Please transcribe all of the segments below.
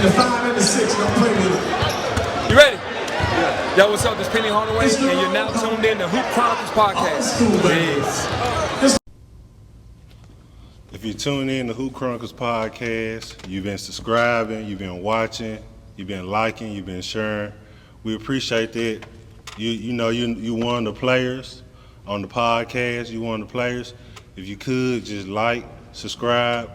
The 5 and the 6, don't play with it. You ready? Yeah. Yo, what's up? This is Penny Hardaway, and you're now tuned in to Hoop Chronicles podcast. Peace. If you're tuning in to Hoop Chronicles podcast, you've been subscribing, you've been watching, you've been liking, you've been sharing. We appreciate that. You one of the players on the podcast. You one of the players. If you could, just like, subscribe,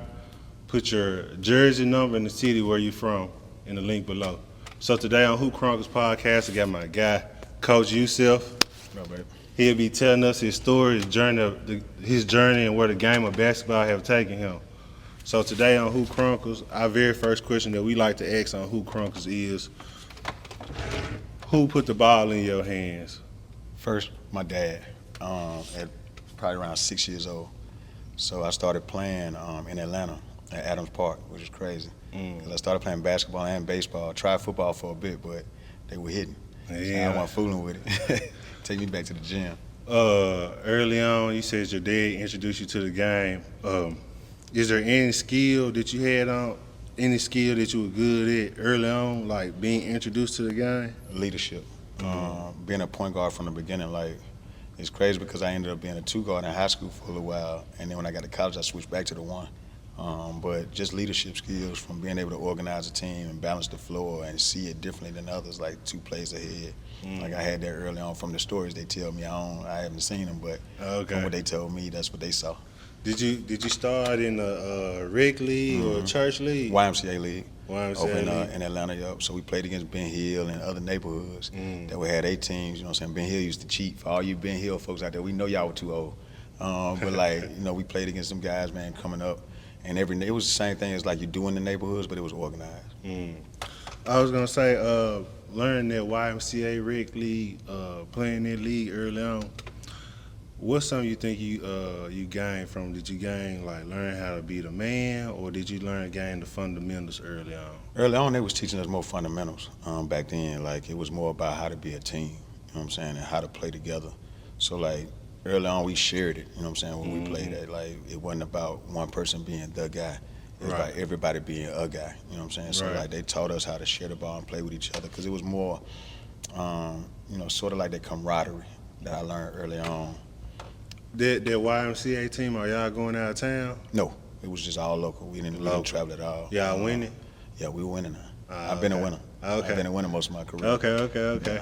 put your jersey number and the city where you're from in the link below. So today on Hoop Chronicles podcast, I got my guy, Coach Yusef. He'll be telling us his story, his journey, and where the game of basketball have taken him. So today on Hoop Chronicles, our very first question that we like to ask on Hoop Chronicles is, who put the ball in your hands? First, my dad, at probably around 6 years old. So I started playing in Atlanta at Adams Park, which is crazy. Because I started playing basketball and baseball. Tried football for a bit, but they were hitting. Yeah. So I wasn't fooling with it. Take me back to the gym. Early on, you said your dad introduced you to the game. Is there any skill that you had any skill that you were good at early on, like being introduced to the game? Leadership. Being a point guard from the beginning, like, it's crazy because I ended up being a two guard in high school for a little while, and then when I got to college, I switched back to the one. But just leadership skills from being able to organize a team and balance the floor and see it differently than others, like 2 plays ahead. Like I had that early on from the stories they tell me. I haven't seen them, but from what they told me, that's what they saw. Did you start in a rec league or a church league? YMCA league. YMCA Over in Atlanta, yup. So we played against Ben Hill and other neighborhoods that we had 8 teams. You know what I'm saying? Ben Hill used to cheat. For all you Ben Hill folks out there, we know y'all were too old. But like, we played against some guys, man, coming up. And it was the same thing as like you do in the neighborhoods, but it was organized. I was gonna say, learning that YMCA rec league, playing that league early on. What's something you think you gained from? Did you learn how to be the man, or did you gain the fundamentals early on? Early on, they was teaching us more fundamentals back then. Like, it was more about how to be a team, you know what I'm saying, and how to play together. So, like, early on, we shared it, you know what I'm saying, when we played that. Like, it wasn't about one person being the guy. It was about everybody being a guy, you know what I'm saying? So, like, they taught us how to share the ball and play with each other because it was more, sort of like that camaraderie that I learned early on. That YMCA team, are y'all going out of town? No, it was just all local. We didn't travel at all. Y'all winning? Yeah, we were winning now. I've been a winner. Okay. I've been a winner most of my career. Okay.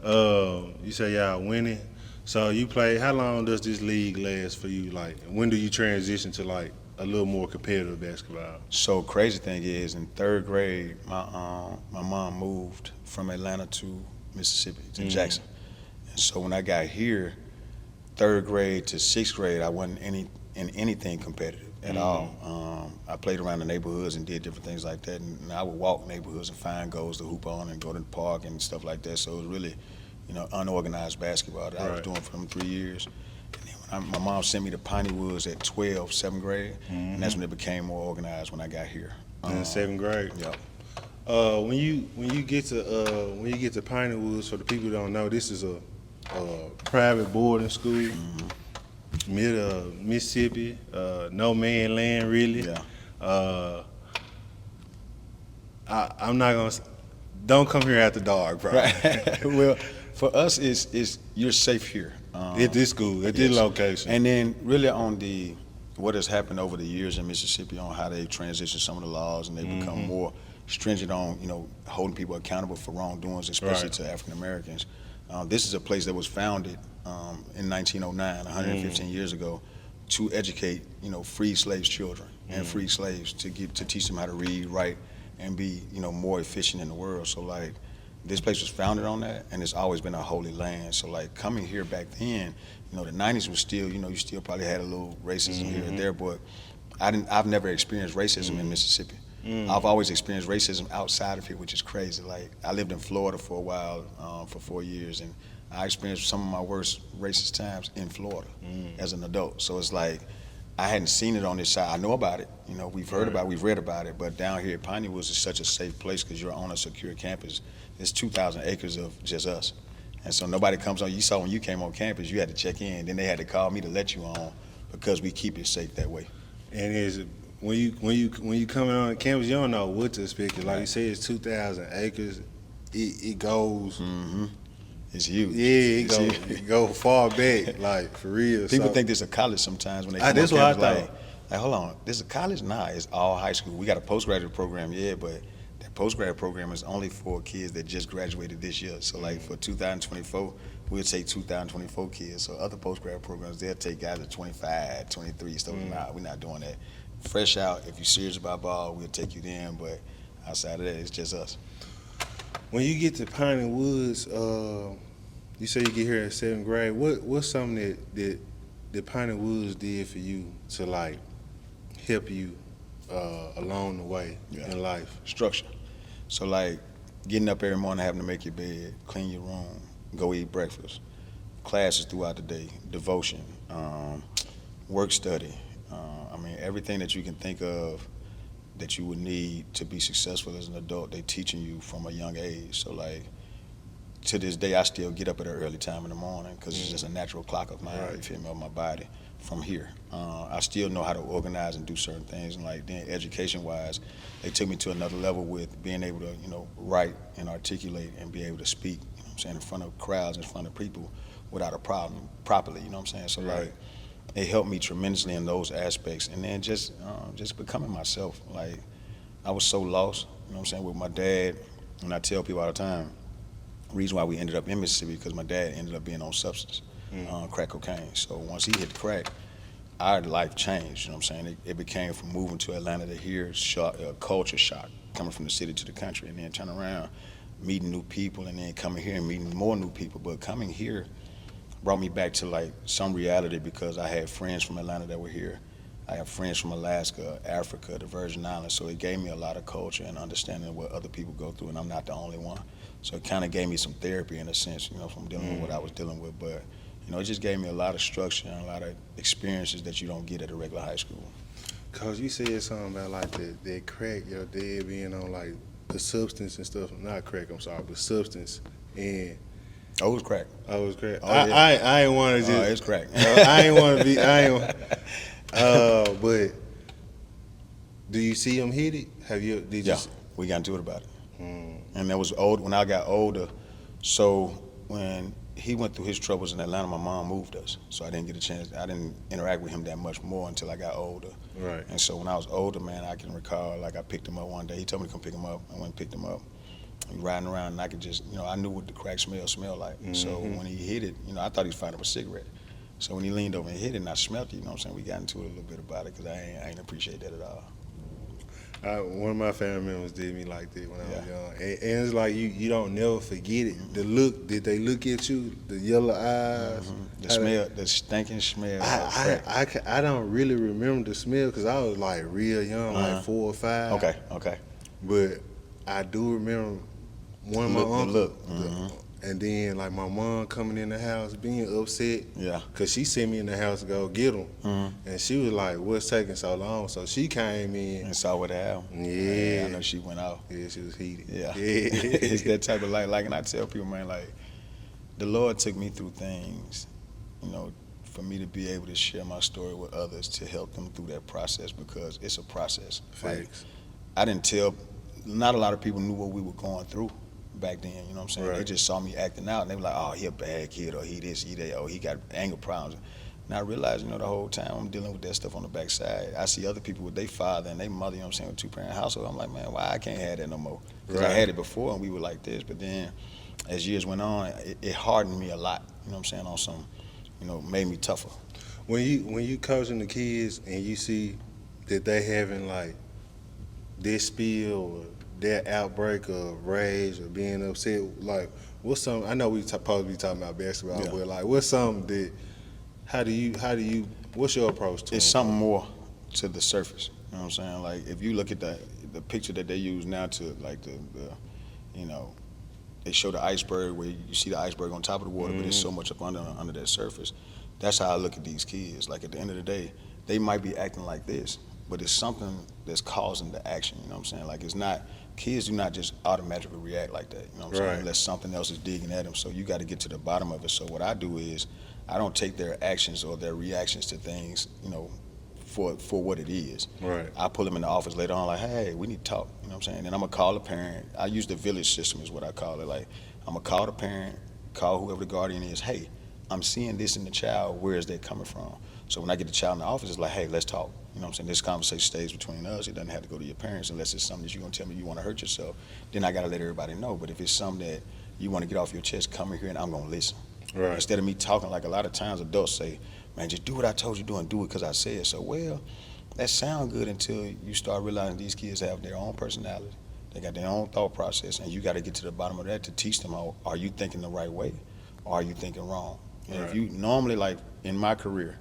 Yeah. You say y'all winning. So you play, how long does this league last for you? Like, when do you transition to like a little more competitive basketball? So crazy thing is, in 3rd grade, my mom moved from Atlanta to Mississippi, to Jackson. And so when I got here, 3rd grade to 6th grade, I wasn't in anything competitive at all. I played around the neighborhoods and did different things like that, and I would walk neighborhoods and find goals to hoop on and go to the park and stuff like that. So it was really, unorganized basketball that I was doing for them 3 years. And then my mom sent me to Piney Woods at 12, 7th grade, and that's when it became more organized when I got here. In 7th grade. Yeah. When you get to Piney Woods, for the people who don't know, this is a private boarding school, mid of Mississippi, no man land really. Yeah. I'm not gonna. Don't come here after dark, bro. Right. Well, for us, is you're safe here at this school, at this location. And then really on what has happened over the years in Mississippi on how they transition some of the laws and they become more stringent on holding people accountable for wrongdoings, especially to African Americans. This is a place that was founded in 1909, 115 years ago, to educate free slaves' children and free slaves to teach them how to read, write, and be more efficient in the world. So like, this place was founded on that, and it's always been a holy land. So like, coming here back then, the 90s was still, you still probably had a little racism here and there, but I've never experienced racism in Mississippi. I've always experienced racism outside of here, which is crazy. Like, I lived in Florida for a while, for 4 years, and I experienced some of my worst racist times in Florida as an adult. So it's like, I hadn't seen it on this side. I know about it. We've heard about it, we've read about it, but down here at Piney Woods is such a safe place because you're on a secure campus. It's 2,000 acres of just us. And so nobody comes on. You saw when you came on campus, you had to check in. Then they had to call me to let you on because we keep it safe that way. And when you coming on campus, you don't know what to expect. Like you said, it's 2,000 acres. It goes. Mm-hmm. It's huge. Yeah, it go far back, like for real. People think this is a college sometimes when they come that's on what I campus. thought. Like, hold on, this is a college? Nah, it's all high school. We got a postgraduate program, yeah, but that postgraduate program is only for kids that just graduated this year. So like for 2024, we'll take 2024 kids. So other postgraduate programs, they'll take guys at 25, 23. So nah, we're not doing that. Fresh out, if you're serious about ball, we'll take you then. But outside of that, it's just us. When you get to Piney Woods, you say you get here in 7th grade. What's something that Piney Woods did for you to like help you along the way in life? Structure. So like getting up every morning, having to make your bed, clean your room, go eat breakfast, classes throughout the day, devotion, work study. I mean, everything that you can think of that you would need to be successful as an adult, they teaching you from a young age. So like, to this day, I still get up at an early time in the morning because it's just a natural clock of mine, you feel me, of my body from here. I still know how to organize and do certain things. And like then education-wise, they took me to another level with being able to, write and articulate and be able to speak, I'm saying, in front of crowds, in front of people without a problem, properly, you know what I'm saying? So like, it helped me tremendously in those aspects. And then just becoming myself. Like, I was so lost, you know what I'm saying, with my dad. And I tell people all the time, the reason why we ended up in Mississippi because my dad ended up being on substance, crack cocaine. So once he hit the crack, our life changed, you know what I'm saying? It became from moving to Atlanta to here, culture shock, coming from the city to the country, and then turn around, meeting new people, and then coming here and meeting more new people. But coming here brought me back to like some reality because I had friends from Atlanta that were here. I have friends from Alaska, Africa, the Virgin Islands, so it gave me a lot of culture and understanding what other people go through, and I'm not the only one. So it kind of gave me some therapy in a sense, from dealing with what I was dealing with. But, it just gave me a lot of structure and a lot of experiences that you don't get at a regular high school. Cause you said something about like that crack, your dad being on like the substance and stuff. Not crack, I'm sorry, but substance. And oh, it was crack. Oh, it was crack. Oh, yeah. I ain't want to just. Oh, it's crack. I ain't want to be. But do you see him hit it? Did you? Yeah, we got into it about it. And that was old when I got older. So when he went through his troubles in Atlanta, my mom moved us. So I didn't get a chance. I didn't interact with him that much more until I got older. Right. And so when I was older, man, I can recall like I picked him up one day. He told me to come pick him up. I went and picked him up. And riding around, and I could just, I knew what the crack smelled like. So when he hit it, I thought he was firing up a cigarette. So when he leaned over and hit it, and I smelled it, we got into it a little bit about it because I ain't appreciate that at all. One of my family members did me like that when I was young, and it's like you don't never forget it. The look, did they look at you? The yellow eyes, the smell, the stinking smell. I don't really remember the smell because I was like real young, like 4 or 5. Okay. But I do remember one of my uncles, and then like my mom coming in the house being upset, cause she sent me in the house to go get him, and she was like, "What's taking so long?" So she came in and saw what happened. Yeah, I know she went out. Yeah, she was heated. Yeah. It's that type of like, and I tell people, man, like the Lord took me through things, for me to be able to share my story with others to help them through that process because it's a process. Like, I didn't tell. Not a lot of people knew what we were going through back then, you know what I'm saying? Right. They just saw me acting out, and they were like, oh, he a bad kid, or he this, he that, oh, he got anger problems. And I realized, the whole time I'm dealing with that stuff on the backside. I see other people with their father and their mother, you know what I'm saying, with 2-parent household. I'm like, man, why I can't have that no more? Because I had it before, and we were like this. But then, as years went on, it hardened me a lot, you know what I'm saying, on some, made me tougher. When you coaching the kids and you see that they having, like, this spill or that outbreak of rage or being upset, like, what's something, I know we supposed to be talking about basketball, but like, what's something that, how do you, what's your approach to it? It's something more to the surface, you know what I'm saying? Like, if you look at the picture that they use now to, like, they show the iceberg where you see the iceberg on top of the water, but there's so much up under that surface. That's how I look at these kids. Like, at the end of the day, they might be acting like this, but it's something that's causing the action, you know what I'm saying? Like, it's not, kids do not just automatically react like that, you know what I'm saying? Unless something else is digging at them. So you got to get to the bottom of it. So what I do is I don't take their actions or their reactions to things, for what it is. Right. I pull them in the office later on, like, hey, we need to talk. You know what I'm saying? And I'm gonna call a parent. I use the village system, is what I call it. Like, I'm gonna call the parent, call whoever the guardian is. Hey, I'm seeing this in the child. Where is that coming from? So when I get the child in the office, it's like, hey, let's talk. You know what I'm saying? This conversation stays between us. It doesn't have to go to your parents unless it's something that you're gonna tell me you want to hurt yourself. Then I gotta let everybody know. But if it's something that you want to get off your chest, come in here and I'm gonna listen. Right. Instead of me talking, like a lot of times adults say, man, just do what I told you to do and do it because I said so. Well, that sounds good until you start realizing these kids have their own personality. They got their own thought process, and you got to get to the bottom of that to teach them, are you thinking the right way or are you thinking wrong? And Right. if you normally, like in my career,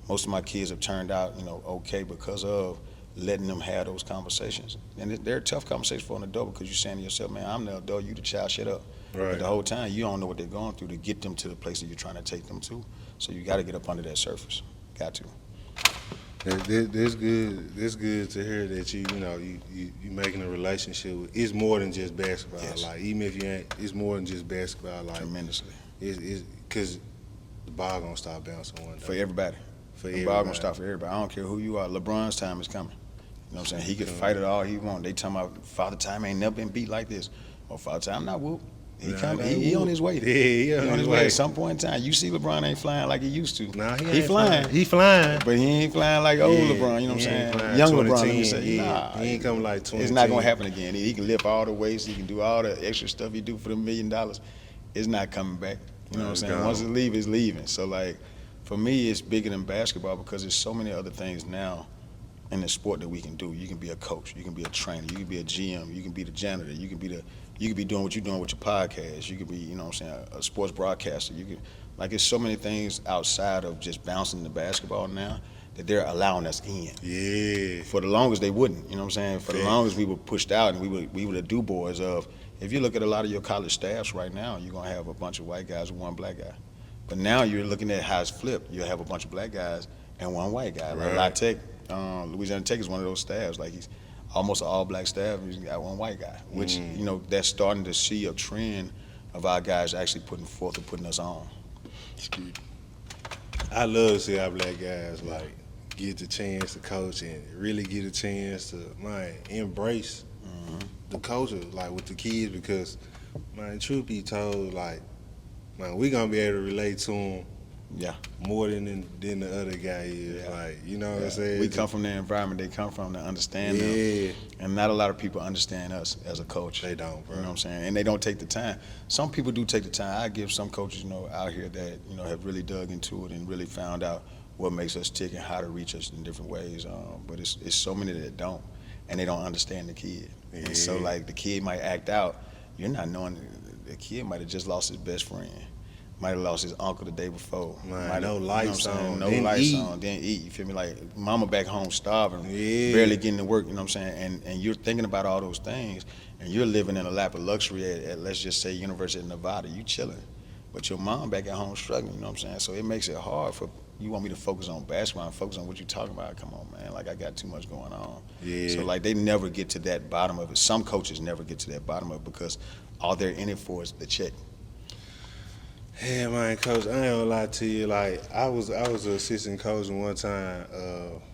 most of my kids have turned out, okay because of letting them have those conversations. And they're tough conversations for an adult because you're saying to yourself, man, I'm the adult, you the child, shut up. Right. But the whole time, you don't know what they're going through to get them to the place that you're trying to take them to. So you got to get up under that surface. Got to. This good. This good to hear that you making a relationship with. It's more than just basketball. Yes. Like even if you ain't, it's more than just basketball. Like Tremendously. it's because the ball gonna stop bouncing one day. For everybody. For The everybody. ball gonna stop for everybody. I don't care who you are. LeBron's time is coming. You know what I'm saying? He could fight it all he want. They talking about Father Time ain't never been beat like this. Or Father Time not whoop. He on his way. Yeah, He on his way. At some point in time, you see LeBron ain't flying like he used to. Nah, he flying. He flying. But he ain't flying like old LeBron. You know what I'm saying? Young LeBron. Let me say, nah, he ain't coming like 20. it's not gonna happen again. He can lift all the weights. He can do all the extra stuff he do for the $1 million. It's not coming back. You know what I'm saying? Gone. Once it leaves, it's leaving. So like, for me, it's bigger than basketball because there's so many other things now in the sport that we can do. You can be a coach, you can be a trainer, you can be a GM, you can be the janitor, you can be doing what you're doing with your podcast, you can be, you know what I'm saying, a sports broadcaster. You can, like, there's so many things outside of just bouncing the basketball now that they're allowing us in. Yeah. For the longest they wouldn't, you know what I'm saying? For the longest we were pushed out, and we were the do boys of, if you look at a lot of your college staffs right now, you're gonna have a bunch of white guys and one black guy. But now you're looking at how it's flipped. You'll have a bunch of black guys and one white guy. Like La Tech, Louisiana Tech is one of those staffs. Like, he's almost an all-black staff, and he's got one white guy. Which, that's starting to see a trend of our guys actually putting forth and putting us on. I love to see our black guys like get the chance to coach and really get a chance to embrace the culture like with the kids because truth be told, like we gonna be able to relate to them more than the other guy is. Like, you know what I'm saying? We come from the environment they come from to understand them. And not a lot of people understand us as a coach. They don't, bro. You know what I'm saying? And they don't take the time. Some people do take the time. I give some coaches, out here that, have really dug into it and really found out what makes us tick and how to reach us in different ways. But it's so many that don't, and they don't understand the kid. And so, like, the kid might act out. You're not knowing the kid might have just lost his best friend. Might have lost his uncle the day before. No lights on. No lights on. Didn't eat. You feel me? Like, mama back home starving, barely getting to work. You know what I'm saying? And you're thinking about all those things, and you're living in a lap of luxury at let's just say University of Nevada. You chilling, but your mom back at home struggling. You know what I'm saying? So it makes it hard for you. Want me to focus on basketball and focus on what you're talking about? Come on, man. Like, I got too much going on. So like, they never get to that bottom of it. Some coaches never get to that bottom of it because all they're in it for is the check. Yeah, man, coach, I ain't gonna lie to you. Like, I was an assistant coach one time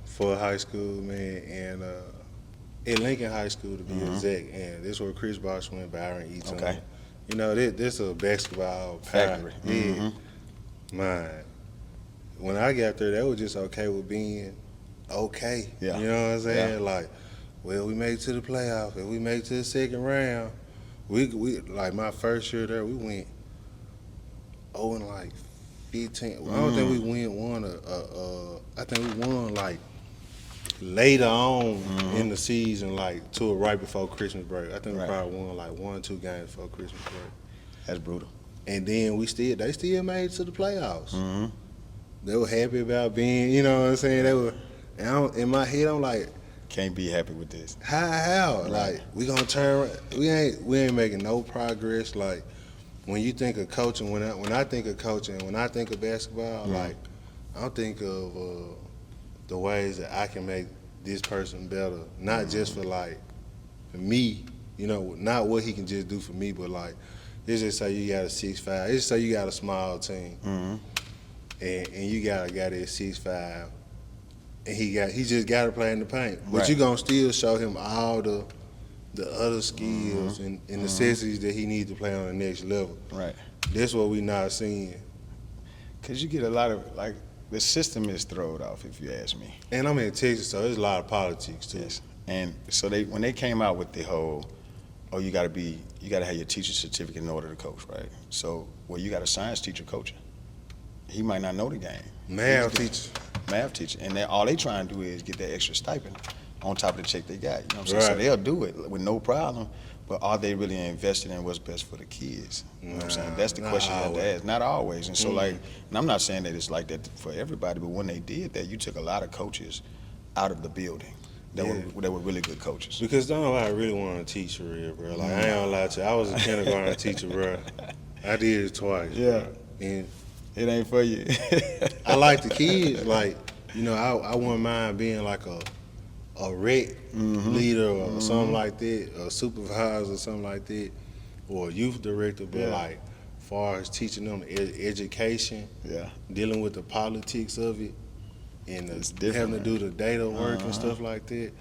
for high school, man, and at Lincoln High School to be exact. And this where Chris Bosh went, Byron Eaton. Okay. This a basketball Factory. Yeah, man. When I got there, they were just okay with being okay. Yeah. You know what I'm saying? Yeah. Like, well, we made it to the playoff, and we made it to the second round. We like my first year there, we went 0-15. I don't think we won. I think we won like later on in the season, like to right before Christmas break. I think we probably won like 1 or 2 games before Christmas break. That's brutal. And then they still made it to the playoffs. They were happy about being, you know what I'm saying? They were. And in my head, I'm like, can't be happy with this. How? Like, we gonna turn? We ain't making no progress. Like, when you think of coaching, when I think of coaching, when I think of basketball, like, I don't think of the ways that I can make this person better. Not just for me, not what he can just do for me, but like, let's just say you got a 6'5". Let's just say you got a small team, and you got a guy that's 6'5", and he just got to play in the paint. But Right. you're gonna still show him all the other skills and necessities that he needs to play on the next level. Right. That's what we not seeing. Because you get a lot of, like, the system is thrown off, if you ask me. And I'm in Texas, so there's a lot of politics too. Yes. And so when they came out with the whole, oh, you got to have your teacher certificate in order to coach, right? So, well, you got a science teacher coaching. He might not know the game. Math teacher. And all they trying to do is get that extra stipend on top of the check they got. You know what I'm saying? So Right. they'll do it with no problem. But are they really invested in what's best for the kids? You know what I'm saying? That's the Not question you have to always. ask. Not always. And so, like, and I'm not saying that it's like that for everybody, but when they did that, you took a lot of coaches out of the building that were really good coaches. Because don't know I really want to teach for real, bro. Like, I ain't gonna lie to you. I was a kindergarten teacher, bro. I did it twice. Yeah. Bro. And It ain't for you. I like the kids. Like, you know, I wouldn't mind being like a rec leader or something like that, or supervisor or something like that, or a youth director. But like, far as teaching them education, Yeah. dealing with the politics of it, and It's having different, to do the data work and stuff like that,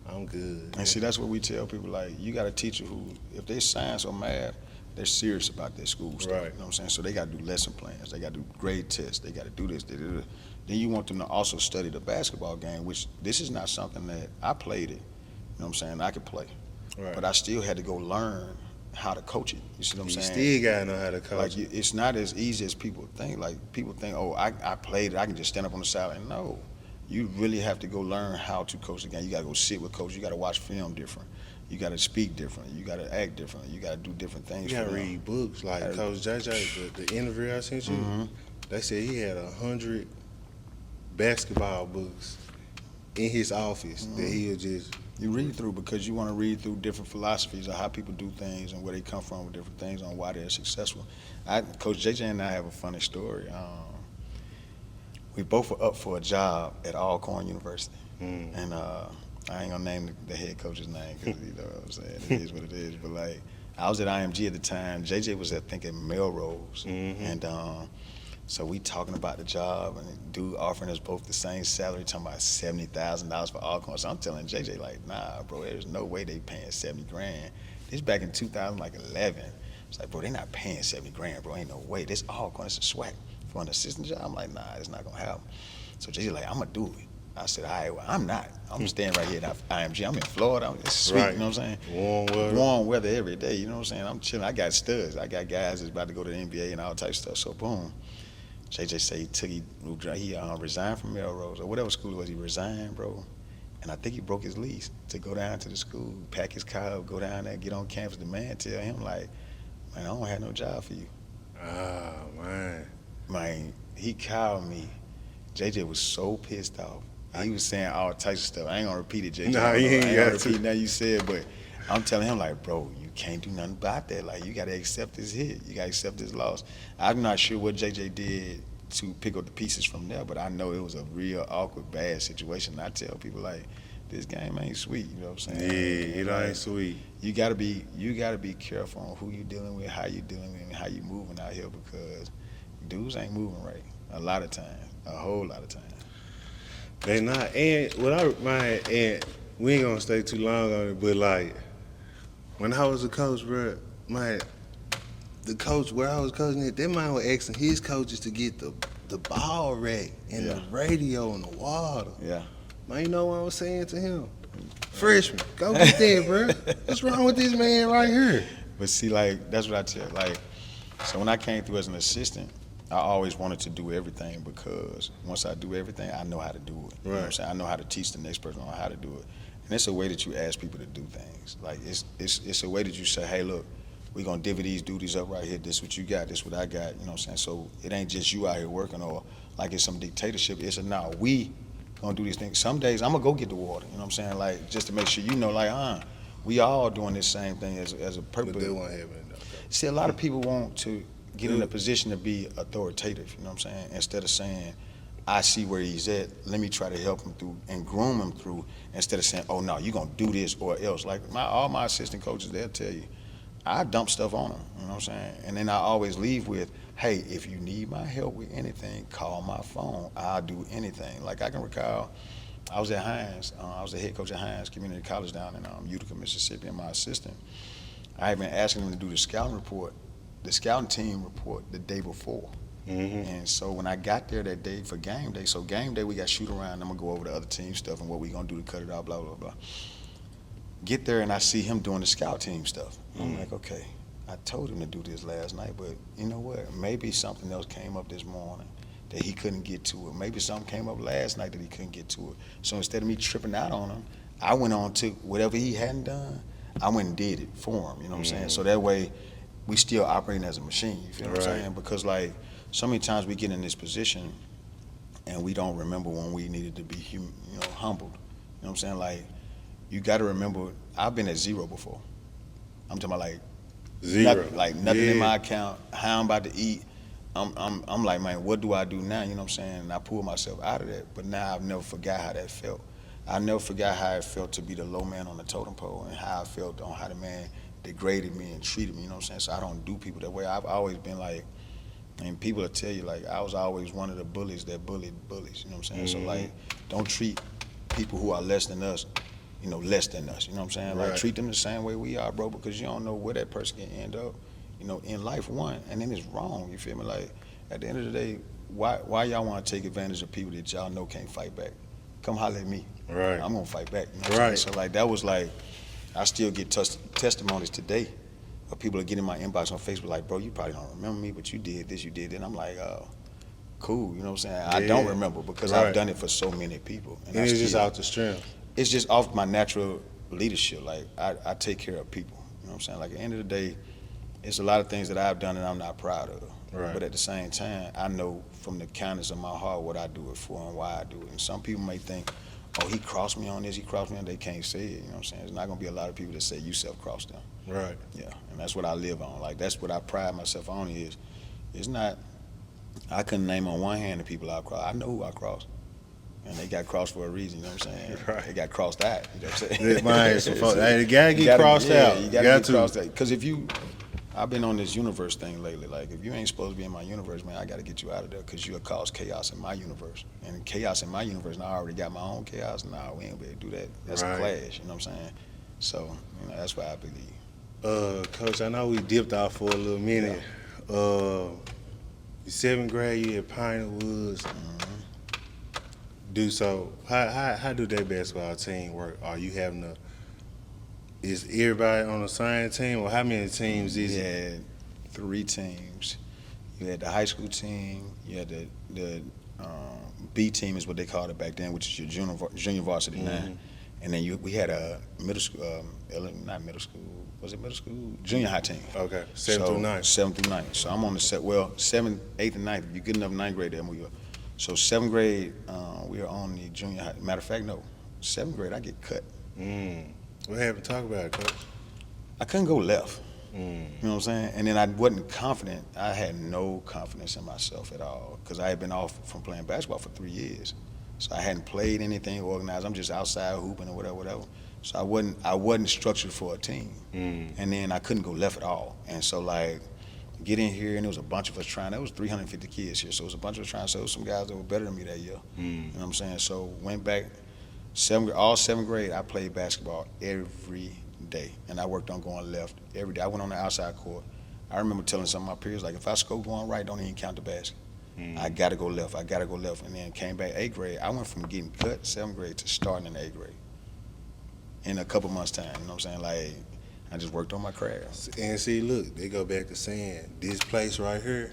I'm good. And see, that's what we tell people, like, you got a teacher who, if they science or math, they're serious about their school stuff. Right. You know what I'm saying? So they got to do lesson plans. They got to do grade tests. They got to do this. Then you want them to also study the basketball game, which this is not something that I played it. You know what I'm saying? I could play. Right. But I still had to go learn how to coach it. You see what I'm You saying? still gotta know how to coach. Like, it's not as easy as people think. Like, people think, oh, I played it. I can just stand up on the sideline. No. You really have to go learn how to coach the game. You got to go sit with coach. You got to watch film different. You got to speak different. You got to act different. You got to do different things. You gotta for them. read books. Like Coach JJ, the interview I sent you, they said he had 100 basketball books in his office that he would just. You read through because you want to read through different philosophies of how people do things and where they come from with different things on why they're successful. Coach JJ and I have a funny story. We both were up for a job at Alcorn University. And I ain't gonna name the head coach's name because you know what I'm saying, it is what it is. But like, I was at IMG at the time. JJ was at Melrose, and so we talking about the job, and the dude offering us both the same salary, talking about $70,000 for Alcorn. So I'm telling JJ like, nah, bro, there's no way they paying $70 grand. This back in 2011. It's like, bro, they not paying $70 grand, bro. Ain't no way. This Alcorn, it's a swag for an assistant job. I'm like, nah, it's not gonna happen. So JJ like, I'm gonna do it. I said, all right, well, I'm not. I'm staying right here at IMG. I'm in Florida. It's sweet, Right. you know what I'm saying? Warm weather. Warm weather every day, you know what I'm saying? I'm chilling. I got studs. I got guys that's about to go to the NBA and all types of stuff. So, boom. JJ said he resigned from Melrose or whatever school it was. He resigned, bro. And I think he broke his lease to go down to the school, pack his car up, go down there, get on campus. The man tell him, like, man, I don't have no job for you. Ah, man. Man, he called me. JJ was so pissed off. He was saying all types of stuff. I ain't gonna repeat it, JJ. Nah, I you ain't ain't got gonna to. repeat nothing you said, but I'm telling him, like, bro, you can't do nothing about that. Like, you gotta accept this hit. You gotta accept this loss. I'm not sure what JJ did to pick up the pieces from there, but I know it was a real awkward, bad situation. And I tell people, like, this game ain't sweet, you know what I'm saying? Yeah, it Like, ain't sweet. You gotta be careful on who you dealing with, how you dealing with, and how you moving out here because dudes ain't moving right a lot of times, a whole lot of times. They not. And and we ain't gonna stay too long on it, but like, when I was a coach, bro, man, the coach where I was coaching at, that man was asking his coaches to get the ball rack and the radio and the water. Yeah. Man, you know what I was saying to him? Freshman, go get that, bro. What's wrong with this man right here? But see, like, that's what I tell. Like, so when I came through as an assistant, I always wanted to do everything because once I do everything, I know how to do it. You know what I'm saying? I know how to teach the next person on how to do it. And it's a way that you ask people to do things. Like, it's a way that you say, hey, look, we're going to divvy these duties up right here. This what you got, this what I got. You know what I'm saying? So it ain't just you out here working or like it's some dictatorship. It's now we going to do these things. Some days I'm going to go get the water. You know what I'm saying? Like, just to make sure you know, like, we all doing this same thing as a purpose. But they won't have it. See, a lot of people want to get in a position to be authoritative, you know what I'm saying? Instead of saying, I see where he's at, let me try to help him through and groom him through, instead of saying, oh no, you're gonna do this or else. Like all my assistant coaches, they'll tell you, I dump stuff on them, you know what I'm saying? And then I always leave with, hey, if you need my help with anything, call my phone. I'll do anything. Like I can recall, I was at Hines. I was the head coach at Hines Community College down in Utica, Mississippi, and my assistant. I had been asking him to do the scouting team report the day before. And so when I got there that day for game day, so game day we got shoot around, I'm gonna go over the other team stuff and what we gonna do to cut it out, blah, blah, blah. Get there and I see him doing the scout team stuff. I'm like, okay, I told him to do this last night, but you know what? Maybe something else came up this morning that he couldn't get to it. Maybe something came up last night that he couldn't get to it. So instead of me tripping out on him, I went on to whatever he hadn't done, I went and did it for him, you know what I'm saying? So that way, we still operating as a machine, you feel what I'm saying? Because like, so many times we get in this position and we don't remember when we needed to be humbled. You know what I'm saying? Like, you gotta remember, I've been at zero before. I'm talking about like, Zero. Nothing in my account, how I'm about to eat. I'm like, man, what do I do now? You know what I'm saying? And I pulled myself out of that, but now I've never forgot how that felt. I never forgot how it felt to be the low man on the totem pole and how I felt on how the man degraded me and treated me, you know what I'm saying? So I don't do people that way. I've always been like, and people will tell you, like, I was always one of the bullies that bullied bullies, you know what I'm saying? So, like, don't treat people who are less than us, less than us, you know what I'm saying? Like, treat them the same way we are, bro, because you don't know where that person can end up, in life, one, and then it's wrong, you feel me? Like, at the end of the day, why y'all want to take advantage of people that y'all know can't fight back? Come holler at me. Right. I'm going to fight back, you know what I'm saying? So, like, that was like, I still get testimonies today of people that get in my inbox on Facebook like, bro, you probably don't remember me, but you did this, you did that. And I'm like, oh, cool, you know what I'm saying? I don't remember because I've done it for so many people. And it's just out the strength. It's just off my natural leadership. Like, I take care of people, you know what I'm saying? Like, at the end of the day, it's a lot of things that I've done and I'm not proud of. But at the same time, I know from the kindness of my heart what I do it for and why I do it. And some people may think, oh, he crossed me on this, he crossed me on that. They can't say it, you know what I'm saying? There's not gonna be a lot of people that say Yusef crossed them. Right. Yeah, and that's what I live on. Like, that's what I pride myself on is, it's not, I couldn't name on one hand the people I've crossed. I know who I crossed. And they got crossed for a reason, you know what I'm saying? They got crossed out, you know what I'm saying? Hey, the guy get crossed out. You gotta get crossed out. Because I've been on this universe thing lately. Like, if you ain't supposed to be in my universe, man, I got to get you out of there because you'll cause chaos in my universe. And chaos in my universe, and I already got my own chaos. Nah, we ain't be able to do that. That's a clash, you know what I'm saying? So, that's what I believe. Coach, I know we dipped off for a little minute. Your 7th grade, you at Piney Woods. How do that basketball team work? Are you having is everybody on the same team, or how many teams is it? You had 3 teams. You had the high school team, you had the B team is what they called it back then, which is your junior varsity now. And then we had a middle school, not middle school, was it middle school? Junior high team. Okay, 7th through 9th. 7th through 9th. So I'm on the 7th, 8th, and 9th. If you're good enough 9th grade, then we were. So 7th grade, we are on the junior high. Matter of fact, no, 7th grade, I get cut. What happened? Talk about it, Coach. I couldn't go left. You know what I'm saying? And then I wasn't confident. I had no confidence in myself at all because I had been off from playing basketball for 3 years. So I hadn't played anything organized. I'm just outside hooping or whatever. So I wasn't structured for a team. And then I couldn't go left at all. And so, like, get in here, and there was a bunch of us trying. There was 350 kids here, so it was a bunch of us trying. So there was some guys that were better than me that year. You know what I'm saying? So went back. All 7th grade, I played basketball every day, and I worked on going left every day. I went on the outside court. I remember telling some of my peers, like, if I score going right, don't even count the basket. I got to go left. And then came back 8th grade. I went from getting cut 7th grade to starting in 8th grade in a couple months' time. You know what I'm saying? Like, I just worked on my craft. And see, look, they go back to saying this place right here,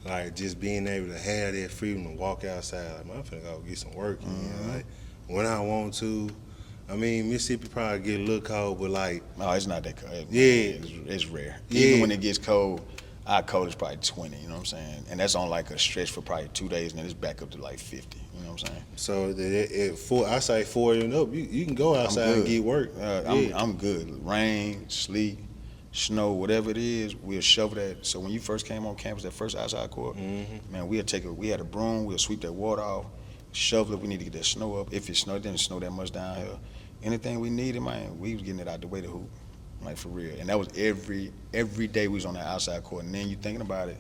like, just being able to have that freedom to walk outside. Like, man, I'm finna go get some work in. Like, when I want to. I mean, Mississippi probably get a little cold, but like. No, it's not that cold. Yeah. It's rare. Even when it gets cold, our cold is probably 20, you know what I'm saying? And that's on like a stretch for probably 2 days, and then it's back up to like 50, you know what I'm saying? So I say 40 and up, you can go outside and get work. I'm good. Rain, sleet, snow, whatever it is, we'll shovel that. So when you first came on campus, that first outside court, man, we had a broom, we'll sweep that water off, shovel it, we need to get that snow up. If it snowed, it didn't snow that much down here. Anything we needed, man, we was getting it out the way to hoop. like for real. And that was every day we was on the outside court. And then you thinking about it,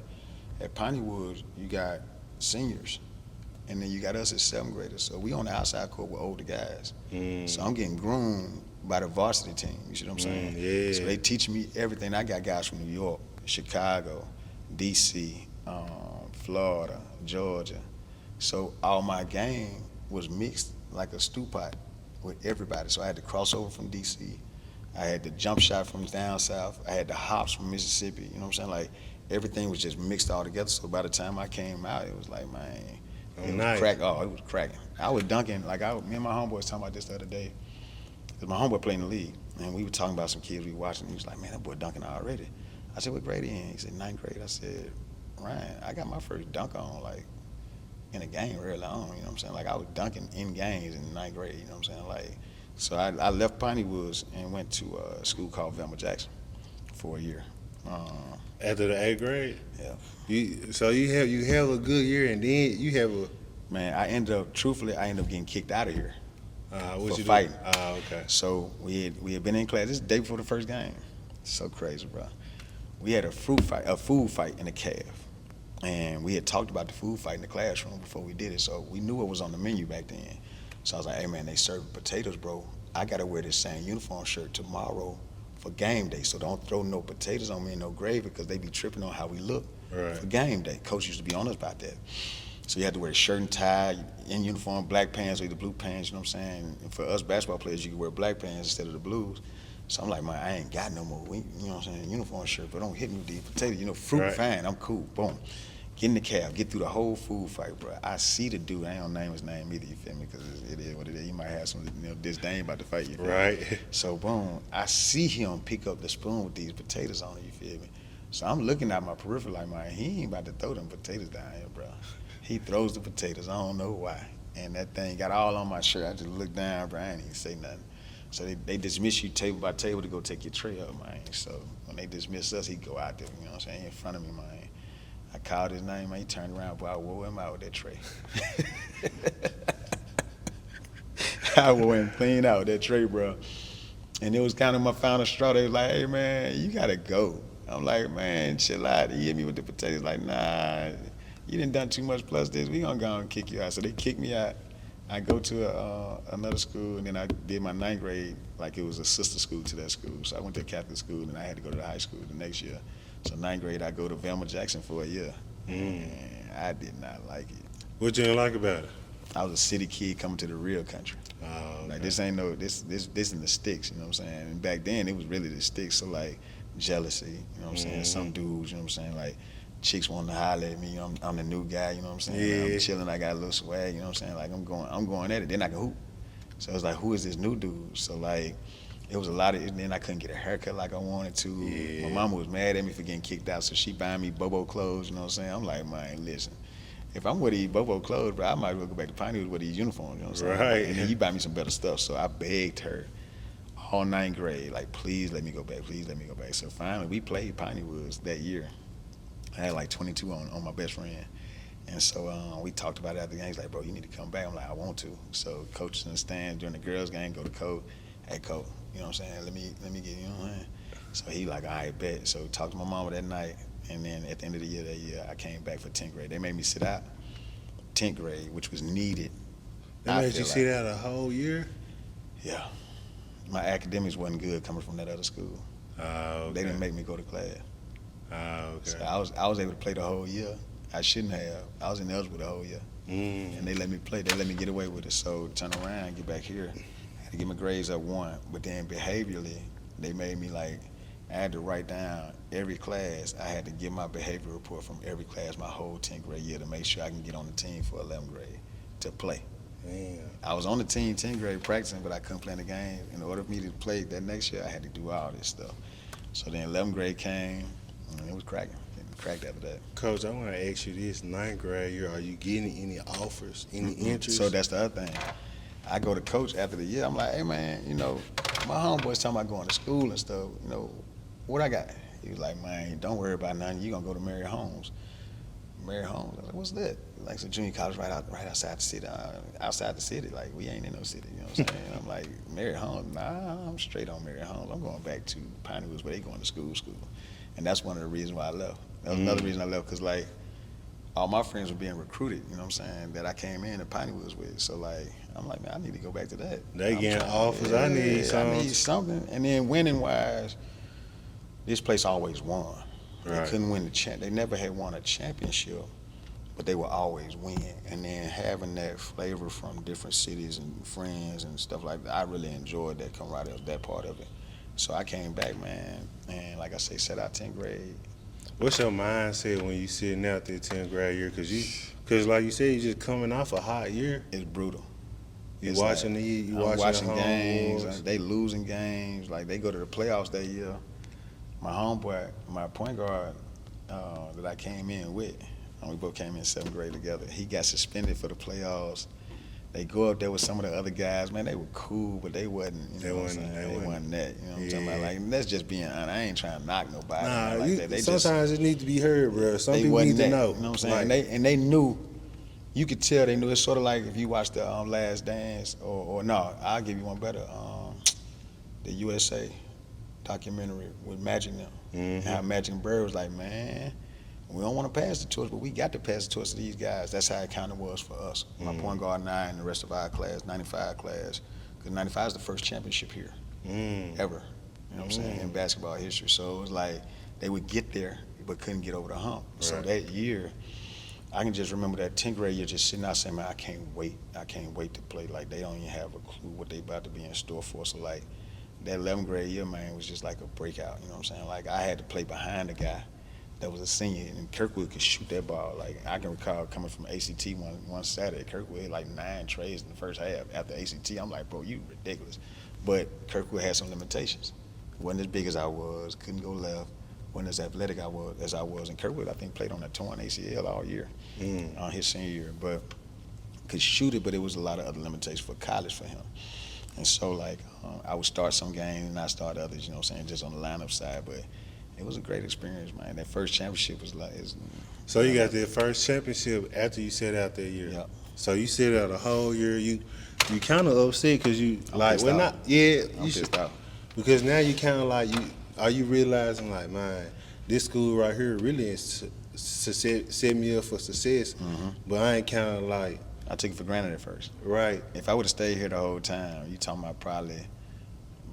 at Piney Woods, you got seniors, and then you got us as 7th graders. So we on the outside court with older guys. So I'm getting groomed by the varsity team. You see what I'm saying? Yeah. So they teach me everything. I got guys from New York, Chicago, DC, Florida, Georgia. So all my game was mixed like a stew pot with everybody. So I had to cross over from DC. I had the jump shot from down south. I had the hops from Mississippi. You know what I'm saying? Like everything was just mixed all together. So by the time I came out, it was like, man, it was crack. Oh, it was cracking. I was dunking. Like me and my homeboy was talking about this the other day. Cause my homeboy played in the league, and we were talking about some kids we were watching. He was like, man, that boy dunking already. I said, what grade he in? He said, 9th grade. I said, Ryan, I got my first dunk on like in a game early on. You know what I'm saying? Like I was dunking in games in 9th grade. You know what I'm saying? Like, so I left Piney Woods and went to a school called Velma Jackson for a year. After the 8th grade? Yeah. So you have a good year, and then you have a. Man, I ended up getting kicked out of here What for you fighting. Okay. So we had been in class. This is the day before the first game. So crazy, bro. We had a food fight in the calf, and we had talked about the food fight in the classroom before we did it. So we knew what was on the menu back then. So I was like, hey man, they serving potatoes, bro. I gotta wear this same uniform shirt tomorrow for game day. So don't throw no potatoes on me and no gravy, because they be tripping on how we look for game day. Coach used to be on us about that. So you had to wear a shirt and tie, in uniform, black pants or either blue pants, you know what I'm saying? And for us basketball players, you could wear black pants instead of the blues. So I'm like, man, I ain't got no more, you know what I'm saying, uniform shirt, but don't hit me with these potatoes. Fruit, fine, I'm cool, boom. Get in the cab, get through the whole food fight, bro. I see the dude, I ain't gonna name his name either, you feel me, because it is what it is. He might have some disdain about the fight, you feel me? So boom, I see him pick up the spoon with these potatoes on it, you feel me? So I'm looking at my peripheral like, man, he ain't about to throw them potatoes down here, bro. He throws the potatoes, I don't know why. And that thing got all on my shirt. I just looked down, bro, I ain't even say nothing. So they dismiss you table by table to go take your tray up, man. So when they dismiss us, he go out there, you know what I'm saying, in front of me, man. I called his name, man, he turned around, boy, I wore him out with that tray. I wore him clean out with that tray, bro. And it was kind of my final straw. They was like, hey, man, you gotta go. I'm like, man, chill out. He hit me with the potatoes, like, nah, you done too much plus this. We gonna go and kick you out. So they kicked me out. I go to another school, and then I did my 9th grade like it was a sister school to that school. So I went to a Catholic school, and I had to go to the high school the next year. So 9th grade, I go to Velma Jackson for a year. And I did not like it. What you didn't like about it? I was a city kid coming to the real country. Okay. Like this ain't no, this in the sticks, you know what I'm saying? And back then, it was really the sticks. So like jealousy, you know what I'm saying? Some dudes, you know what I'm saying? Like, chicks wanting to holler at me, I'm the new guy, you know what I'm saying? Yeah. I'm chilling, I got a little swag, you know what I'm saying? Like I'm going at it, then I can hoop. So it was like, who is this new dude? So like, it was a lot of, and then I couldn't get a haircut like I wanted to. My mama was mad at me for getting kicked out, so she buying me Bobo clothes, you know what I'm saying? I'm like, man, listen, if I'm with these Bobo clothes, bro, I might as well go back to Piney Woods with these uniforms, you know what I'm saying? Right. And then you buy me some better stuff. So I begged her all 9th grade, like, please let me go back, please let me go back. So finally, we played Piney Woods that year. I had like 22 on my best friend. And so we talked about it after the game. He's like, bro, you need to come back. I'm like, I want to. So coach in the stand during the girls' game, go to coach. Hey, coach, you know what I'm saying? Let me get, you know what I'm saying? So he like, all right, bet. So talked to my mama that night. And then at the end of the year, I came back for 10th grade. They made me sit out 10th grade, which was needed. They made you sit out a whole year? Yeah. My academics wasn't good coming from that other school. Okay. They didn't make me go to class. Okay. So I was able to play the whole year. I shouldn't have. I was ineligible the whole year. And they let me play. They let me get away with it. So turn around, get back here. I had to get my grades up 1. But then behaviorally, they made me like, I had to write down every class. I had to give my behavior report from every class my whole 10th grade year to make sure I can get on the team for 11th grade to play. Damn. I was on the team 10th grade practicing, but I couldn't play in the game. In order for me to play that next year, I had to do all this stuff. So then 11th grade came, and it was cracking. It cracked after that. Coach, I want to ask you this: 9th grade year, are you getting any offers, any interest? So that's the other thing. I go to coach after the year. I'm like, hey man, you know, my homeboys talking about going to school and stuff. You know, what I got? He was like, man, don't worry about nothing. You gonna go to Mary Holmes. Mary Holmes. I was like, what's that? Like, it's a junior college right outside the city. Like, we ain't in no city, you know what I'm saying? I'm like, Mary Holmes? Nah, I'm straight on Mary Holmes. I'm going back to Piney Woods where they going to school. And that's one of the reasons why I left. That was another reason I left, because, like, all my friends were being recruited, you know what I'm saying, that I came in at Piney Woods with. So, like, I'm like, man, I need to go back to that. They getting offers. I need something. And then winning-wise, this place always won. Right. They couldn't win they never had won a championship, but they would always win. And then having that flavor from different cities and friends and stuff like that, I really enjoyed that camaraderie, that part of it. So I came back, man, and like I say, set out 10th grade. What's your mindset when you sitting out there 10th grade year? Cause like you said, you just coming off a hot year. It's brutal. You watching games. They losing games. Like, they go to the playoffs that year. My homeboy, my point guard that I came in with, and we both came in 7th grade together, he got suspended for the playoffs. They go up there with some of the other guys, man, they were cool, but they wasn't, you know what I'm saying? They wasn't that, you know what I'm talking about? Like, that's just being honest. I ain't trying to knock nobody. Nah, like that. Sometimes it needs to be heard, bro. Some people need to know. You know what I'm saying? And they knew, you could tell they knew. It's sort of like if you watch the Last Dance, or no, I'll give you one better, the USA documentary with Magic now. And how Magic and Bird was like, man, we don't want to pass the torch, but we got to pass the torch to these guys. That's how it kind of was for us. My point guard and I and the rest of our class, 95 class, because 95 is the first championship here, ever. You know what I'm saying, in basketball history. So it was like they would get there, but couldn't get over the hump. Right. So that year, I can just remember that 10th grade year just sitting out saying, man, I can't wait to play. Like, they don't even have a clue what they about to be in store for. So, like, that 11th grade year, man, was just like a breakout, you know what I'm saying? Like, I had to play behind a guy that was a senior, and Kirkwood could shoot that ball. Like, I can recall coming from ACT one Saturday, Kirkwood had like 9 trays in the first half. After ACT, I'm like, bro, you ridiculous. But Kirkwood had some limitations. Wasn't as big as I was, couldn't go left, wasn't as athletic as I was. And Kirkwood, I think, played on a torn ACL all year, his senior year. But could shoot it, but it was a lot of other limitations for college for him. And so, like, I would start some games and I start others, you know what I'm saying, just on the lineup side. But it was a great experience, man. That first championship was like... So you got that first championship after you set out that year. Yeah. So you set out a whole year. You kind of upset because you, I'm like, pissed off. I'm pissed off. Because now you kind of like, are you realizing, like, man, this school right here really is set me up for success, but I ain't kind of like... I took it for granted at first. Right. If I would have stayed here the whole time, you talking about probably,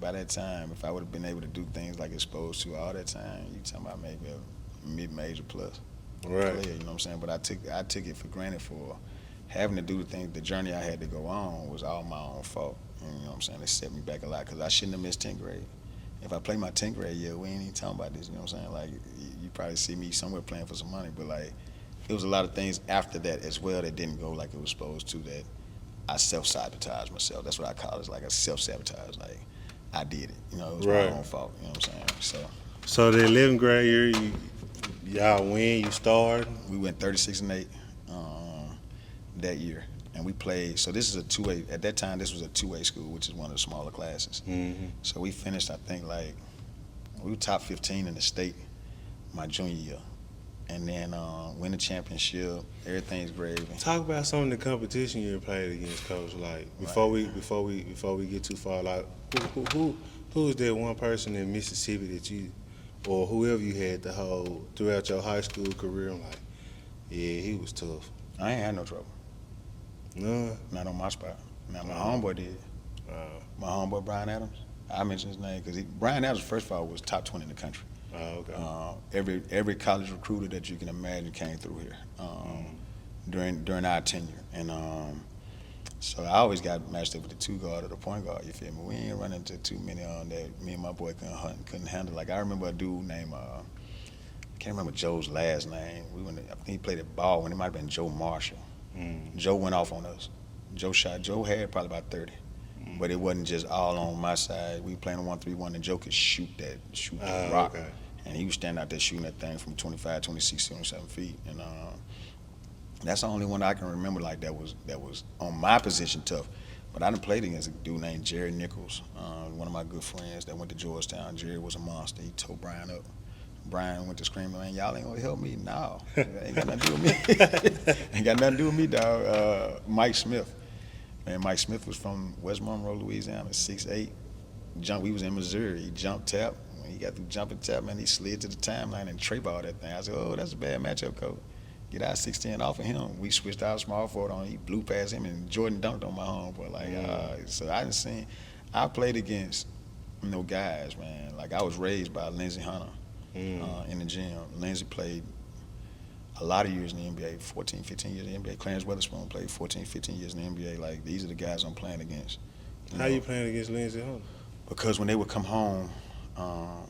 by that time, if I would have been able to do things like exposed to all that time, you talking about maybe a mid-major plus right. player, you know what I'm saying? But I took it for granted for having to do the things, the journey I had to go on was all my own fault. And, you know what I'm saying? It set me back a lot because I shouldn't have missed 10th grade. If I played my 10th grade year, we ain't even talking about this, you know what I'm saying? Like, you probably see me somewhere playing for some money, but, like, it was a lot of things after that as well that didn't go like it was supposed to, that I self-sabotaged myself. That's what I call it. It's like a self-sabotage. Like, I did it. You know, it was my own fault. You know what I'm saying? So the 11th grade year, y'all win, you started? We went 36-8 that year. And we played, so this is a 2A. At that time, this was a 2A school, which is one of the smaller classes. So we finished, I think, like, we were top 15 in the state my junior year. And then win the championship, everything's gravy. Talk about some of the competition you played against, Coach. Like, before we get too far, like, who is that one person in Mississippi that you, or whoever you had the whole throughout your high school career? I'm like, yeah, he was tough. I ain't had no trouble. No, not on my spot. Now my homeboy did. My homeboy Brian Adams. I mentioned his name because Brian Adams, first of all, was top 20 in the country. Oh, okay. Every college recruiter that you can imagine came through here during our tenure, and so I always got matched up with the 2 guard or the point guard. You feel me? We ain't run into too many on that. Me and my boy couldn't handle. Like, I remember a dude named I can't remember Joe's last name. I think he played at ball when it might have been Joe Marshall. Joe went off on us. Joe had probably about 30. But it wasn't just all on my side. We playing a 1-3-1, and Joe could shoot that rock. Okay. And he was standing out there shooting that thing from 25, 26, 27 feet. And that's the only one I can remember like that was on my position tough. But I done played against a dude named Jerry Nichols, one of my good friends that went to Georgetown. Jerry was a monster. He tore Brian up. Brian went to screaming, man, y'all ain't gonna help me? No, ain't got nothing to do with me. Ain't got nothing to do with me, dog. Mike Smith. Man, Mike Smith was from West Monroe, Louisiana, 6'8". We was in Missouri. He jumped tap. When he got the jumping tap, man, he slid to the timeline and tray ball that thing. I said, oh, that's a bad matchup, coach. Get our 6'10" off of him. We switched our small forward on. He blew past him, and Jordan dunked on my homeboy. So I played against guys, man. Like, I was raised by Lindsey Hunter in the gym. Lindsey played a lot of years in the NBA, 14, 15 years in the NBA. Clarence Weatherspoon played 14, 15 years in the NBA. Like, these are the guys I'm playing against. How you playing against Lindsey Hunter? Because when they would come home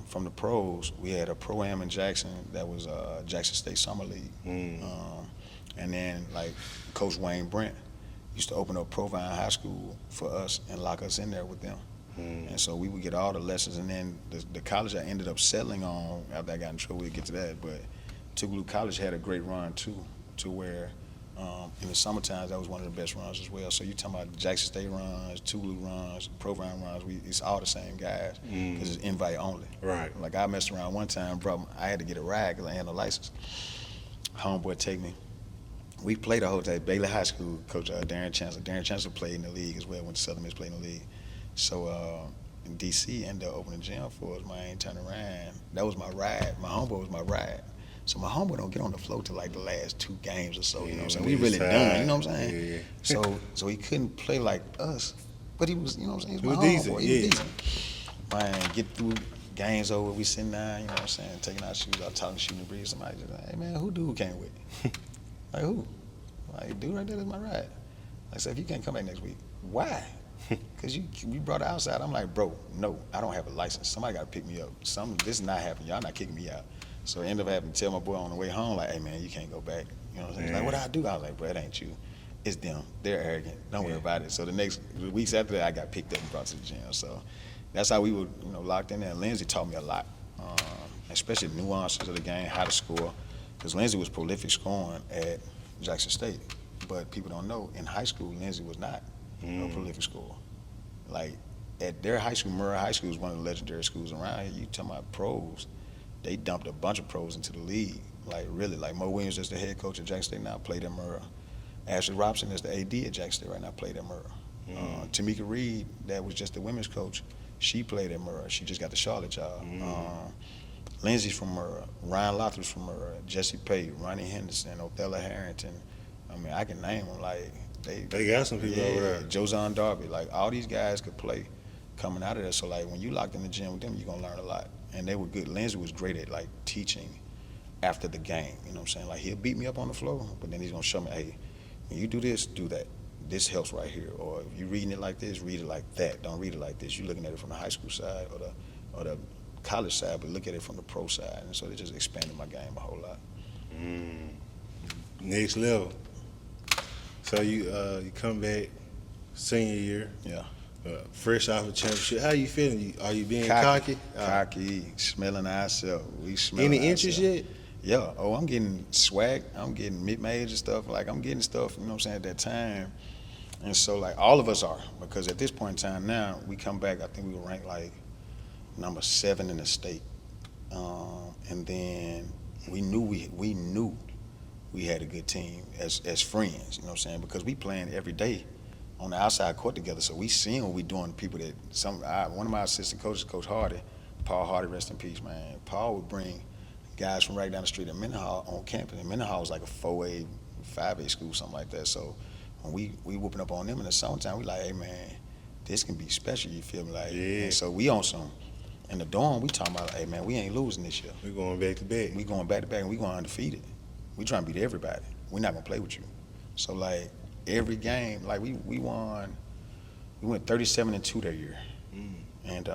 from the pros, we had a pro-am in Jackson that was Jackson State Summer League. And then, like, Coach Wayne Brent used to open up Provine High School for us and lock us in there with them. And so we would get all the lessons. And then the college I ended up settling on, after I got in trouble, we'll get to that, but Tougaloo College had a great run, too, to where in the summertime, that was one of the best runs as well. So you're talking about Jackson State runs, Tougaloo runs, Provine runs. It's all the same guys because it's invite only. Right. Like, I messed around one time, bro. I had to get a ride because I had no license. Homeboy take me. We played the whole day. Bailey High School, Coach Darren Chancellor. Darren Chancellor played in the league as well. Went to Southern Miss, played in the league. So in D.C., ended up opening the gym for us. I ain't turning around. That was my ride. My homeboy was my ride. So my homeboy don't get on the floor till like the last 2 games or so, you know what I'm saying? We really done, you know what I'm saying? Yeah. So he couldn't play like us, but he was, you know what I'm saying? He was my homeboy. He was decent. Man, get through games over, we sitting down, you know what I'm saying, taking our shoes out, talking, shooting the breeze. Somebody just like, hey man, who dude came with? Like, who? Like, dude right there is my ride. I said, if you can't come back next week, why? Because we brought it outside. I'm like, bro, no, I don't have a license. Somebody got to pick me up. This is not happening. Y'all not kicking me out. So I ended up having to tell my boy on the way home, like, hey, man, you can't go back. You know what I'm saying? He's like, what I do? I was like, bro, it ain't you. It's them. They're arrogant. Don't worry about it. So the weeks after that, I got picked up and brought to the gym. So that's how we were, locked in there. Lindsey taught me a lot, especially nuances of the game, how to score. Because Lindsey was prolific scoring at Jackson State. But people don't know, in high school, Lindsey was not a prolific scorer. Like, at their high school, Murrah High School is one of the legendary schools around here. You talking about pros. They dumped a bunch of pros into the league. Like, really. Like, Mo Williams is the head coach at Jackson State now, played at Murrah. Ashley Robson is the AD at Jackson State right now, played at Murrah. Tamika Reed, that was just the women's coach, she played at Murrah. She just got the Charlotte job. Lindsey's from Murrah. Ryan Lothrup's from Murrah. Jesse Pate, Ronnie Henderson, Othello Harrington. I mean, I can name them. Like, they got some people over there. Jozon Darby. Like, all these guys could play coming out of there. So, like, when you locked in the gym with them, you're going to learn a lot. And they were good. Lindsey was great at, like, teaching after the game. You know what I'm saying? Like, he'll beat me up on the floor, but then he's going to show me, hey, when you do this, do that. This helps right here. Or if you're reading it like this, read it like that. Don't read it like this. You're looking at it from the high school side or the college side, but look at it from the pro side. And so it just expanded my game a whole lot. Next level. So you come back senior year. Yeah. Fresh off a championship. How you feeling? Are you being cocky? Cocky, smelling ourselves. We smelling Any interest yet? Yeah. Oh, I'm getting swag. I'm getting mid-major stuff. Like, I'm getting stuff, you know what I'm saying, at that time. And so, like, all of us are. Because at this point in time now, we come back, I think we were ranked, like, number 7 in the state. And then we knew we had a good team as friends, you know what I'm saying? Because we playing every day on the outside court together, so we seeing what we doing. People that one of my assistant coaches, Coach Hardy, Paul Hardy, rest in peace, man. Paul would bring guys from right down the street at Mendenhall on campus. And Mendenhall was like a 4A, 5A school, something like that. So when we whooping up on them in the summertime, we like, hey man, this can be special. You feel me? Like, yeah. And so we on some. In the dorm, we talking about, hey man, we ain't losing this year. We going back to back. We going back to back, and we going undefeated. We trying to beat everybody. We're not gonna play with you. So like, every game, like we won, we went 37-2 that year. And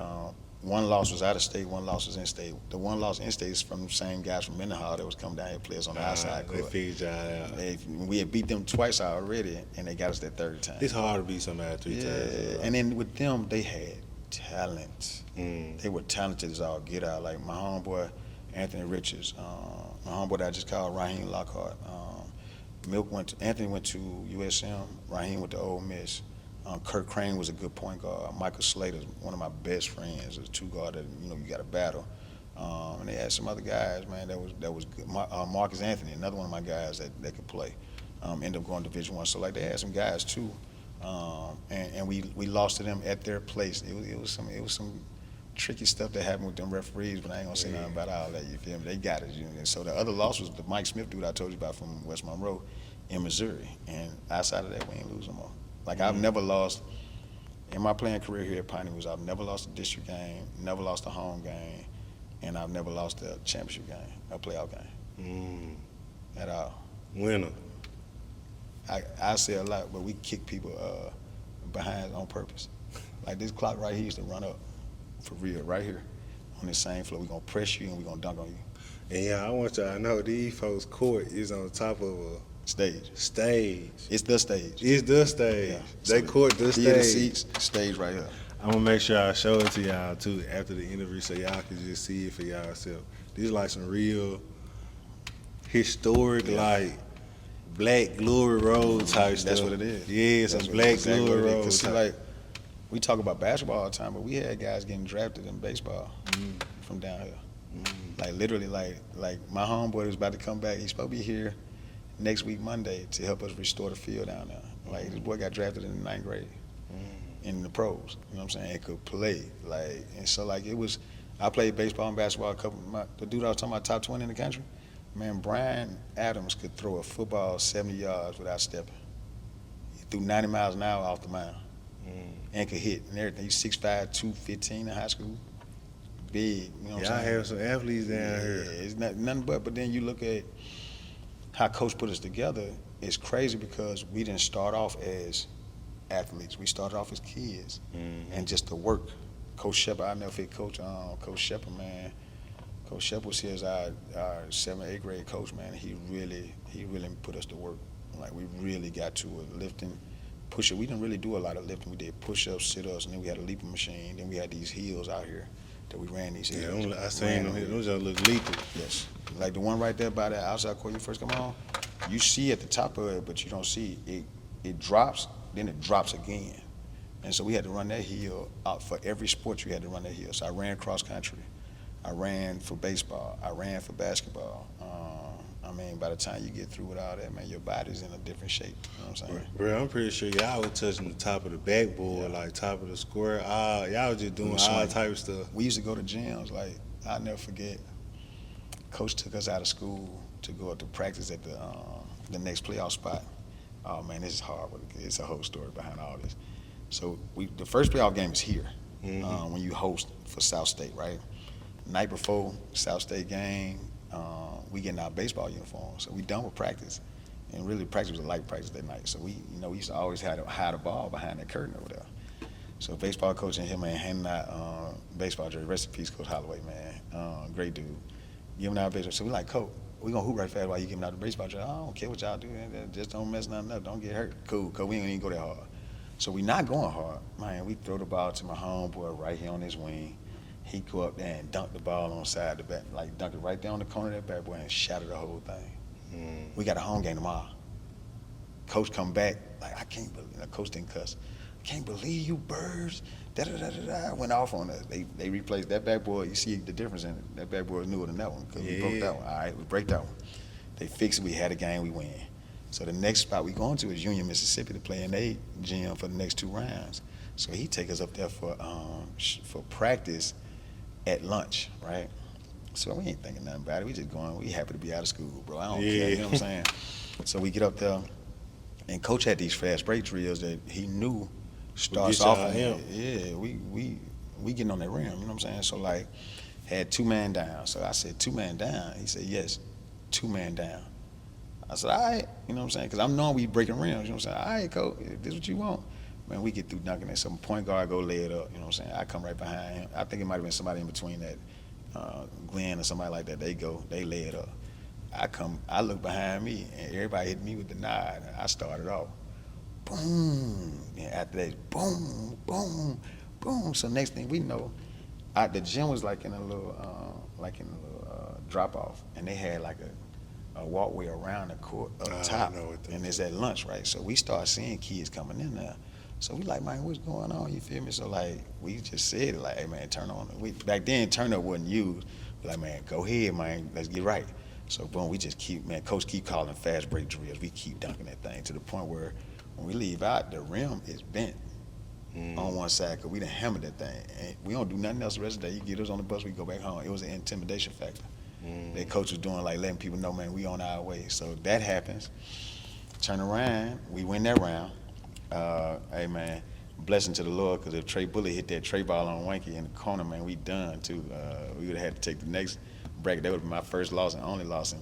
one loss was out of state, one loss was in state. The one loss in state is from the same guys from Mendenhall that was coming down here, players on the outside court. They figured y'all out. We had beat them twice already, and they got us that third time. It's hard to beat somebody 3 times. Yeah, and then with them, they had talent. They were talented as all get out. Like my homeboy, Anthony Richards, my homeboy that I just called Raheem Lockhart. Anthony went to USM, Raheem went to Ole Miss. Kirk Crane was a good point guard. Michael Slater's one of my best friends, a 2 guard that you got to battle. And they had some other guys, man, that was good. Marcus Anthony, another one of my guys that could play, ended up going to Division I. So like they had some guys too, and we lost to them at their place. It was some tricky stuff that happened with them referees, but I ain't gonna say nothing about all that. You feel me? They got it. You know? And so the other loss was the Mike Smith dude I told you about from West Monroe in Missouri, and outside of that, we ain't lose no more. Like I've never lost. In my playing career here at Piney Woods, I've never lost a district game, never lost a home game, and I've never lost a championship game, a playoff game, at all. Winner. I say a lot, but we kick people behind on purpose. Like this clock right here used to run up, for real, right here, on this same floor. We're going to press you and we're going to dunk on you. And yeah, I want y'all to know these folks' court is on top of a Stage. It's the stage. It's the stage. Yeah. They court the Theater stage. seats, stage right here. I'm gonna make sure I show it to y'all too after the interview so y'all can just see it for y'allself. These are like some real historic, like Black Glory Road type stuff. That's what it is. Yeah, some Black Glory Road. Because like, we talk about basketball all the time, but we had guys getting drafted in baseball from down here. Like literally, like my homeboy was about to come back. He's supposed to be here next week Monday to help us restore the field down there. Like this boy got drafted in the 9th grade in the pros. You know what I'm saying? He could play. Like, and so like it was. I played baseball and basketball. The dude I was talking about, top 20 in the country. Man, Brian Adams could throw a football 70 yards without stepping. He threw 90 miles an hour off the mound and could hit and everything. He's 6'5", 215 in high school. Big. You know what I'm saying? Y'all have some athletes down here. Yeah, it's nothing but then you look at how Coach put us together. It's crazy because we didn't start off as athletes. We started off as kids and just to work. Coach Shepard, I never forget Coach Shepard, man. Coach Shepard was here as our 7th, 8th grade coach, man. He really put us to work. Like we really got to it, lifting, push-up. We didn't really do a lot of lifting. We did push-ups, sit-ups, and then we had a leaping machine. Then we had these hills out here that we ran these hills. Yeah, I seen them here. Those just look lethal. Yes. Like the one right there by that outside court you first come on, you see at the top of it, but you don't see it. It drops, then it drops again. And so we had to run that hill out for every sport. You had to run that hill. So I ran cross country. I ran for baseball. I ran for basketball. I mean, by the time you get through with all that, man, your body's in a different shape. You know what I'm saying? Bro, I'm pretty sure y'all was touching the top of the backboard, like top of the square. Y'all was just doing all type of stuff. We used to go to gyms. Like, I'll never forget, Coach took us out of school to go up to practice at the next playoff spot. Oh, man, this is hard. It's a whole story behind all this. So the first playoff game is here when you host for South State, right? Night before South State game, we get in our baseball uniforms, so we done with practice, and really practice was a light practice that night. So we used to always hide the ball behind that curtain over there. So baseball coach and him, man, handing out baseball jersey. Rest in peace, Coach Holloway, man, great dude. Giving out baseball. So we like, Coach, we gonna hoop right fast while you giving out the baseball jersey. I don't care what y'all do, just don't mess nothing up, don't get hurt. Cool, Coach, we ain't even go that hard. So we not going hard, man. We throw the ball to my homeboy right here on his wing. He go up there and dunk the ball on the side of the bat, like dunk it right there on the corner of that bad boy and shatter the whole thing. We got a home game tomorrow. Coach come back, like, I can't believe, Coach didn't cuss. I can't believe you birds, da-da-da-da-da, went off on us. They replaced that bad boy. You see the difference in it. That bad boy was newer than that one because we broke that one. All right, we break that one. They fixed it, we had a game, we win. So the next spot we going to is Union, Mississippi to play in their gym for the next 2 rounds. So he take us up there for practice at lunch, right? So we ain't thinking nothing about it. We just going, we happy to be out of school, bro. I don't care, you know what I'm saying? So we get up there, and Coach had these fast break drills that he knew starts off. Yeah, we getting on that rim, you know what I'm saying? So like, had 2 man down. So I said, 2 man down? He said, yes, 2 man down. I said, all right, you know what I'm saying? Because I'm knowing we breaking rims, you know what I'm saying? All right, Coach, if this is what you want. Man, we get through dunking it. Some point guard go lay it up, you know what I'm saying? I come right behind him. I think it might have been somebody in between that, Glenn or somebody like that. They lay it up. I look behind me, and everybody hit me with the nod. And I started off, boom. And after that, boom, boom, boom. So next thing we know, the gym was like in a little, drop off, and they had like a walkway around the court up top, and it's at lunch, right? So we start seeing kids coming in there. So we like, man, what's going on? You feel me? So like, we just said, like, hey man, turn on. Back then, turn up wasn't used, Like, man, go ahead, man, let's get right. So boom, we just keep, man, coach keep calling fast break drills. We keep dunking that thing to the point where when we leave out, the rim is bent on one side because we done hammered that thing. And we don't do nothing else the rest of the day. You get us on the bus, we go back home. It was an intimidation factor. That coach was doing, like letting people know, man, we on our way. So that happens. Turn around, we win that round. Hey, man, blessing to the Lord, because if Trey Bullitt hit that tray ball on Wanky in the corner, man, we done too. We would have had to take the next bracket. That would have been my first loss and only loss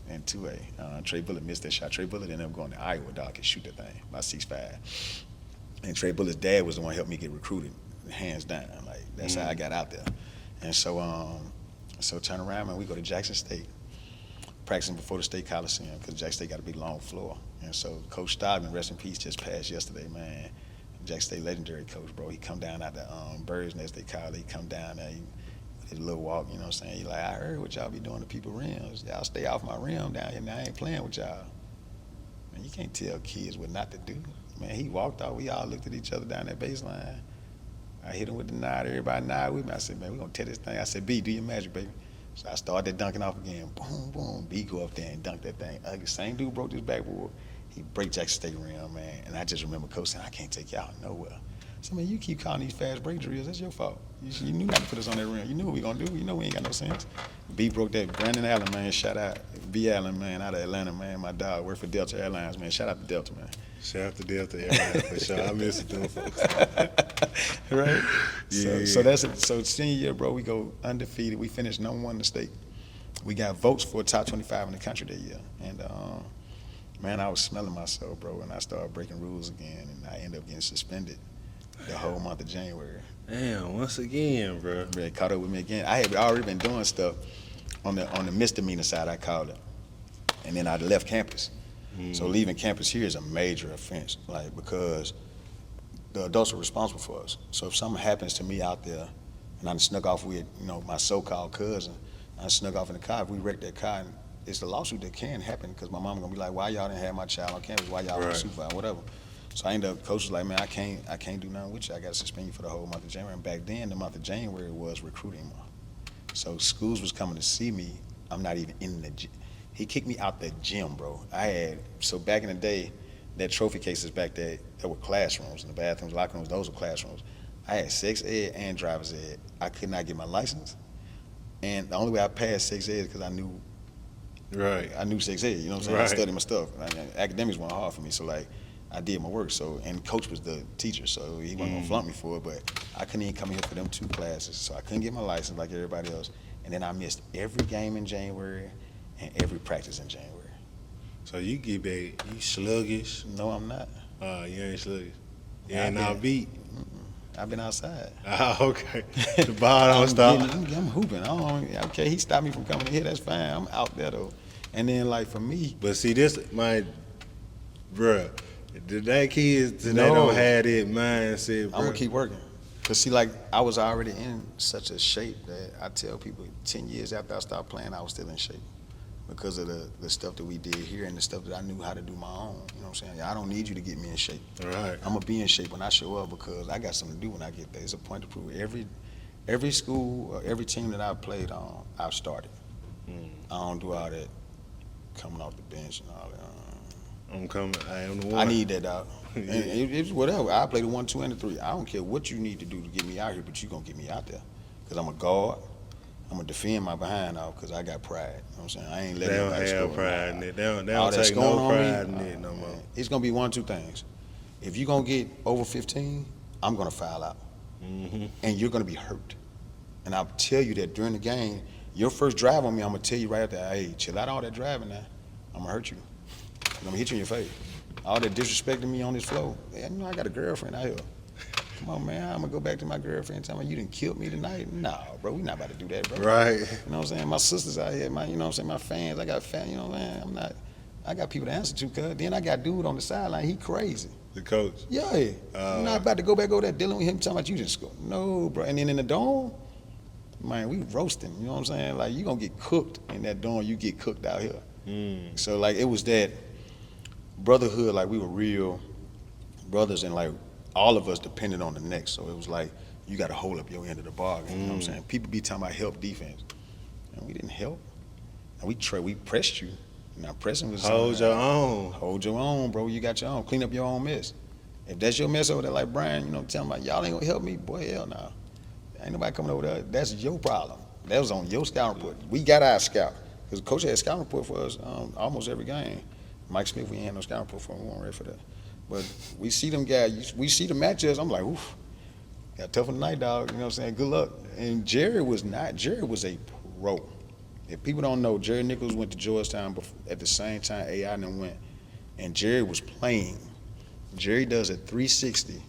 in 2A. Trey Bullitt missed that shot. Trey Bullitt ended up going to Iowa, dog, could shoot that thing, about 6'5". And Trey Bullitt's dad was the one who helped me get recruited, hands down. Like, that's how I got out there. And so, so turn around, man, we go to Jackson State, practicing before the State Coliseum, because Jackson State got a big long floor. And so Coach Stockman, rest in peace, just passed yesterday, man. Jackson State legendary coach, bro. He come down out the Bird's Nest, they call it. He come down there, he did a little walk, you know what I'm saying? He like, I heard what y'all be doing to people rims. Y'all stay off my rim down here, now I ain't playing with y'all. Man, you can't tell kids what not to do. Man, he walked off, we all looked at each other down that baseline. I hit him with the nod, everybody nodded with me. I said, man, we gonna tear this thing. I said, B, do your magic, baby. So I started dunking off again. Boom, boom. B go up there and dunk that thing. The same dude broke this backboard. He break Jackson State rim, man. And I just remember Coach saying, I can't take y'all nowhere. So, man, you keep calling these fast break drills. That's your fault. You knew not to put us on that rim. You knew what we gonna do. You know we ain't got no sense. B broke that. Brandon Allen, man, shout out. B Allen, man, out of Atlanta, man. My dog worked for Delta Airlines, man. Shout out to Delta, man. Shout out to Delta Airlines for sure. I miss it, them folks. Right? Yeah. So that's it. So senior year, bro, we go undefeated. We finished #1 in the state. We got votes for top 25 in the country that year. And, man, I was smelling myself, bro, and I started breaking rules again, and I ended up getting suspended the whole month of January. Damn, once again, bro. They caught up with me again. I had already been doing stuff on the misdemeanor side, I called it. And then I left campus. So leaving campus here is a major offense, like, because the adults are responsible for us. So if something happens to me out there, and I snuck off with, you know, my so-called cousin, I snuck off in the car, if we wreck that car, and it's a lawsuit that can happen, because my mom gonna be like, why y'all didn't have my child on campus? Why y'all weren't supervised, whatever. So I ended up, coach was like, man, I can't do nothing with you. I gotta suspend you for the whole month of January. And back then, the month of January was recruiting month. So schools was coming to see me. I'm not even in the gym. He kicked me out the gym, bro. So back in the day, that trophy cases back there were classrooms, in the bathrooms, locker rooms, those were classrooms. I had sex ed and driver's ed. I could not get my license. And the only way I passed sex ed is because I knew sex ed, you know what I'm saying? I studied my stuff. Academics weren't hard for me, so like, I did my work. So, and coach was the teacher, so he wasn't gonna flunk me for it, but I couldn't even come here for them 2 classes. So I couldn't get my license like everybody else. And then I missed every game in January and every practice in January. So you get back, you sluggish? No, I'm not. You ain't sluggish. You ain't out beat. I've been outside. Okay. The ball don't stop. I'm hooping. Okay, he stopped me from coming here. That's fine. I'm out there though. And then like for me. But see, this bruh. Today kids today don't have that mindset, bro. I'm gonna keep working. Cause see, like I was already in such a shape that I tell people 10 years after I stopped playing, I was still in shape. Because of the stuff that we did here and the stuff that I knew how to do my own. You know what I'm saying? I don't need you to get me in shape. All right. I'm gonna be in shape when I show up because I got something to do when I get there. It's a point to prove. Every school, every team that I've played on, I've started. I don't do all that coming off the bench and all that. I'm coming. I am the one. I need that, dog. And it's whatever. I play the 1, 2, and the 3. I don't care what you need to do to get me out here, but you gonna get me out there. Because I'm a guard. I'm gonna defend my behind off because I got pride. You know what I'm saying? I ain't letting nobody score. They don't have pride in it. They don't take no pride in it no more. It's gonna be 1 or 2 things. If you're gonna get over 15, I'm gonna foul out. And you're gonna be hurt. And I'll tell you that during the game, your first drive on me, I'm gonna tell you right after, hey, chill out all that driving now. I'm gonna hurt you. I'm gonna hit you in your face. All that disrespecting me on this floor. Yeah, you know, I got a girlfriend out here. Come on, man, I'm gonna go back to my girlfriend and tell me you done killed me tonight. Nah, bro, we not about to do that, bro. Right. You know what I'm saying? My sisters out here, you know what I'm saying, my fans, I got fans, you know what I'm saying? I got people to answer to, cuz. Then I got dude on the sideline, he crazy. The coach? Yeah. I'm not about to go back over there dealing with him talking about you didn't score. No, bro. And then in the dorm, man, we roasting, you know what I'm saying? Like, you gonna get cooked in that dorm, you get cooked out here. So, like, it was that brotherhood, like, we were real brothers, and, like, all of us depended on the next. So it was like, you got to hold up your end of the bargain, you know what I'm saying? People be talking about help defense. and we didn't help. And we pressed you. Now pressing was Hold your own. Hold your own, bro. You got your own. Clean up your own mess. If that's your mess over there, like Brian, tell me, y'all ain't gonna help me, boy. Hell no. Ain't nobody coming over there. That's your problem. That was on your scouting report. We got our scout because the coach had a scouting report for us almost every game. Mike Smith, we ain't had no scouting report for him. We weren't ready for that. But we see them guys. We see the matchups. I'm like, oof. Got tough on the night, dog. You know what I'm saying? Good luck. And Jerry was not. Jerry was a pro. If people don't know, Jerry Nichols went to Georgetown at the same time AI and them went, and Jerry was playing. Jerry does a 360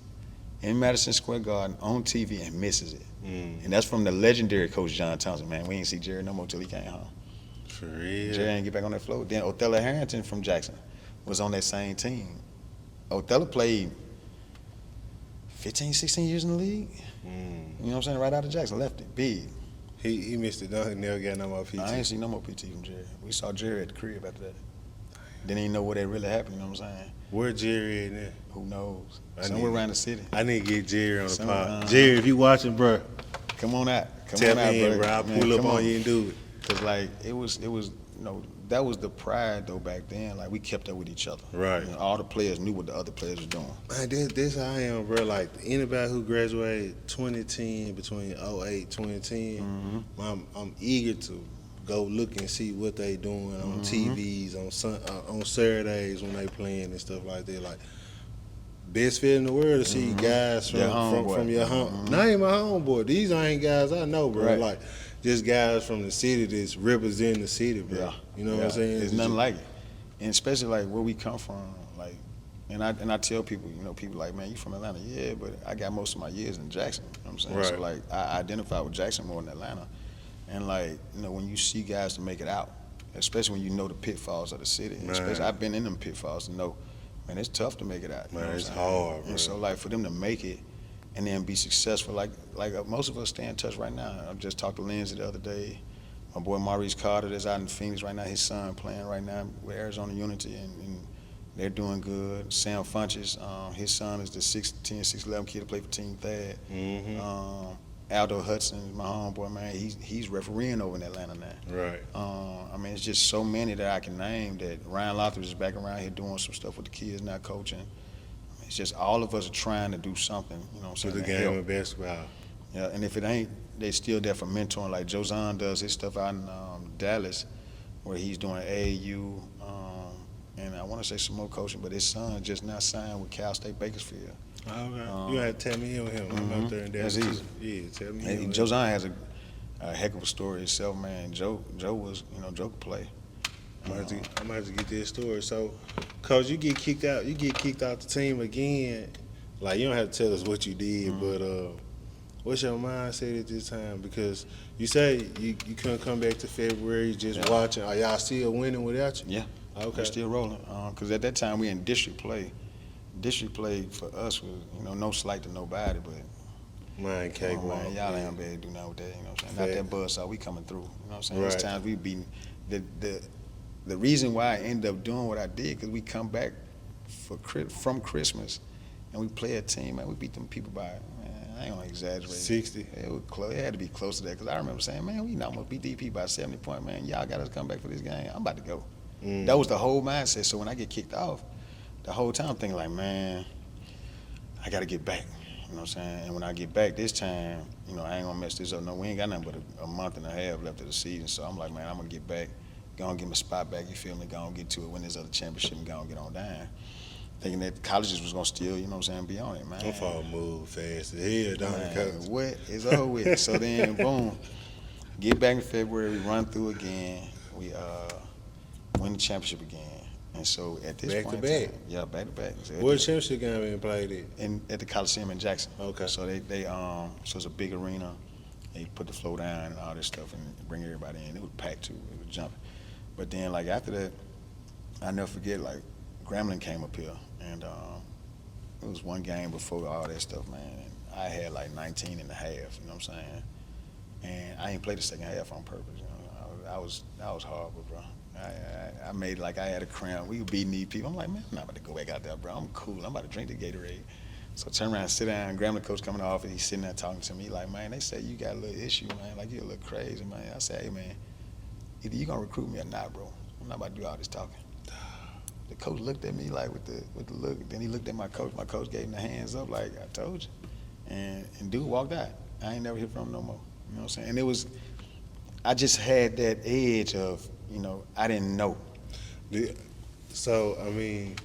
in Madison Square Garden on TV and misses it. And that's from the legendary Coach John Thompson. Man, we ain't see Jerry no more till he came home. For real. Jerry ain't get back on that floor. Then Othello Harrington from Jackson was on that same team. Othello played 15, 16 years in the league. You know what I'm saying? Right out of Jackson, left it, big. He missed it, though. He never got no more PT. I ain't seen no more PT from Jerry. We saw Jerry at the crib after that. Didn't even know where that really happened, you know what I'm saying? Where Jerry at now? Who knows? Somewhere around the city. I need to get Jerry on the pod. Jerry, if you watching, bro, come on out. Tell me in, bro. I'll pull up on you and do it. Because, like, it was, that was the pride, though, back then. Like, we kept up with each other. Right. All the players knew what the other players were doing. Man, this how I am, bro. Like, anybody who graduated 2010, between 08, 2010, I'm eager to go look and see what they doing on TVs, on Saturdays when they playing and stuff like that. Like, best fit in the world to see guys from your home. Not even my homeboy. These ain't guys I know, bro. Right. Like, just guys from the city that's representing the city, bro. Yeah. You know what I'm saying? There's nothing like it. And especially, like, where we come from, like, and I tell people, people like, man, you from Atlanta? Yeah, but I got most of my years in Jackson. You know what I'm saying? Right. So, like, I identify with Jackson more than Atlanta. And, like, when you see guys to make it out, especially when you know the pitfalls of the city, especially I've been in them pitfalls to know, man, it's tough to make it out. Man, it's hard, bro. And so, like, for them to make it and then be successful, like most of us stay in touch right now. I just talked to Lindsay the other day. My boy Maurice Carter that's out in Phoenix right now, his son playing right now with Arizona Unity, and they're doing good. Sam Funches, his son is the 6'10", 6'11" kid to play for Team Thad. Aldo Hudson, my homeboy, man, he's refereeing over in Atlanta now. Right. I mean, it's just so many that I can name. That Ryan Lothridge is back around here doing some stuff with the kids now, coaching. It's just all of us are trying to do something, To the game of basketball. Yeah, and if it ain't, they still there for mentoring. Like Jozan does his stuff out in Dallas, where he's doing AAU, and I want to say some more coaching. But his son just now signed with Cal State Bakersfield. Okay. You had to tell me him. I'm out there in Dallas. That's easy. Yeah, tell me And him. Jozan has a heck of a story himself, man. Joe was, Joe could play. I might have to get this story. So, Coach, you get kicked out. You get kicked out the team again. Like, you don't have to tell us what you did, but what's your mindset at this time? Because you say you couldn't come back to February, just watching. Are y'all still winning without you? Yeah. Okay. We're still rolling. Because at that time we in district play. District play for us was, no slight to nobody, but Man, cakewalk. man, y'all ain't gonna be able to do nothing with that. You know what I'm saying? Not that buzzsaw, we coming through. You know what I'm saying? Right. There's times we beating the reason why I ended up doing what I did, because we come back from Christmas and we play a team, man, we beat them people by, man, I ain't gonna exaggerate. 60. It was close. It had to be close to that, because I remember saying, man, we almost beat DP by 70 points, man. Y'all got us come back for this game. I'm about to go. That was the whole mindset. So when I get kicked off, the whole time I'm thinking like, man, I got to get back. You know what I'm saying? And when I get back this time, I ain't gonna mess this up. No, we ain't got nothing but a month and a half left of the season. So I'm like, man, I'm gonna get back. Gonna get my spot back, you feel me? Gonna get to it, win this other championship, and gonna get on down. Thinking that colleges was gonna still, be on it, man. I'm for move fast as hell, don't it, Coach? What? It's over with. So then, boom, get back in February, we run through again, we win the championship again. And so at this Back point, to back? Yeah, back to back. So What championship game being played at the Coliseum in Jackson. Okay. So so it's a big arena. They put the floor down and all this stuff and bring everybody in. It was packed too. It was jumping. But then, like, after that, I never forget, like, Grambling came up here, and it was one game before all that stuff, man. And I had, like, 19 and a half, you know what I'm saying? And I ain't played the second half on purpose, I was horrible, bro. I made like I had a cramp. We were beating these people. I'm like, man, I'm not about to go back out there, bro. I'm cool. I'm about to drink the Gatorade. So I turn around, sit down, Grambling coach coming off, and he's sitting there talking to me like, man, they say you got a little issue, man. Like, you're a little crazy, man. I said, hey, man, either you gonna recruit me or not, bro. I'm not about to do all this talking. The coach looked at me like with the look. Then he looked at my coach. My coach gave him the hands up like, I told you. And dude walked out. I ain't never hear from him no more. You know what I'm saying? And it was, I just had that edge of, I didn't know. So, I mean,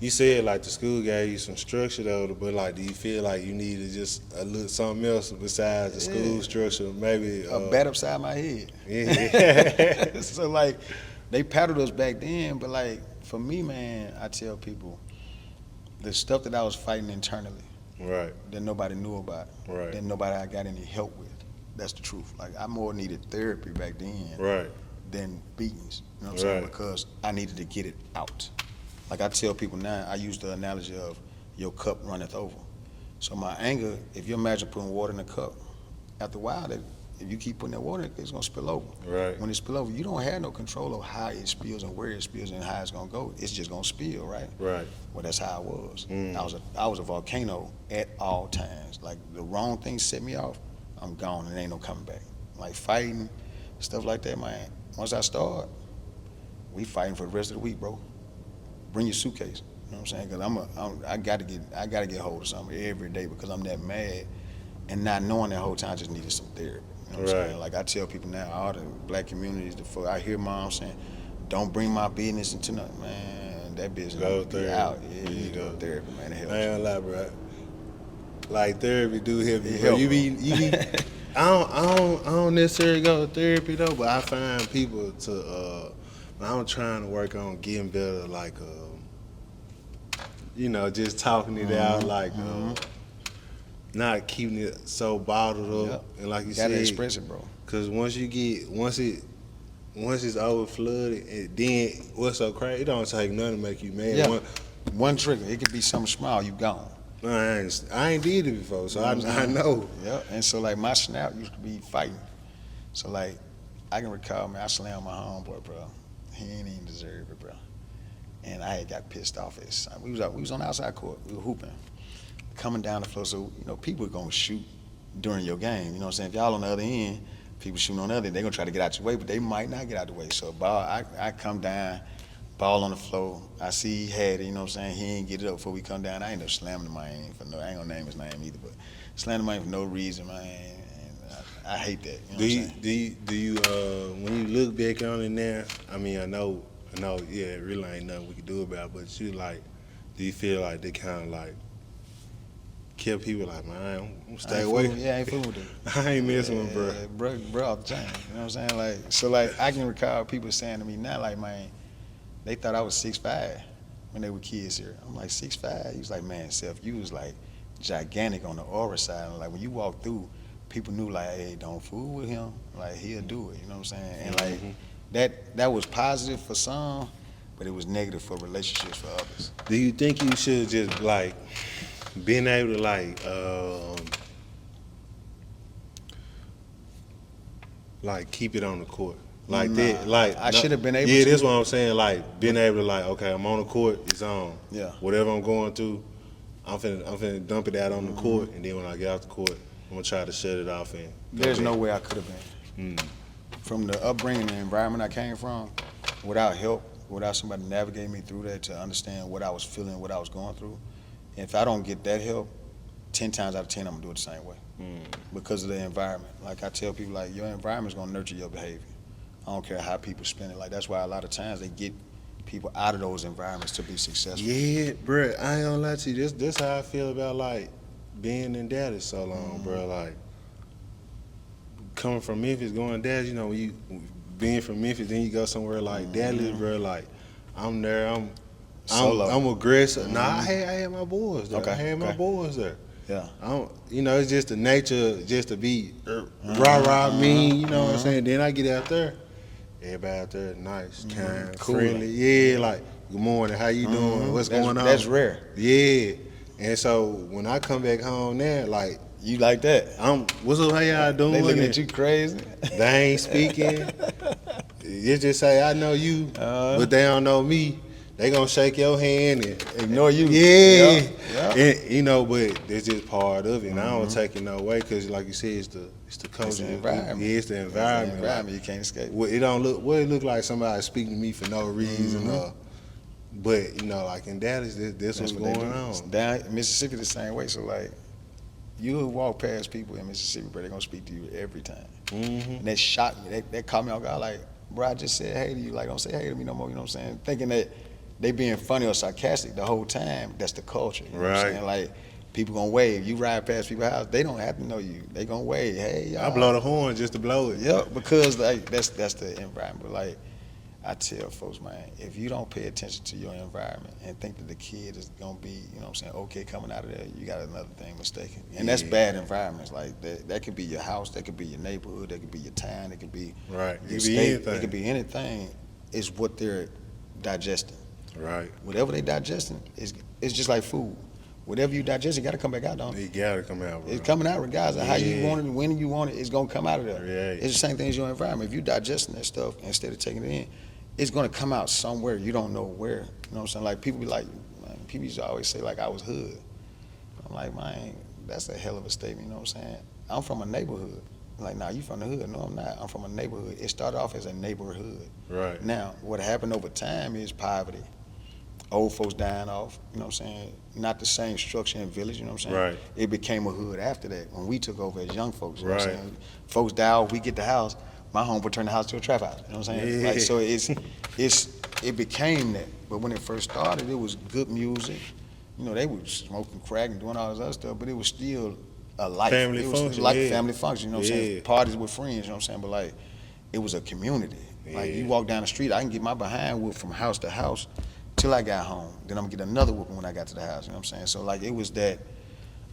you said like the school gave you some structure though, but like, do you feel like you needed just a little something else besides the school structure? Maybe a bat upside my head. Yeah. So like, they paddled us back then, but like for me, man, I tell people the stuff that I was fighting internally, right, that nobody knew about, right, that nobody I got any help with. That's the truth. Like I more needed therapy back then, right, than beatings. You know what I'm saying? Because I needed to get it out. Like I tell people now, I use the analogy of your cup runneth over. So my anger, if you imagine putting water in a cup, after a while, if you keep putting that water in, it's gonna spill over. Right. When it spill over, you don't have no control of how it spills and where it spills and how it's gonna go. It's just gonna spill, right? Right. Well, that's how I was. I was a volcano at all times. Like the wrong thing set me off, I'm gone and ain't no coming back. Like fighting, stuff like that, man. Once I start, we fighting for the rest of the week, bro. Bring your suitcase. You know what I'm saying? Because I gotta get hold of something every day because I'm that mad, and not knowing that whole time I just needed some therapy. You know what I'm saying? Like I tell people now, all the black communities, I hear moms saying, "Don't bring my business into nothing." Man, that business go be out. Yeah, you go therapy, man. It helps. I ain't gonna lie, bro. Like therapy do help you. Help, you be. I don't necessarily go to therapy though, but I find people to. I'm trying to work on getting better, like, just talking it out, like, not keeping it so bottled up. And like you said, gotta express it, bro. Cause once it's over flooded, and then what's so crazy? It don't take nothing to make you mad. Yeah. One trigger, it could be something small, you gone. I ain't did it before, so I know. Yeah, and so like my snap used to be fighting. So like I can recall, man, I slammed my homeboy, bro. He ain't even deserve it, bro. And I had got pissed off at his son. We was on the outside court. We were hooping, coming down the floor. So people are gonna shoot during your game. You know what I'm saying? If y'all on the other end, people shooting on the other end, they're gonna try to get out your way, but they might not get out the way. So I come down, ball on the floor. I see he had it. You know what I'm saying? He ain't get it up before we come down. I ain't no slamming him. I ain't gonna name his name either, but slamming him for no reason, man. And I hate that. You know what I'm saying? Do you when you look back on it now? I mean, I know, yeah, it really ain't nothing we can do about it, but you like, do you feel like they kind of like kept people like, man, I'm gonna stay away? I ain't fooling with them. I ain't messing with bro all the time. You know what I'm saying? Like, so like I can recall people saying to me now, like, man, they thought I was 6'5" when they were kids here. I'm like 6'5". He was like, man, Seth, you was like gigantic on the aura side. And like when you walk through, people knew like, hey, don't fool with him. Like he'll do it. You know what I'm saying? And like that was positive for some, but it was negative for relationships for others. Do you think you should just like being able to like keep it on the court? Like that, like I should have been able to. Yeah, that's what I'm saying. Like being able to like, okay, I'm on the court, it's on. Yeah. Whatever I'm going through, I'm finna dump it out on the court, and then when I get off the court, I'm gonna try to shut it off. And there's no way I could have been. From the upbringing, the environment I came from, without help, without somebody navigating me through that to understand what I was feeling, what I was going through. And if I don't get that help, 10 times out of 10, I'm gonna do it the same way. Because of the environment. Like I tell people, like your environment's gonna nurture your behavior. I don't care how people spend it. Like that's why a lot of times they get people out of those environments to be successful. Yeah, bro, I ain't gonna lie to you. This how I feel about like being in Dallas so long, bro. Like coming from Memphis, going to Dallas, when you being from Memphis, then you go somewhere like Dallas, bro. Like I'm there, I'm aggressive. Nah, I had my boys there. I had my boys there. Yeah. It's just the nature, just to be rah-rah mean, you know what I'm saying? Then I get out there, everybody out there nice, kind, cool, friendly. Yeah, like, good morning, how you doing? What's going on? That's rare. Yeah. And so when I come back home now, like, you like that? What's up, how y'all doing? They looking at you crazy. They ain't speaking. You just say, I know you, but they don't know me. they gonna shake your hand and Ignore you. Yeah, Yeah. And, you know, but it's just part of it. And I don't take it no way because, like you said, it's the culture. It's the environment. Yeah, it's the environment. Like, you can't escape. It don't look. What it look like somebody speaking to me for no reason. But you know, like in Dallas, this what's going on. Down in Mississippi, the same way. So like, you'll walk past people in Mississippi, but they're gonna speak to you every time. And that shocked me. That caught me off guard. Like, bro, I just said hey to you. Like, don't say hey to me no more. You know what I'm saying? Thinking that they being funny or sarcastic the whole time. That's the culture. You know what I'm saying? Like, people gonna wave. You ride past people's house, they don't have to know you. They gonna wave. Hey, y'all. I blow the horn just to blow it. Yep, because like that's the environment. But like, I tell folks, man, if you don't pay attention to your environment and think that the kid is gonna be, you know what I'm saying, okay coming out of there, you got another thing mistaken. And that's bad environments. Like that could be your house, that could be your neighborhood, that could be your town, it could be your state, it could be anything. It's what they're digesting. Right. Whatever they digesting it's just like food. Whatever you digest, it got to come back out, don't it? It got to come out, bro. It's coming out regardless of how you want it and when you want it. It's gonna come out of there. Yeah. It's the same thing as your environment. If you digesting that stuff instead of taking it in, it's gonna come out somewhere. You don't know where. You know what I'm saying? Like people be like, man, people used to always say like I was hood. I'm like, man, that's a hell of a statement. You know what I'm saying? I'm from a neighborhood. Like, nah, you from the hood? No, I'm not. I'm from a neighborhood. It started off as a neighborhood. Right. Now, what happened over time is poverty. Old folks dying off, you know what I'm saying? Not the same structure in village, you know what I'm saying? Right. It became a hood after that when we took over as young folks, you know what I'm Right. saying? Folks die off, we get the house, my home would turn the house to a trap house, you know what I'm saying? Yeah. Like, so it became that. But when it first started, it was good music. You know, they were smoking crack and doing all this other stuff, but it was still a life. Family it was function, like yeah. family function, you know what I'm Yeah. saying? Parties with friends, you know what I'm saying? But like, it was a community. Like, you walk down the street, I can get my behind whooped from house to house till I got home. Then I'm gonna get another whooping when I got to the house, you know what I'm saying? So like, it was that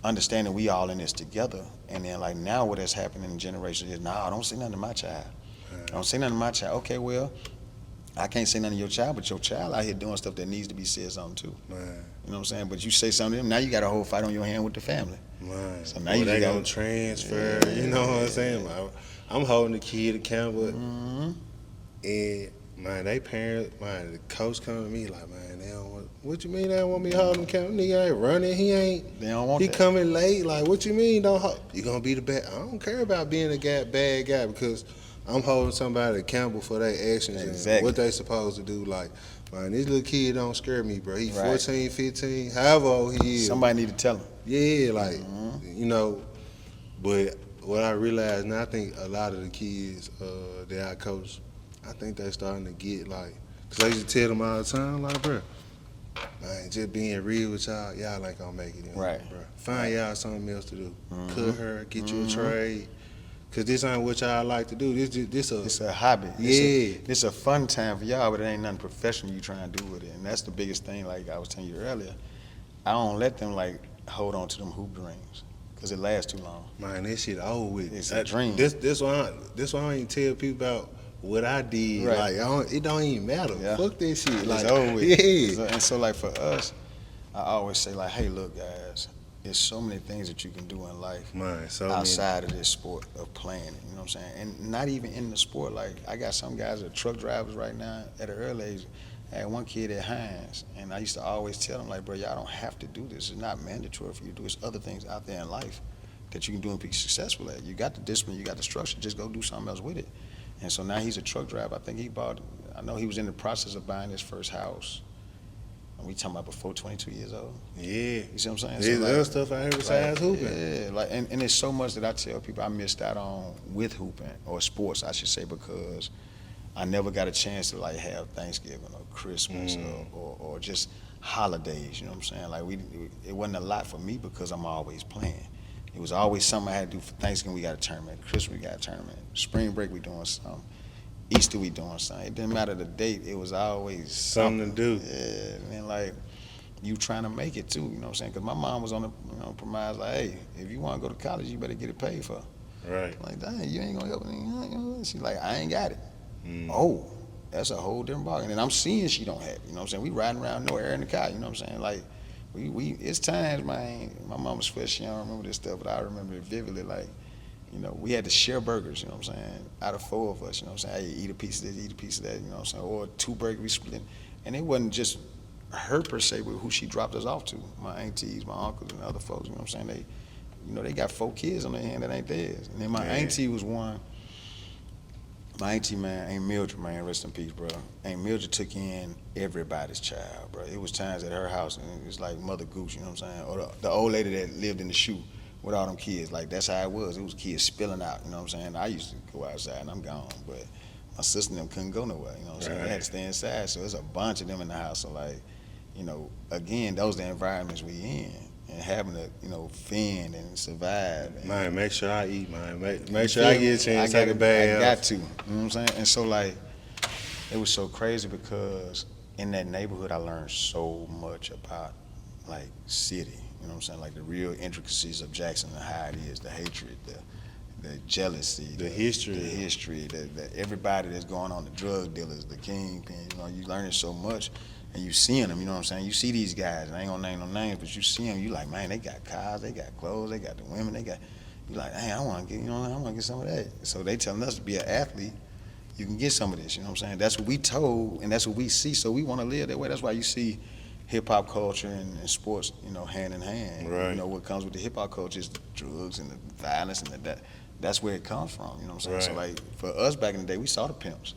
understanding we all in this together. And then like now what has happened in the generation is, nah, don't say nothing to my child. Don't say nothing to my child. Okay, well, I can't say nothing to your child, but your child out here doing stuff that needs to be said something too. Man. You know what I'm saying? But you say something to them, now you got a whole fight on your hand with the family. Man. So now Boy, you they got gonna transfer, you know what I'm saying? Like, I'm holding the kid accountable. And man, they parents, man, the coach come to me like, man, they don't want, what you mean they don't want me holding accountable? Nigga ain't running, They don't want he that. coming late, like, what you mean don't hold? You gonna be the bad, I don't care about being a bad guy because I'm holding somebody accountable for their actions and what they supposed to do. Like, man, this little kid don't scare me, bro. He 14, 15, however old he is. Somebody need to tell him. Yeah, like, you know, but what I realized now, I think a lot of the kids that I coach, I think they starting to get like, cause I used to tell them all the time, like, bro, man, just being real with y'all ain't gonna make it, bro. Find y'all something else to do. Cut her, get you a trade, cause this ain't what y'all like to do. It's a hobby. Yeah, it's a fun time for y'all, but it ain't nothing professional you trying to do with it, and that's the biggest thing. Like I was telling you earlier, I don't let them like hold on to them hoop dreams, cause it lasts too long. Man, this shit over with. It's a dream. This why I don't even tell people about what I did. Like, it don't even matter. Fuck that shit. It's like, over with. Yeah. And so like for us, I always say like, hey, look, guys, there's so many things that you can do in life outside of this sport of playing. You know what I'm saying? And not even in the sport. Like I got some guys that are truck drivers right now at an early age. I had one kid at Hines, and I used to always tell him like, bro, y'all don't have to do this. It's not mandatory for you to do. There's other things out there in life that you can do and be successful at. You got the discipline, you got the structure. Just go do something else with it. And so now he's a truck driver. I think I know he was in the process of buying his first house. And we talking about before 22 years old. Yeah. You see what I'm saying? There's So other stuff out here besides hooping. Yeah, like, and there's so much that I tell people I missed out on with hooping, or sports, I should say, because I never got a chance to like have Thanksgiving or Christmas or just holidays, you know what I'm saying? Like it wasn't a lot for me because I'm always playing. It was always something I had to do. For Thanksgiving, we got a tournament. Christmas, we got a tournament. Spring break, we doing something. Easter, we doing something. It didn't matter the date. It was always something to do. Yeah, man, like you trying to make it too. You know what I'm saying? Because my mom was on the premise like, hey, if you want to go to college, you better get it paid for. Right. Like, dang, you ain't gonna help me. She's like, I ain't got it. Oh, that's a whole different ballgame. And I'm seeing she don't have it. You know what I'm saying? We riding around no air in the car. You know what I'm saying? Like. It's times, man, my mama's swear she don't remember this stuff, but I remember it vividly. Like, you know, we had to share burgers, you know what I'm saying, out of 4 of us, you know what I'm saying? Hey, eat a piece of this, eat a piece of that, you know what I'm saying? Or 2 burgers we split. And it wasn't just her per se, but who she dropped us off to. My aunties, my uncles, and other folks. You know what I'm saying? They got 4 kids on their hand that ain't theirs. And then my auntie was one. My auntie, man, Aunt Mildred, man, rest in peace, bro. Aunt Mildred took in everybody's child, bro. It was times at her house, and it was like Mother Goose, you know what I'm saying? Or the old lady that lived in the shoe with all them kids. Like, that's how it was. It was kids spilling out, you know what I'm saying? I used to go outside, and I'm gone, but my sister and them couldn't go nowhere, you know what I'm saying? They had to stay inside, so there's a bunch of them in the house. So, like, again, those are the environments we in. And having to, fend and survive. Man, make sure I eat, man. Make sure I get a chance to take a bath. I got to, you know what I'm saying? And so, like, it was so crazy because in that neighborhood, I learned so much about, like, city. You know what I'm saying? Like, the real intricacies of Jackson and how it is, the hatred, the jealousy. The history. The everybody that's going on, the drug dealers, the kingpin. You learning so much. And you seeing them, you know what I'm saying? You see these guys, and I ain't gonna name no names, but you see them, you like, man, they got cars, they got clothes, they got the women, you like, hey, I wanna get some of that. So they telling us to be an athlete, you can get some of this, you know what I'm saying? That's what we told, and that's what we see, so we wanna live that way. That's why you see hip hop culture and sports, hand in hand. Right. What comes with the hip hop culture is the drugs and the violence and that's where it comes from, you know what I'm saying? Right. So like, for us back in the day, we saw the pimps.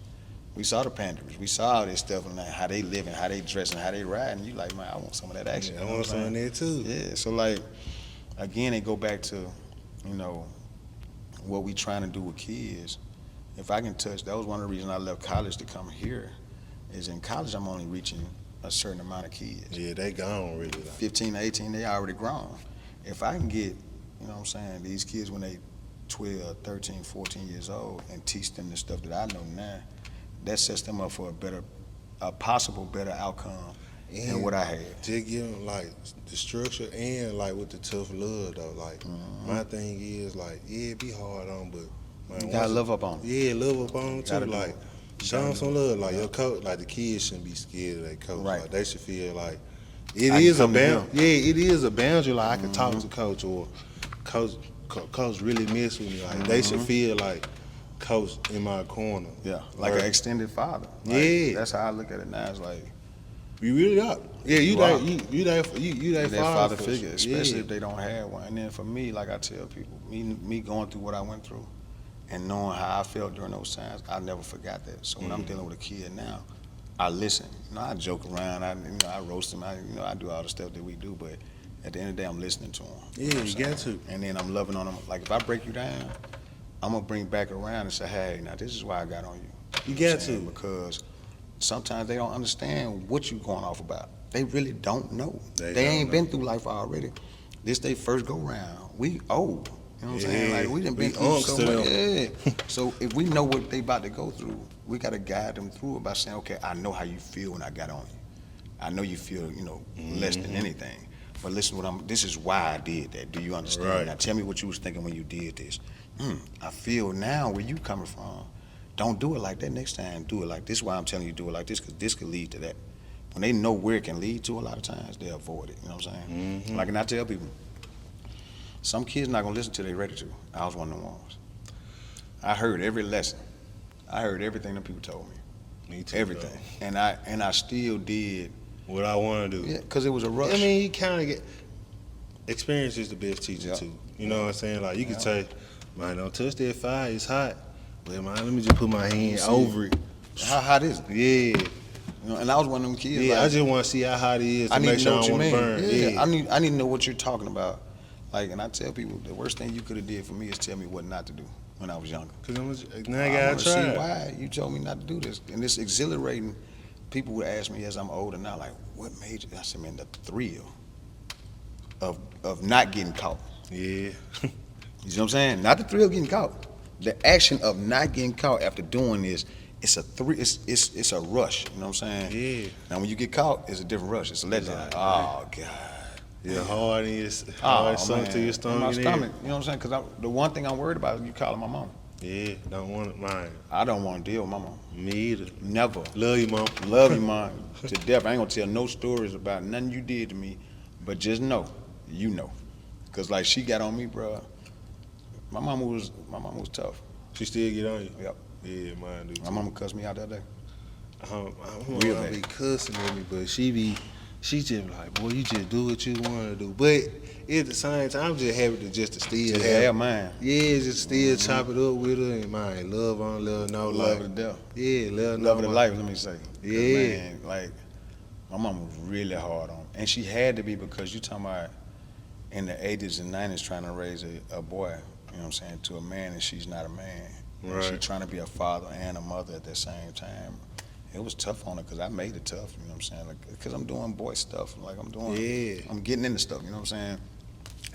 We saw the panderers. We saw all this stuff and how they live and how they dress and how they ride. And you like, man, I want some of that action. I want some of that too. Yeah. So like, again, they go back to, what we trying to do with kids. If I can touch, that was one of the reasons I left college to come here. Is in college I'm only reaching a certain amount of kids. Yeah, they gone really. 15 to 18, they already grown. If I can get, these kids when they 12, 13, 14 years old and teach them the stuff that I know now, that sets them up for a possible better outcome than what I had. Just give them like the structure and like with the tough love though. Like my thing is like, yeah, it be hard on, but man, you gotta love up on them. Yeah, love up on them too. Like show them some love. Like your coach, like the kids shouldn't be scared of their coach. Right. Like they should feel like it is a boundary. Yeah, it is a boundary. Like I can talk to coach or coach really mess with me. Like they should feel like coach in my corner. Yeah, like an extended father. Like, yeah, that's how I look at it now. It's like you really are. Yeah, you that father figure, especially if they don't have one. And then for me, like I tell people, me going through what I went through, and knowing how I felt during those times, I never forgot that. So when I'm dealing with a kid now, I listen. I joke around. I roast him. I do all the stuff that we do, but at the end of the day, I'm listening to him. Yeah, you got to. And then I'm loving on him. Like if I break you down, I'm gonna bring back around and say, hey, now this is why I got on you. You got to. Because sometimes they don't understand what you're going off about. They really don't know. They ain't been through life already. This they first go round. We old. You know what I'm saying? Like we done been through so much. Yeah. So if we know what they about to go through, we gotta guide them through it by saying, okay, I know how you feel when I got on you. I know you feel, less than anything. But listen, this is why I did that. Do you understand? Right. Now tell me what you was thinking when you did this. I feel now where you coming from. Don't do it like that next time. Do it like this. Why I'm telling you do it like this, because this could lead to that. When they know where it can lead to, a lot of times they avoid it. You know what I'm saying? Like, and I tell people, some kids not gonna listen till they ready to. I was one of them ones. I heard every lesson. I heard everything that people told me. Me too. Everything. Though. And I still did what I want to do. Yeah, because it was a rush. I mean, you kind of get experience is the best teacher too. You know what I'm saying? Like you can say, man, don't touch that fire. It's hot. But man, let me just put my hand over it. How hot is it? Yeah. And I was one of them kids. Yeah, like, I just want to see how hot it is to make sure I don't want to burn. Yeah. I need to know what you're talking about. Like, and I tell people the worst thing you could have did for me is tell me what not to do when I was younger. Because now I gotta try. See why you told me not to do this, and it's exhilarating. People would ask me as I'm older now, like, what made you? I said, man, the thrill of not getting caught. Yeah. You see what I'm saying? Not the thrill of getting caught. The action of not getting caught after doing this, it's a it's a rush. You know what I'm saying? Yeah. Now when you get caught, it's a different rush. It's a legend. Like, oh God. Yeah, hard is something to your stomach. In my stomach. You know what I'm saying? Because the one thing I'm worried about is you calling my mom. Yeah, don't want it, mine. I don't want to deal with my mom. Me either. Never. Love you, mom. Love you, mom, to death. I ain't gonna tell no stories about nothing you did to me, but just know, you know, because like she got on me, bro. My mama was tough. She still get on you? Yep. Yeah, mine do. My mama cussed me out that day. I don't be cussing at me, but she be she just like, boy, you just do what you want to do. But at the same time, I'm just happy to still have mine. Yeah, just still chop it up with her and man, love on, let her know. Love like, her to death. Yeah, let her know. Love her to life, let me say. Yeah. Man, like, my mom was really hard on me. And she had to be because you talking about in the 80s and 90s trying to raise a boy, you know what I'm saying, to a man, and she's not a man. Right. She's trying to be a father and a mother at the same time. It was tough on her because I made it tough, you know what I'm saying? Because I'm doing boy stuff, like I'm getting into stuff, you know what I'm saying?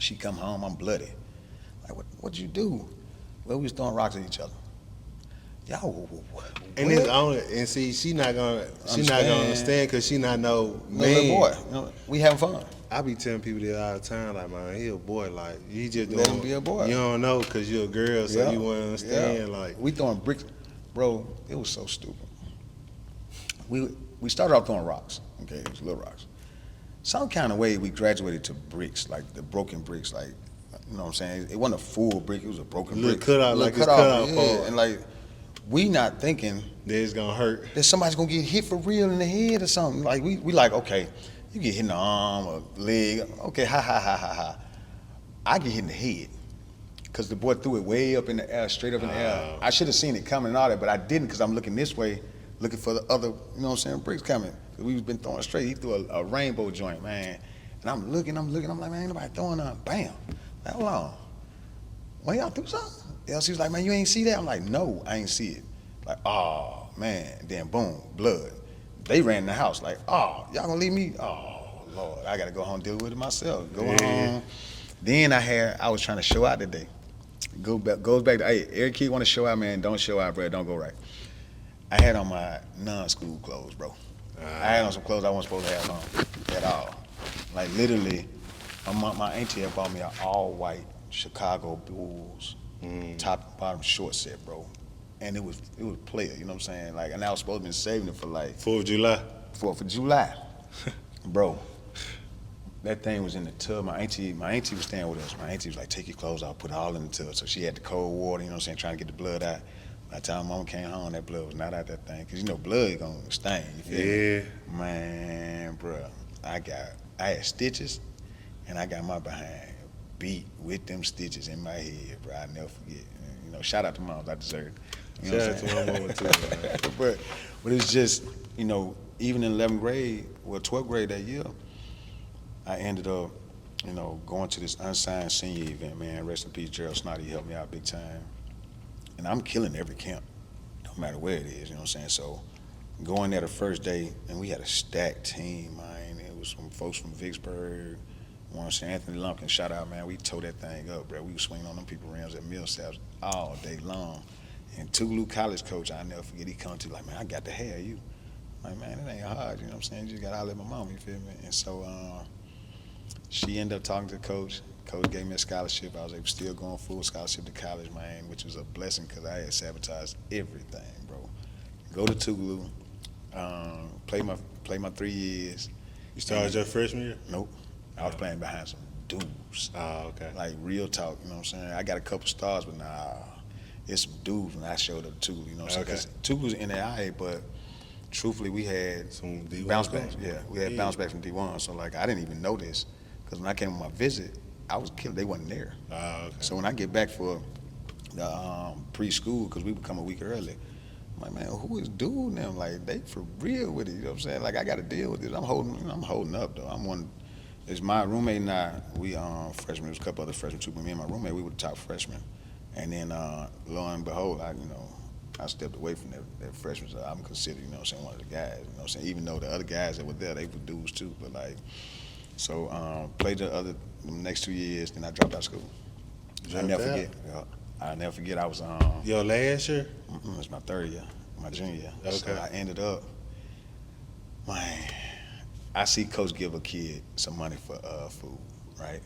She come home, I'm bloody. Like, what'd you do? Well, we was throwing rocks at each other. Y'all, and it's only, and see, she not gonna understand because she not no man. Boy, you know, we having fun. I be telling people that all the time, like, man, he a boy, like, he just Let him be a boy. You don't know because you're a girl, so you wouldn't understand, like. We throwing bricks, bro, it was so stupid. We started off throwing rocks, okay, it was little rocks. Some kind of way we graduated to bricks, like the broken bricks, like, you know what I'm saying? It wasn't a full brick, it was a broken brick. Cut out, like it's cut out part. And like, we not thinking that it's gonna hurt. That somebody's gonna get hit for real in the head or something. Like, we like, okay, you get hit in the arm or leg, okay, ha. I get hit in the head. Because the boy threw it way up in the air, straight up in the air. I should have seen it coming and all that, but I didn't because I'm looking this way, looking for the other, you know what I'm saying, bricks coming. We've been throwing straight. He threw a rainbow joint, man. And I'm looking, I'm like, man, ain't nobody throwing none. Bam. Like, hold on. Well, y'all threw something? She was like, man, you ain't see that? I'm like, no, I ain't see it. Like, oh, man. Then boom, blood. They ran in the house like, oh, y'all gonna leave me? Oh, Lord, I gotta go home and deal with it myself. Go home. Then I was trying to show out today. Goes back to, hey, every kid want to show out, man. Don't show out, bro. Don't go right. I had on my non-school clothes, bro. I had on some clothes I wasn't supposed to have on at all. Like, literally, my auntie had bought me an all-white Chicago Bulls top and bottom short set, bro. And it was player, you know what I'm saying? Like, and I was supposed to be saving it for like 4th of July. 4th of July, bro. That thing was in the tub. My auntie was staying with us. My auntie was like, take your clothes out, put it all in the tub. So she had the cold water, you know what I'm saying, trying to get the blood out. By the time Mama came home, that blood was not out that thing. Cause you know blood gonna stain, you feel me? Man, bro, I had stitches, and I got my behind beat with them stitches in my head, bro. I never forget. You know, shout out to moms, I deserve it. You know shout out to my mama too, man. But it's just, you know, even in 11th grade, well, 12th grade that year, I ended up, you know, going to this unsigned senior event, man. Rest in peace, Gerald Snoddy, he helped me out big time. And I'm killing every camp, no matter where it is, you know what I'm saying? So going there the first day, and we had a stacked team, man. It was some folks from Vicksburg, you know what I'm saying? Anthony Lumpkin, shout out, man. We tore that thing up, bro. We was swinging on them people rims at Millsaps all day long. And Tougaloo College coach, I'll never forget, he come to like, man, I got to have you. Like, man, it ain't hard, you know what I'm saying? You just got to holler at my mom, you feel me? And so she ended up talking to Coach. Coach gave me a scholarship. I was able to still going full scholarship to college, man, which was a blessing because I had sabotaged everything, bro. Go to Tougaloo, play my 3 years. You started your freshman year? Nope. I was playing behind some dudes. Oh, okay. Like real talk, you know what I'm saying? I got a couple stars, but nah, it's some dudes when I showed up to Tougaloo, you know what I'm saying? Because Tougaloo's in the NAIA, but truthfully, we had some D1 bounce backs. Yeah, we had bounce backs from D1. So like, I didn't even know this because when I came on my visit, I was killed. They wasn't there. Oh, okay. So when I get back for the preschool, because we would come a week early, I'm like, man, who is dude now? Like, they for real with it. You know what I'm saying? Like, I got to deal with this. I'm holding up though. It's my roommate and I. We freshmen. There's a couple other freshmen too, but me and my roommate, we were the top freshmen. And then lo and behold, I stepped away from that freshman, so I'm considered, you know what I'm saying, one of the guys, you know what I'm saying, even though the other guys that were there, they were dudes too, but like, so played the next 2 years, then I dropped out of school. I'll never forget, I was Your last year? It was my 3rd year, my junior year. Okay. So I ended up, man, I see Coach give a kid some money for food, right?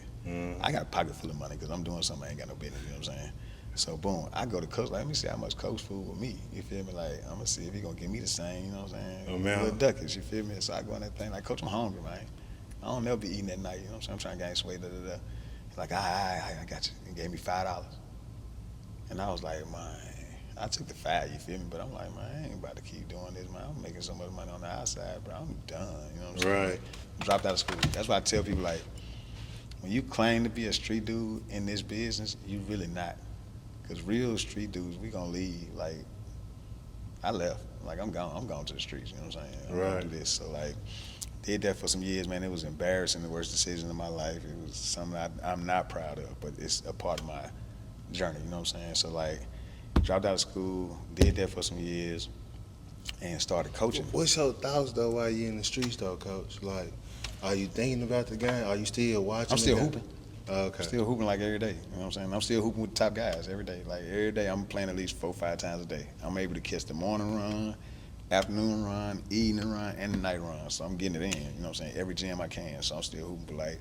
I got a pocket full of money because I'm doing something I ain't got no business, you know what I'm saying? So boom, I go to Coach, like, let me see how much Coach food with me, you feel me? Like, I'm gonna see if he gonna give me the same, you know what I'm saying? Little ducats, you feel me? So I go in that thing, like, Coach, I'm hungry, man. I don't never be eating at night, you know what I'm saying? I'm trying to gain weight, He's like, I got you. He gave me $5. And I was like, man, I took the fight, you feel me? But I'm like, man, I ain't about to keep doing this, man. I'm making so much money on the outside, bro. I'm done, you know what I'm saying? Right. Dropped out of school. That's why I tell people, like, when you claim to be a street dude in this business, you really not. Because real street dudes, we gonna leave. Like, I left. Like, I'm going to the streets, you know what I'm saying? I'm Right. gonna do this. So, like, did that for some years, man. It was embarrassing, the worst decision of my life. It was something I'm not proud of, but it's a part of my journey, you know what I'm saying? So, like, dropped out of school, did that for some years, and started coaching. What's your thoughts though while you in the streets though, Coach? Like, are you thinking about the game? Are you still watching? I'm still the game? hooping. Okay. Still hooping like every day. You know what I'm saying? I'm still hooping with the top guys every day. Like every day, I'm playing at least 4 or 5 times a day. I'm able to catch the morning run, afternoon run, evening run, and the night run. So I'm getting it in. You know what I'm saying? Every gym I can. So I'm still hooping, but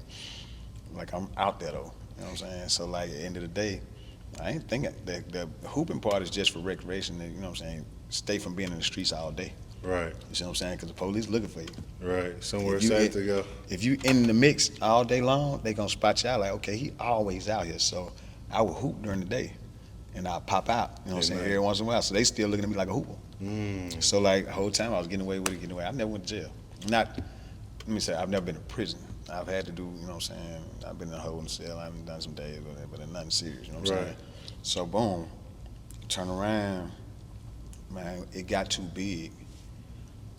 like I'm out there though. You know what I'm saying? So like at the end of the day, I ain't thinking the hooping part is just for recreation. You know what I'm saying? Stay from being in the streets all day. Right. You see what I'm saying? Because the police looking for you. Right. Somewhere If you safe in- to go. If you in the mix all day long, they gonna spot you out like, okay, he always out here. So I would hoop during the day, and I pop out. You know what I'm saying? Amen. Every once in a while. So they still looking at me like a hooper. Mm. So like the whole time I was getting away with it. I never went to jail. Let me say, I've never been to prison. I've had to do, you know what I'm saying? I've been in a holding cell. I've done some days with it, but nothing serious. You know what I'm Right. saying? So boom, turn around, man. It got too big,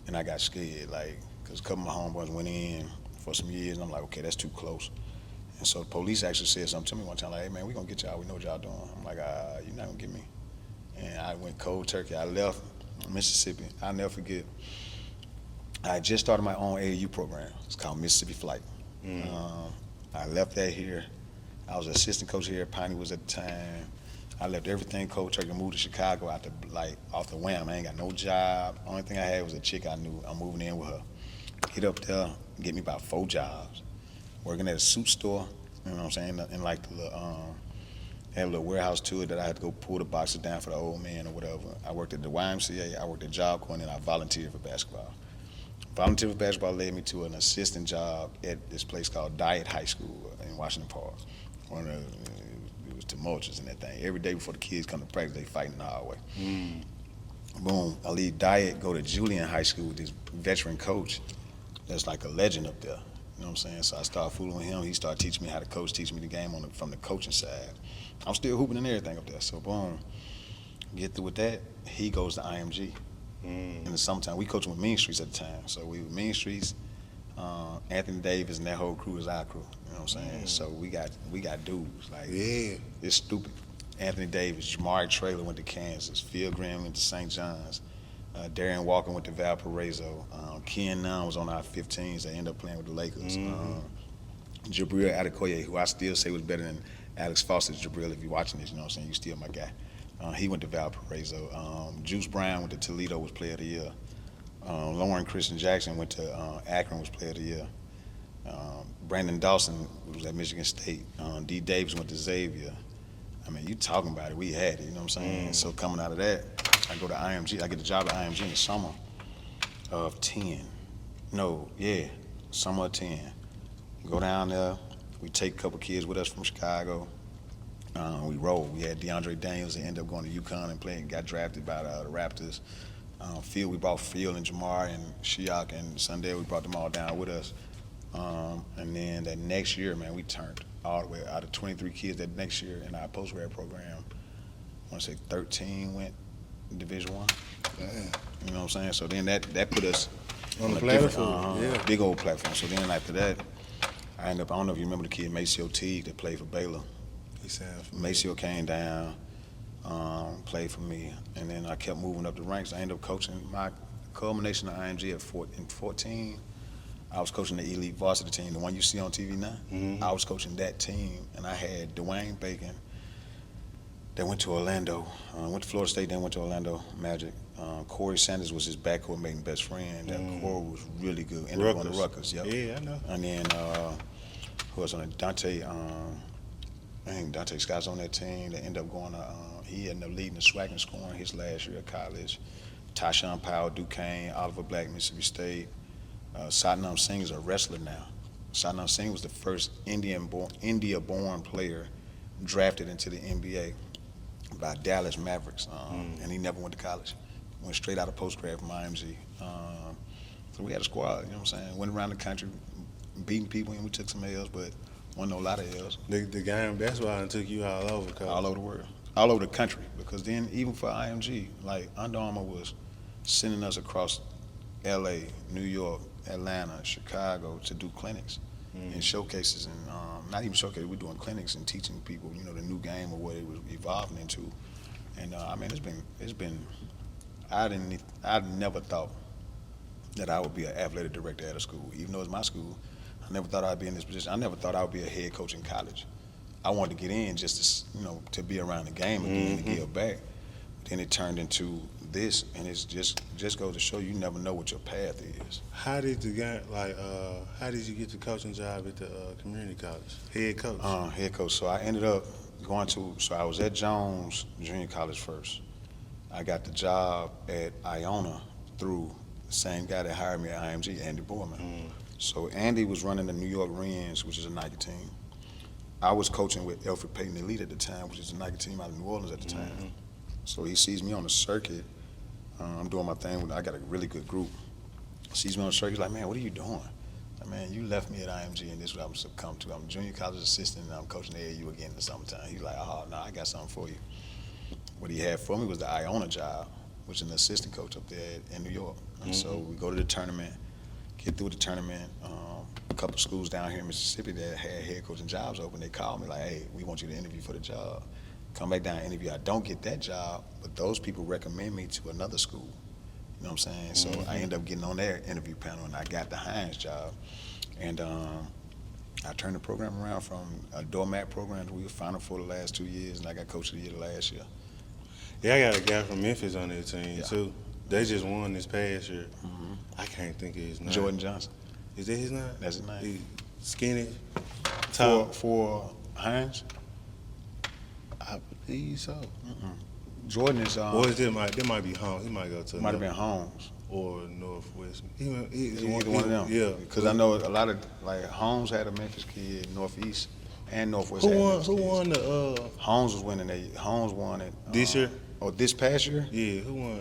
and I got scared. Like, cause a couple of my homeboys went in for some years, and I'm like, okay, that's too close. And so the police actually said something to me one time, like, hey man, we gonna get y'all. We know what y'all doing. I'm like, you're not gonna get me. And I went cold turkey. I left Mississippi. I'll never forget. I just started my own AAU program. It's called Mississippi Flight. I left that here. I was assistant coach here at Piney Woods at the time. I left everything cold turkey and moved to Chicago off the wham. I ain't got no job. Only thing I had was a chick I knew. I'm moving in with her. Get up there, get me about 4 jobs. Working at a suit store, you know what I'm saying? And like the little, had a little warehouse to it that I had to go pull the boxes down for the old man or whatever. I worked at the YMCA, I worked at Job Corps, and then I volunteered for basketball. Volunteer for basketball led me to an assistant job at this place called Diet High School in Washington Park. It was tumultuous in that thing. Every day before the kids come to practice, they fighting the hallway. Boom, I leave Diet, go to Julian High School with this veteran coach that's like a legend up there. You know what I'm saying? So I started fooling with him. He started teaching me how to coach, teaching me the game from the coaching side. I'm still hooping and everything up there. So boom, get through with that. He goes to IMG. In the summertime, we coaching with Meanstreets at the time. So we were Meanstreets, Anthony Davis and that whole crew is our crew. You know what I'm saying? So we got dudes like it's stupid. Anthony Davis, Jamari Traylor went to Kansas, Phil Graham went to St. John's, Darian Walker went to Valparaiso, Ken Nunn was on our 15s that ended up playing with the Lakers. Jabril Adekoye, who I still say was better than Alex Foster's Jabril. If you're watching this, you know what I'm saying? You still my guy. He went to Valparaiso. Juice Brown went to Toledo, was Player of the Year. Lauren Christian Jackson went to Akron, was Player of the Year. Brandon Dawson was at Michigan State. D. Davis went to Xavier. I mean, you talking about it, we had it, you know what I'm saying? So coming out of that, I go to IMG. I get a job at IMG in the summer of 10. Summer of 10. Go down there. We take a couple kids with us from Chicago. We rolled. We had DeAndre Daniels that ended up going to UConn and playing, got drafted by the Raptors. We brought Phil and Jamar and Shiak and Sunday. We brought them all down with us. And then that next year, man, we turned all the way out of 23 kids that next year in our post-grad program. I want to say 13 went Division I. You know what I'm saying? So then that put us On the a different, platform, big old platform. So then after that, I don't know if you remember the kid Maceo Teague that played for Baylor. Maceo came down, played for me, and then I kept moving up the ranks. I ended up coaching my culmination of IMG in 14. I was coaching the elite varsity team, the one you see on TV now. I was coaching that team, and I had Dwayne Bacon that went to Orlando, went to Florida State, then went to Orlando Magic. Corey Sanders was his backcourt mate and best friend. That core was really good. Ended up going to Rutgers, yep. Yeah, I know. And then who was on it? Dante Scott's on that team. They ended up going to, he ended up leading the SWAC and scoring his last year at college. Tyshawn Powell, Duquesne, Oliver Black, Mississippi State. Satnam Singh is a wrestler now. Satnam Singh was the first India-born player drafted into the NBA. by Dallas Mavericks, and he never went to college. Went straight out of post-grad from IMG. So we had a squad, you know what I'm saying? Went around the country, beating people, and we took some L's, but wasn't a lot of L's. The game, that's why I took you all over, Coach. All over the world, all over the country. Because then, even for IMG, like Under Armour was sending us across LA, New York, Atlanta, Chicago to do clinics and showcases, and not even showcases, we're doing clinics and teaching people, you know, the new game or what it was evolving into. And I mean, it's been. I never thought that I would be an athletic director at a school, even though it's my school. I never thought I'd be in this position. I never thought I would be a head coach in college. I wanted to get in just to, you know, to be around the game again, to give back. But then it turned into this, and it's just goes to show you never know what your path is. How did the game, like, how did you get the coaching job at the community college? Head coach? Head coach. So I ended up going to, so I was at Jones Junior College first. I got the job at Iona through the same guy that hired me at IMG, Andy Boorman. So Andy was running the New York Wrens, which is a Nike team. I was coaching with Elfrid Payton Elite at the time, which is a Nike team out of New Orleans at the time. So he sees me on the circuit. I'm doing my thing. I got a really good group. Sees me on the circuit. He's like, man, what are you doing? Like, man, you left me at IMG, and this is what I'm succumb to. I'm a junior college assistant, and I'm coaching AAU again in the summertime. He's like, oh, no, I got something for you. What he had for me was the Iona job, which is an assistant coach up there in New York. And so we go to the tournament, get through the tournament. A couple of schools down here in Mississippi that had head coaching jobs open, they called me like, hey, we want you to interview for the job. Come back down and interview. I don't get that job, but those people recommend me to another school. You know what I'm saying? So I end up getting on their interview panel, and I got the Hines job. And I turned the program around from a doormat program to we were Final Four the last 2 years, and I got Coach of the Year the last year. Yeah, I got a guy from Memphis on their team, too. They just won this past year. I can't think of his name. Jordan Johnson. Is that his name? That's his name. He skinny, tall. For Hines? I believe so. Jordan is. Or is that might be Holmes. He might go to. Might have been Holmes. Or Northwest. Either one of them. Yeah. Because I know a lot of, like, Holmes had a Memphis kid, Northeast and Northwest. Who won the? Holmes was winning. Holmes won it This year? Or this past year? Yeah, who won?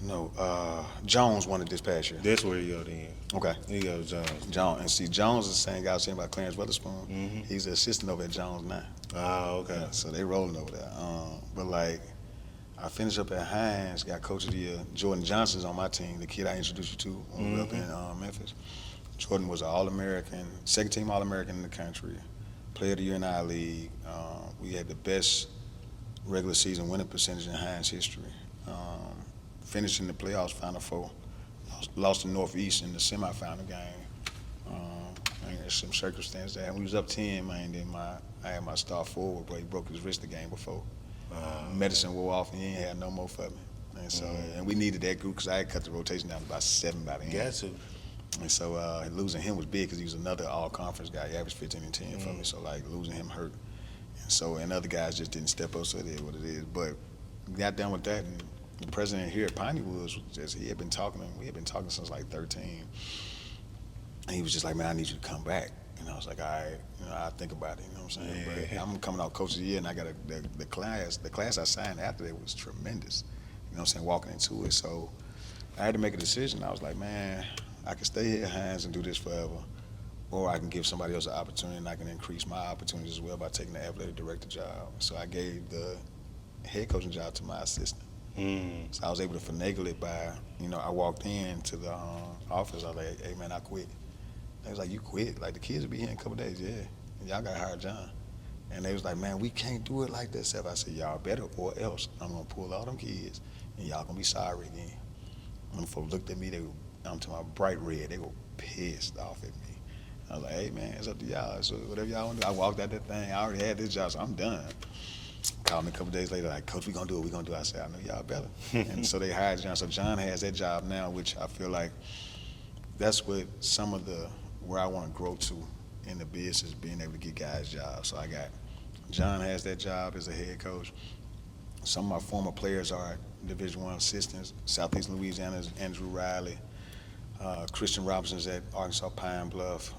No, Jones won it this past year. That's where he go then. Okay. He go to Jones. And see, Jones is the same guy I was saying about Clarence Weatherspoon. He's the assistant over at Jones now. Ah, okay. Yeah, so they rolling over there. But like, I finished up at Hines, got Coach of the Year. Jordan Johnson's on my team, the kid I introduced you to when we were up in Memphis. Jordan was an All-American, second team All-American in the country, Player of the Year in our league. We had the best regular season winning percentage in Hines history. Finished in the playoffs, Final Four. Lost to Northeast in the semifinal game. There's some circumstances there. We was up 10, man. Then I had my star forward, but he broke his wrist the game before. Medicine wore off, and he ain't had no more for me. And so, and we needed that group because I had cut the rotation down to about 7 by the end. Got to. And so losing him was big because he was another all-conference guy. He averaged 15 and 10 for me. So like losing him hurt. And so, and other guys just didn't step up. So it is what it is. But we got done with that, and the president here at Piney Woods was just, we had been talking since like 13. And he was just like, man, I need you to come back. And I was like, all right, I'll think about it, you know what I'm saying? Yeah. But I'm coming out Coach of the Year, and I got the class I signed after that was tremendous, you know what I'm saying, walking into it. So I had to make a decision. I was like, man, I can stay here at Hines and do this forever, or I can give somebody else an opportunity, and I can increase my opportunities as well by taking the athletic director job. So I gave the head coaching job to my assistant. So I was able to finagle it by, I walked in to the office. I was like, hey, man, I quit. They was like, you quit? Like, the kids will be here in a couple days. Yeah. And y'all got to hire John. And they was like, man, we can't do it like that, Seth. I said, y'all better, or else I'm going to pull all them kids, and y'all going to be sorry again. When folks looked at me, they were, I'm talking about bright red. They were pissed off at me. I was like, hey, man, it's up to y'all. So whatever y'all want to do. I walked out that thing. I already had this job, so I'm done. Called me a couple days later, like, Coach, we gonna do it. I said, I know y'all better. And so they hired John. So John has that job now, which I feel like that's what some of where I want to grow to in the business is being able to get guys jobs. So I got John has that job as a head coach. Some of my former players are Division I assistants. Southeast Louisiana's Andrew Riley. Christian Robinson's at Arkansas Pine Bluff.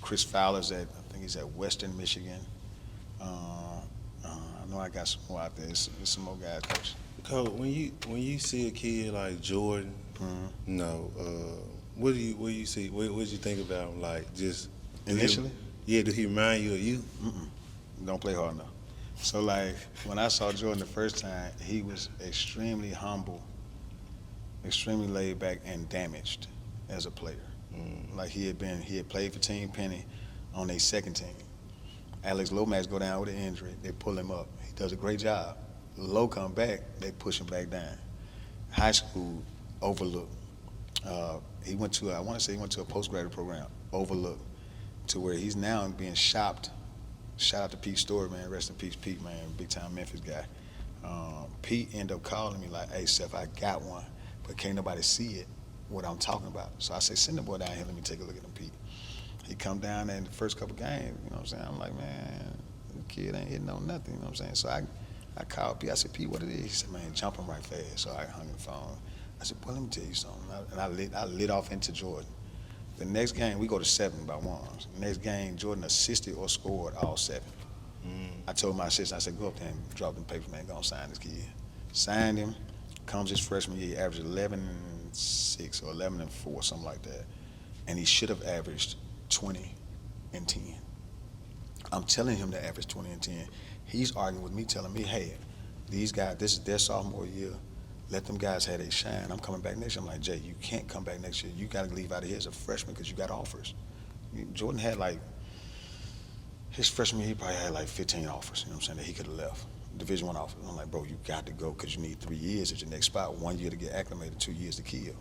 Chris Fowler's I think he's at Western Michigan. I know I got some more out there. There's some more guys, Coach. Coach, when you see a kid like Jordan, what do you see? What you think about him? Like just Initially? Did he remind you of you? Don't play hard enough. So like when I saw Jordan the first time, he was extremely humble, extremely laid back, and damaged as a player. Like he had played for Team Penny on their second team. Alex Lomax go down with an injury, they pull him up. He does a great job. Low come back, they push him back down. High school, overlooked. He went to a postgraduate program, overlooked, to where he's now being shopped. Shout out to Pete Stewart, man. Rest in peace, Pete, man. Big time Memphis guy. Pete ended up calling me like, "Hey, Seth, I got one, but can't nobody see it, what I'm talking about." So I say, "Send the boy down here, let me take a look at him, Pete." He come down there in the first couple games, you know what I'm saying? I'm like, man, the kid ain't hitting on nothing, you know what I'm saying? So I called Pete, I said, "Pete, what it is?" He said, "Man, jumping right fast." So I hung the phone. I said, "Boy, let me tell you something." And I lit off into Jordan. The next game, we go to 7 by ones. The next game, Jordan assisted or scored all 7. I told my assistant, I said, "Go up there and drop them papers, man. Go and sign this kid." Signed him. Comes his freshman year, he averaged 11-6 or 11-4, something like that. And he should have averaged 20 and 10. I'm telling him to average 20 and 10. He's arguing with me, telling me, "Hey, these guys, this is their sophomore year. Let them guys have their shine. I'm coming back next year." I'm like, "Jay, you can't come back next year. You got to leave out of here as a freshman because you got offers." Jordan had his freshman year, he probably had 15 offers, you know what I'm saying, that he could have left. Division I offers. I'm like, "Bro, you got to go because you need 3 years at your next spot. 1 year to get acclimated, 2 years to kill."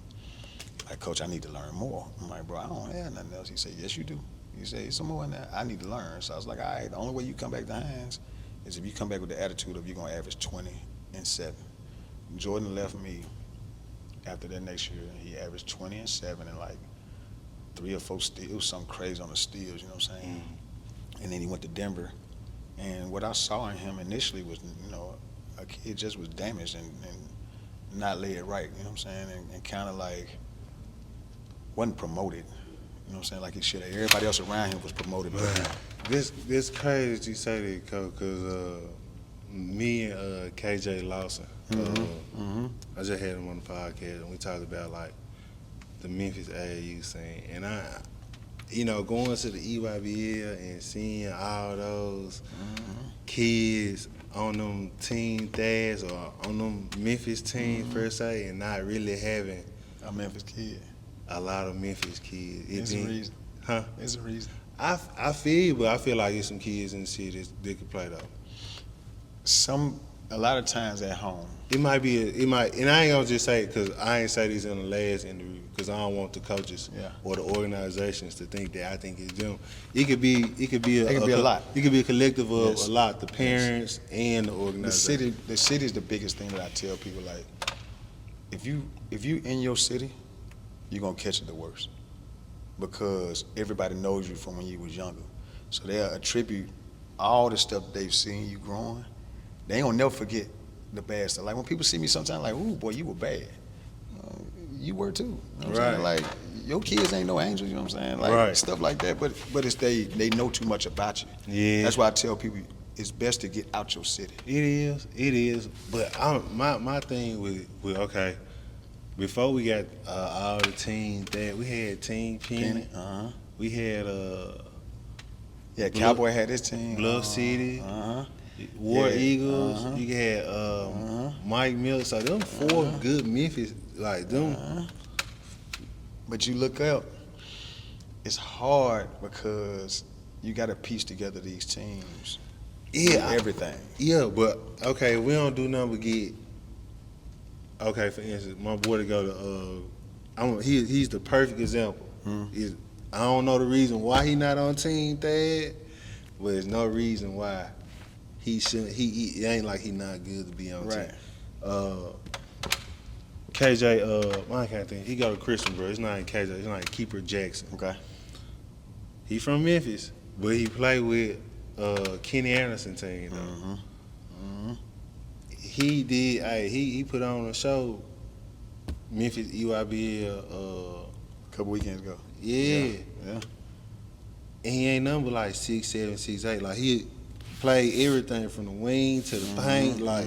Like, "Coach, I need to learn more." I'm like, "Bro, I don't have nothing else." He said, "Yes, you do." He said, "Some more in there. I need to learn." So I was like, "All right, the only way you come back to Hines is if you come back with the attitude of you're going to average 20 and 7. Jordan left me after that next year. He averaged 20 and 7 and 3 or 4 steals. It was something crazy on the steals, you know what I'm saying? And then he went to Denver. And what I saw in him initially was, a kid just was damaged and not laid right, you know what I'm saying? And kind of wasn't promoted, you know what I'm saying? Like he should have. Everybody else around him was promoted. But This crazy that you say that, Coach, because me and KJ Lawson, I just had him on the podcast, and we talked about the Memphis AAU scene. And going to the EYBL and seeing all those kids on them team dads or on them Memphis teams per se, and not really having a Memphis kid. A lot of Memphis kids. There's a reason. Huh? There's a reason. I feel you, but I feel like there's some kids in the city that could play though. A lot of times at home. And I ain't gonna just say, because I ain't say this in the last interview, because I don't want the coaches or the organizations to think that I think it's them. It could be a lot. It could be a collective of a lot, the parents and the organization. The city is the biggest thing that I tell people. If you in your city, you're gonna catch it the worst, because everybody knows you from when you was younger. So they'll attribute all the stuff they've seen you growing. They ain't gonna never forget the bad stuff. Like when people see me sometimes, "Ooh, boy, you were bad." You were too. You know what I'm saying? Your kids ain't no angels. You know what I'm saying? Stuff like that. But it's they know too much about you. Yeah. That's why I tell people it's best to get out your city. It is. But my thing with okay, before we got all the teams that we had, Team Penny. We had Cowboy had his team. Bluff City. War Eagles. You had Mike Miller. So them 4 good Memphis, them. But you look up, it's hard because you got to piece together these teams. Everything. Yeah, but okay, we don't do nothing but get. Okay, for instance, my boy to go to. He's the perfect example. I don't know the reason why he not on Team Thad, but there's no reason why he shouldn't. It ain't like he not good to be on team. KJ, I can't think. He go to Christian, bro. It's not in KJ. It's like Keeper Jackson. Okay. He from Memphis, but he played with Kenny Anderson team though. He did. He put on a show, Memphis EYBL. A couple weekends ago. Yeah. And he ain't nothing but 6'7", 6'8". play everything from the wing to the paint. Like,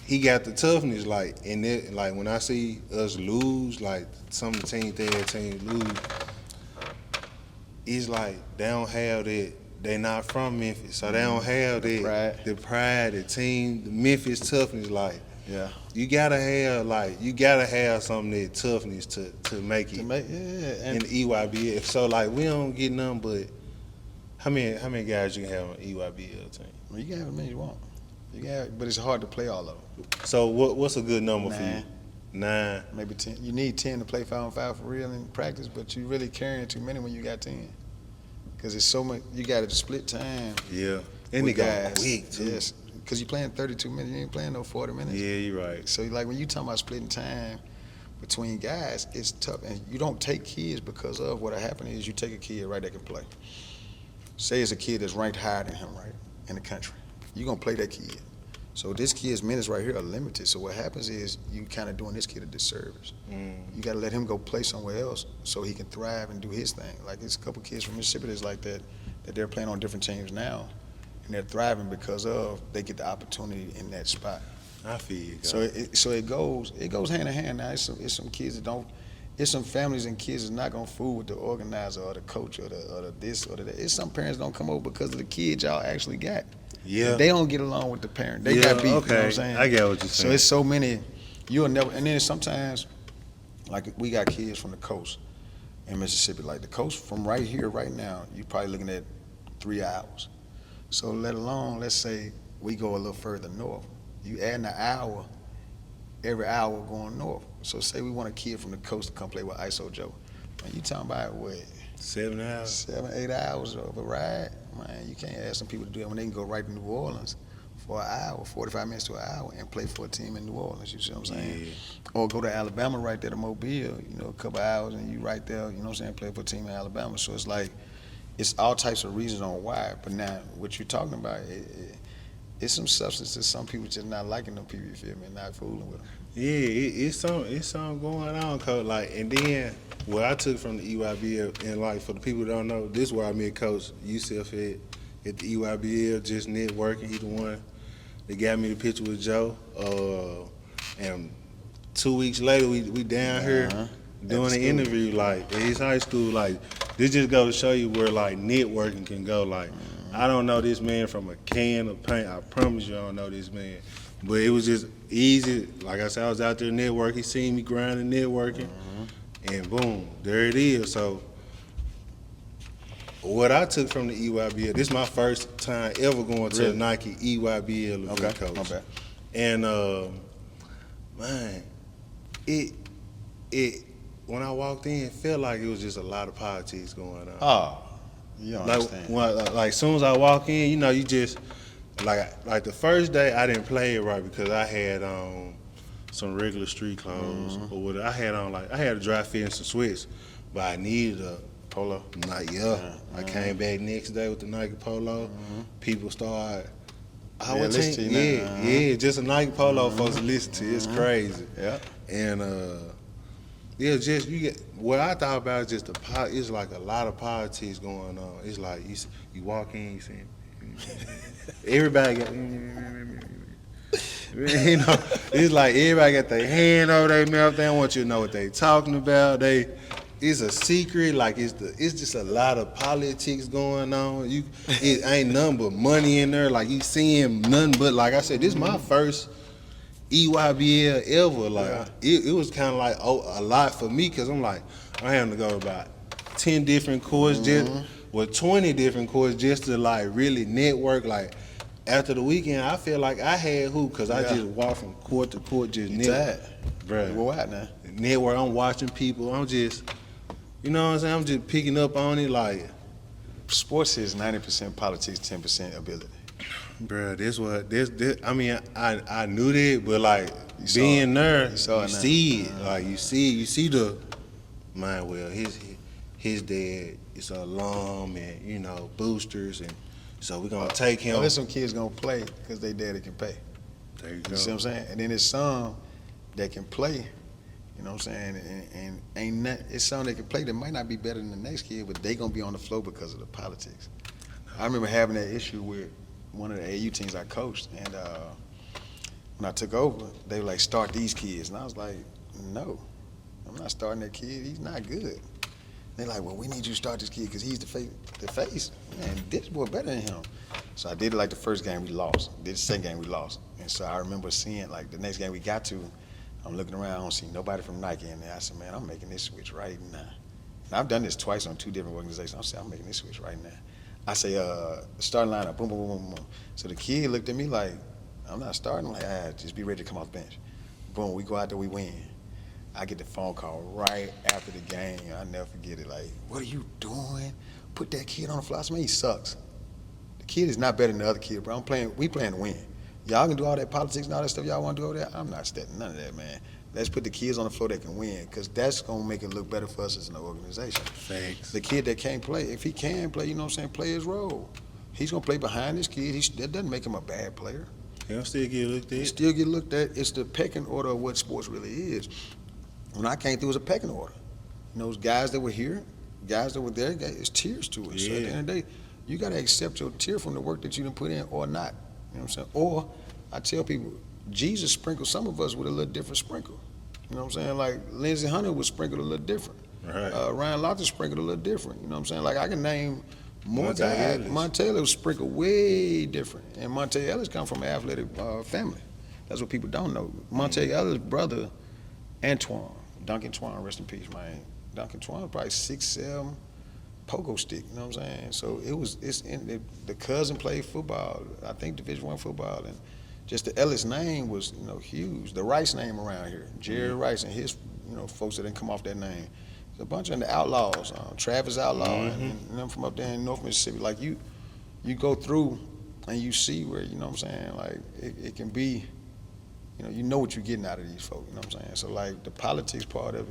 he got the toughness. Like, and it, like when I see us lose, like some of the teams lose, it's like they don't have that. They not from Memphis, so they don't have that the pride, the team, the Memphis toughness. Like, you gotta have some of that toughness to make it in the EYBL. So like we don't get none, but how many guys you can have on the EYBL team? Well, you can have as many as you want. But it's hard to play all of them. So what's a good number for you? 9, maybe 10. You need 10 to play 5-on-5 for real in practice, but you really carrying too many when you got 10. Because it's so much, you got to split time. Yeah, and they go quick too. Yes, because you're playing 32 minutes, you ain't playing no 40 minutes. Yeah, you're right. So like when you talking about splitting time between guys, it's tough. And you don't take kids because of what'll happen is you take a kid right that can play. Say it's a kid that's ranked higher than him, right, in the country. You're going to play that kid. So this kid's minutes right here are limited. So what happens is you kind of doing this kid a disservice. You got to let him go play somewhere else so he can thrive and do his thing. Like there's a couple kids from Mississippi that's like that they're playing on different teams now, and they're thriving because of they get the opportunity in that spot. I feel you. So it goes hand in hand. Now it's some kids that don't. It's some families and kids that's not gonna fool with the organizer or the coach or the this or the that. It's some parents don't come over because of the kids y'all actually got. Yeah. They don't get along with the parent. They got beef. Okay. You know what I'm saying? I get what you're saying. So it's so many. You'll never. And then sometimes, like we got kids from the coast in Mississippi. Like the coast from right here, right now, you're probably looking at 3 hours. So let alone, let's say we go a little further north. You add an hour every hour going north. So say we want a kid from the coast to come play with ISO Joe. Man, you talking about what? 7 hours? 7, 8 hours of a ride. Man, you can't ask some people to do that when they can go right to New Orleans for an hour, 45 minutes to an hour, and play for a team in New Orleans. You see what I'm saying? Yeah. Or go to Alabama right there to Mobile, a couple hours, and you right there, you know what I'm saying, play for a team in Alabama. So it's like, it's all types of reasons on why. But now, what you're talking about, it's some substances some people just not liking them people, you feel me, not fooling with them. Yeah, it's something going on, Coach. Like, and then what I took from the EYBL, and like for the people who don't know, this is where I met Coach Yusef at the EYBL, just networking. He the one that got me the picture with Joe. And 2 weeks later, we down here doing an interview, like at his high school. Like, this just go to show you where like networking can go. Like, I don't know this man from a can of paint. I promise you, I don't know this man. But it was just easy. Like I said, I was out there networking. He seen me grinding, networking, and boom, there it is. So what I took from the EYBL, this is my first time ever going to a Nike EYBL event, Coach. My bad. And man, it when I walked in, it felt like it was just a lot of politics going on. Oh, you don't understand. Like soon as I walk in, you just like the first day I didn't play it right because I had some regular street clothes or whatever. I had a dry fit and some sweats, but I needed a polo. I came back next day with the Nike polo. People started. Just a Nike polo folks to listen to. It's crazy. Yeah. And just you get what I thought about is just it's like a lot of politics going on. It's like you walk in, you see everybody got it's like everybody got their hand over their mouth. They don't want you to know what they talking about. It's a secret. Like it's just a lot of politics going on. It ain't nothing but money in there. Like you seeing nothing but, like I said, this is my first EYBL ever. Like it was kind of like a lot for me because I'm like I had to go about 10 different courts, 20 different courts just to like really network. Like after the weekend, I feel like I had hoop because I just walked from court to court just network. Bruh. Where at now? Network. I'm watching people. I'm just, you know what I'm saying? I'm just picking up on it like. Sports is 90% politics, 10% ability. Bruh, this. I mean, I knew that, but like being there, you see it. Like you see the man. Well, his dad is an alum, and boosters, and so we're gonna take him. There's some kids gonna play because they daddy can pay. There you go. You see what I'm saying? And then there's some that can play. You know what I'm saying? And it's some that can play that might not be better than the next kid, but they gonna be on the floor because of the politics. I remember having that issue with one of the AAU teams I coached, and when I took over, they were like, start these kids. And I was like, no, I'm not starting that kid. He's not good. They're like, well, we need you to start this kid because he's the face. Man, this boy better than him. So I did it like the first game we lost. Did the second game we lost. And so I remember seeing like the next game we got to, I'm looking around, I don't see nobody from Nike in there. I said, man, I'm making this switch right now. And I've done this twice on 2 different organizations. I said, I'm making this switch right now. I say, starting lineup, boom, boom, boom, boom, boom. So the kid looked at me like, I'm not starting. I'm like, just be ready to come off the bench. Boom, we go out there, we win. I get the phone call right after the game. I'll never forget it. Like, what are you doing? Put that kid on the floor. I said, man, he sucks. The kid is not better than the other kid, bro. We playing to win. Y'all can do all that politics and all that stuff y'all want to do over there. I'm not stepping none of that, man. Let's put the kids on the floor that can win, because that's going to make it look better for us as an organization. Thanks. The kid that can't play, if he can play, you know what I'm saying, play his role. He's going to play behind this kid. That doesn't make him a bad player. He'll still get looked at. He still get looked at. It's the pecking order of what sports really is. When I came through, it was a pecking order. You know, those guys that were here, guys that were there, it's tiers to it. Yeah. So at the end of the day, you got to accept your tier from the work that you done put in or not. You know what I'm saying? Or I tell people, Jesus sprinkled some of us with a little different sprinkle. You know what I'm saying? Like Lindsey Hunter was sprinkled a little different. Right. Ryan Lochte sprinkled a little different. You know what I'm saying? Like I can name more Monte guys. Ellis. Monte Ellis was sprinkled way different. And Monte Ellis come from an athletic family. That's what people don't know. Monte Ellis' brother, Antoine, Duncan Twan, rest in peace, man. Duncan Twan was probably 6'7", pogo stick, you know what I'm saying? So the cousin played football, I think Division I football, and just the Ellis name was, you know, huge. The Rice name around here, Jerry Rice and his, you know, folks that didn't come off that name. There's a bunch of the Outlaws, Travis Outlaw, and them from up there in North Mississippi. Like you go through and you see where, you know what I'm saying, like it can be, you know what you're getting out of these folks, you know what I'm saying? So like the politics part of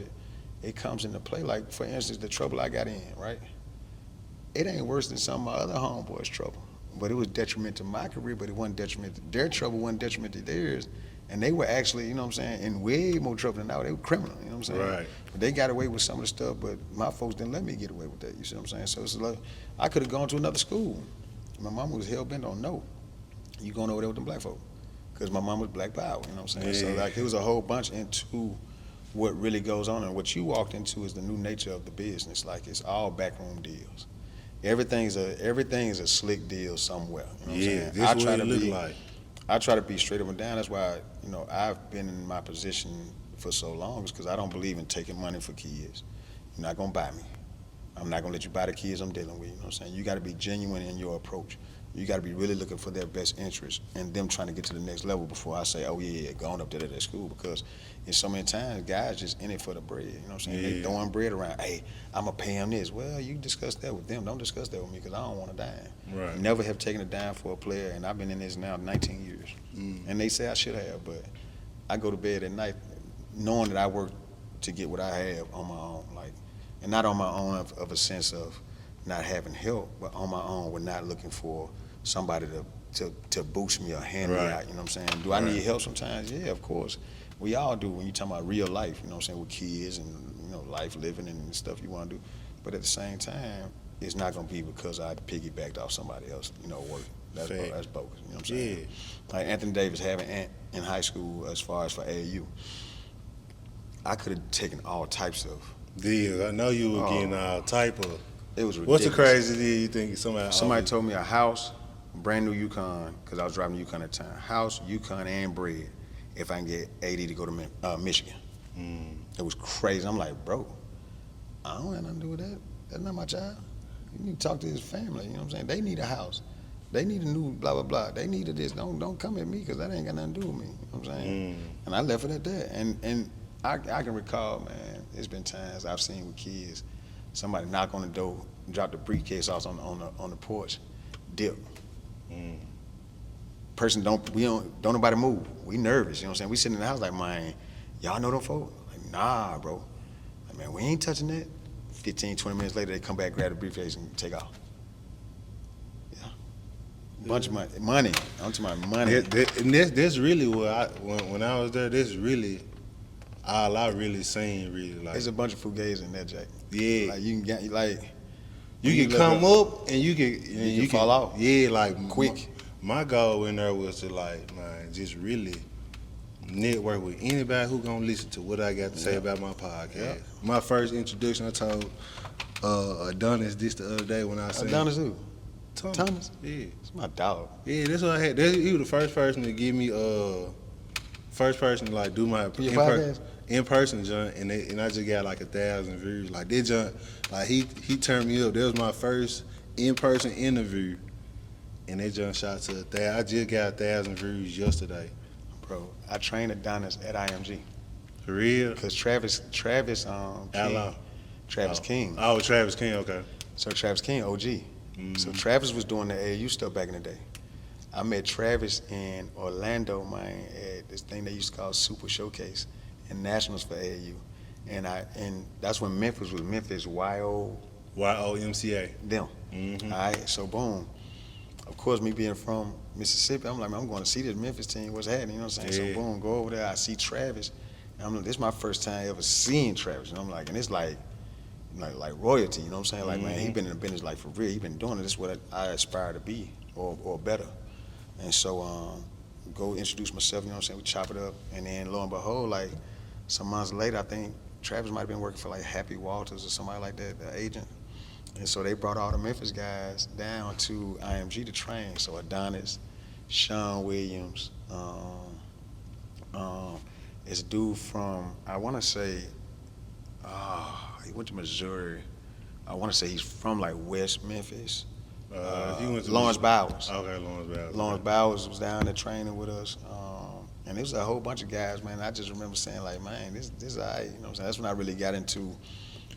it comes into play. Like for instance, the trouble I got in, right? It ain't worse than some of my other homeboys' trouble. But it was detriment to my career, but it wasn't detriment to their trouble, wasn't detriment to theirs. And they were actually, you know what I'm saying, in way more trouble than I was. They were criminal, you know what I'm saying? Right. But they got away with some of the stuff, but my folks didn't let me get away with that, you see what I'm saying? So it's like, I could have gone to another school. My mama was hell-bent on no. You going over there with them black folk. Because my mom was black power, you know what I'm saying? Yeah. So like, it was a whole bunch into what really goes on. And what you walked into is the new nature of the business. Like, it's all backroom deals. Everything's a slick deal somewhere. You know what I'm saying? This is what it look like. I try to be straight up and down. That's why, you know, I've been in my position for so long, is because I don't believe in taking money for kids. You're not gonna buy me. I'm not gonna let you buy the kids I'm dealing with. You know what I'm saying? You gotta be genuine in your approach. You gotta be really looking for their best interest and them trying to get to the next level before I say, oh yeah, going up there to that school. Because in so many times, guys just in it for the bread. You know what I'm saying? Yeah. They throwing bread around. Hey, I'm gonna pay them this. Well, you discuss that with them. Don't discuss that with me, because I don't want a dime. Right. Never have taken a dime for a player, and I've been in this now 19 years. And they say I should have, but I go to bed at night knowing that I work to get what I have on my own, like, and not on my own of a sense of not having help, but on my own with not looking for somebody to boost me or hand me out, you know what I'm saying? Do I need help sometimes? Yeah, of course. We all do when you're talking about real life, you know what I'm saying, with kids and, you know, life living and stuff you want to do. But at the same time, it's not going to be because I piggybacked off somebody else, you know, work. That's bogus, you know what I'm saying? Yeah. Like Anthony Davis having Ant in high school as far as for AAU. I could have taken all types of deals. I know you were getting all type of. It was ridiculous. What's the craziest deal you think somebody told me? A house, brand new Yukon, because I was driving Yukon at the time. House, Yukon, and bread if I can get 80 to go to Michigan. It was crazy. I'm like, bro, I don't have nothing to do with that. That's not my child. You need to talk to his family, you know what I'm saying? They need a house. They need a new blah, blah, blah. They needed this. Don't come at me, because that ain't got nothing to do with me, you know what I'm saying? And I left it at that. And I can recall, man, there's been times I've seen with kids, somebody knock on the door, drop the briefcase off on the porch, dip. Person don't nobody move. We nervous, you know what I'm saying? We sitting in the house like, man, y'all know them folks? Like, nah, bro. Like, man, we ain't touching that. 15, 20 minutes later, they come back, grab the briefcase, and take off. Yeah. Bunch of money. I'm talking about money. And this really what when I was there, this really all I really seen, really, like. There's a bunch of fugazes in that, Jack. Yeah. Like, you can get, you can come up and you can fall off. Yeah, like quick. my goal in there was to like, man, just really network with anybody who gonna listen to what I got to say about my podcast. Yeah. My first introduction, I told Adonis this the other day when I said Adonis who? Thomas. Yeah. It's my dog. Yeah, that's what I had. He was the first person to give me first person to like do my in person junk, and I just got like 1,000 views. Like that junk, like he turned me up. That was my first in person interview, and that junk shot to 1,000. I just got 1,000 views yesterday. Bro, I trained Adonis at IMG. For real? Cause Travis King. Travis King. Oh, Travis King. Okay. So Travis King, OG. So Travis was doing the AAU stuff back in the day. I met Travis in Orlando, man, at this thing they used to call Super Showcase and Nationals for AAU. And that's when Memphis was YOMCA. them. Mm-hmm. All right, so boom. Of course, me being from Mississippi, I'm like, man, I'm going to see this Memphis team. What's happening? You know what I'm saying? Yeah. So boom, go over there. I see Travis. And I'm like, this is my first time ever seeing Travis. And I'm like, and it's like royalty. You know what I'm saying? Like, man, he been in the business like for real. He been doing it. This is what I aspire to be or better. And so go introduce myself. You know what I'm saying? We chop it up, and then lo and behold, like some months later, I think Travis might have been working for like Happy Walters or somebody like that, the agent. And so they brought all the Memphis guys down to IMG to train. So Adonis, Sean Williams, it's a dude from, I want to say, he went to Missouri. I want to say he's from like West Memphis. He went to Lawrence Bowers. Okay, Lawrence Bowers. Lawrence Bowers was down there training with us. And it was a whole bunch of guys, man. I just remember saying like, man, this is all right. You know what I'm saying? That's when I really got into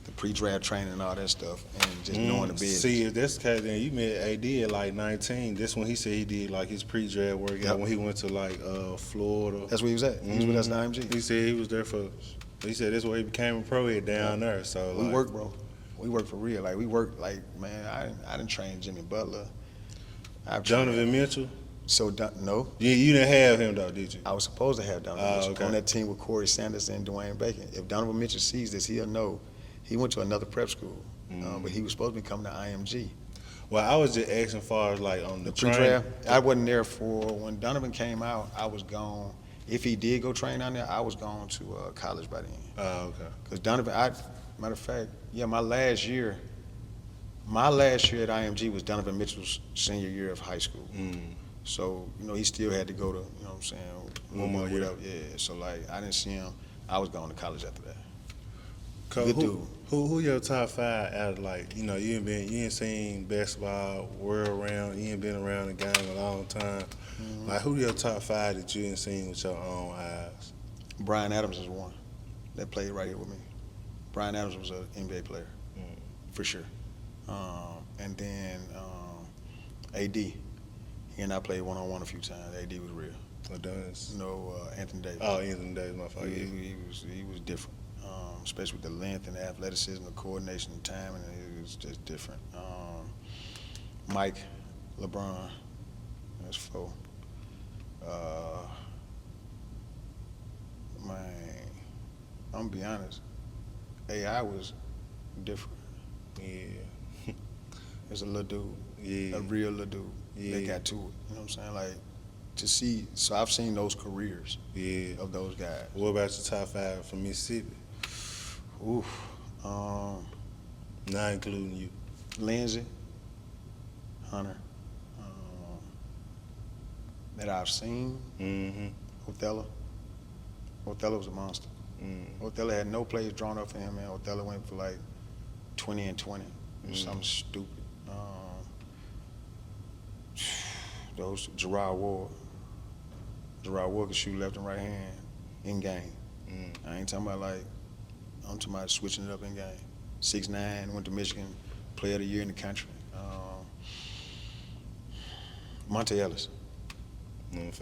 the pre-draft training and all that stuff and just knowing the business. See, if that's the case, then you met AD at like 19. This when he said he did like his pre-draft workout when he went to like Florida. That's where he was at. He was with us at IMG. He said he was there he said that's where he became a pro at down there. So We work, bro. We work for real. Like we work like, man, I didn't train Jimmy Butler. Donovan Mitchell? So, no. You didn't have him though, did you? I was supposed to have Donovan Mitchell okay. on that team with Corey Sanders and Dwayne Bacon. If Donovan Mitchell sees this, he'll know. He went to another prep school, but he was supposed to be coming to IMG. Well, I was just asking far as like on the pre-draft. I wasn't there for when Donovan came out. I was gone. If he did go train down there, I was gone to college by then. Oh, okay. Because Donovan, matter of fact, my last year at IMG was Donovan Mitchell's senior year of high school. So, he still had to go to, you know what I'm saying, one more year. Yeah, so like I didn't see him. I was going to college after that. Good dude. Who your top 5 out of like, you ain't seen basketball world round, you ain't been around the game a long time. Like who your top 5 that you ain't seen with your own eyes? Brian Adams is one that played right here with me. Brian Adams was an NBA player, for sure. And then AD, he and I played one-on-one a few times. AD was real. Anthony Davis. Oh, Anthony Davis, my fault. He was different, especially with the length and the athleticism, the coordination, the timing. It was just different. Mike, LeBron, that's 4. I'm gonna be honest. AI was different. Yeah. It's a little dude. Yeah. A real little dude. Yeah. They got to it. You know what I'm saying? Like, to see, so I've seen those careers of those guys. What about your top 5 from Mississippi? Oof. Not including you. Lindsey, Hunter, that I've seen. Othello. Othello was a monster. Othello had no plays drawn up for him, man. Othello went for like 20 and 20. Something stupid. Those Gerard Ward. Gerard Ward could shoot left and right hand in game. I ain't talking about I'm talking about switching it up in game. 6'9", went to Michigan, player of the year in the country. Monte Ellis.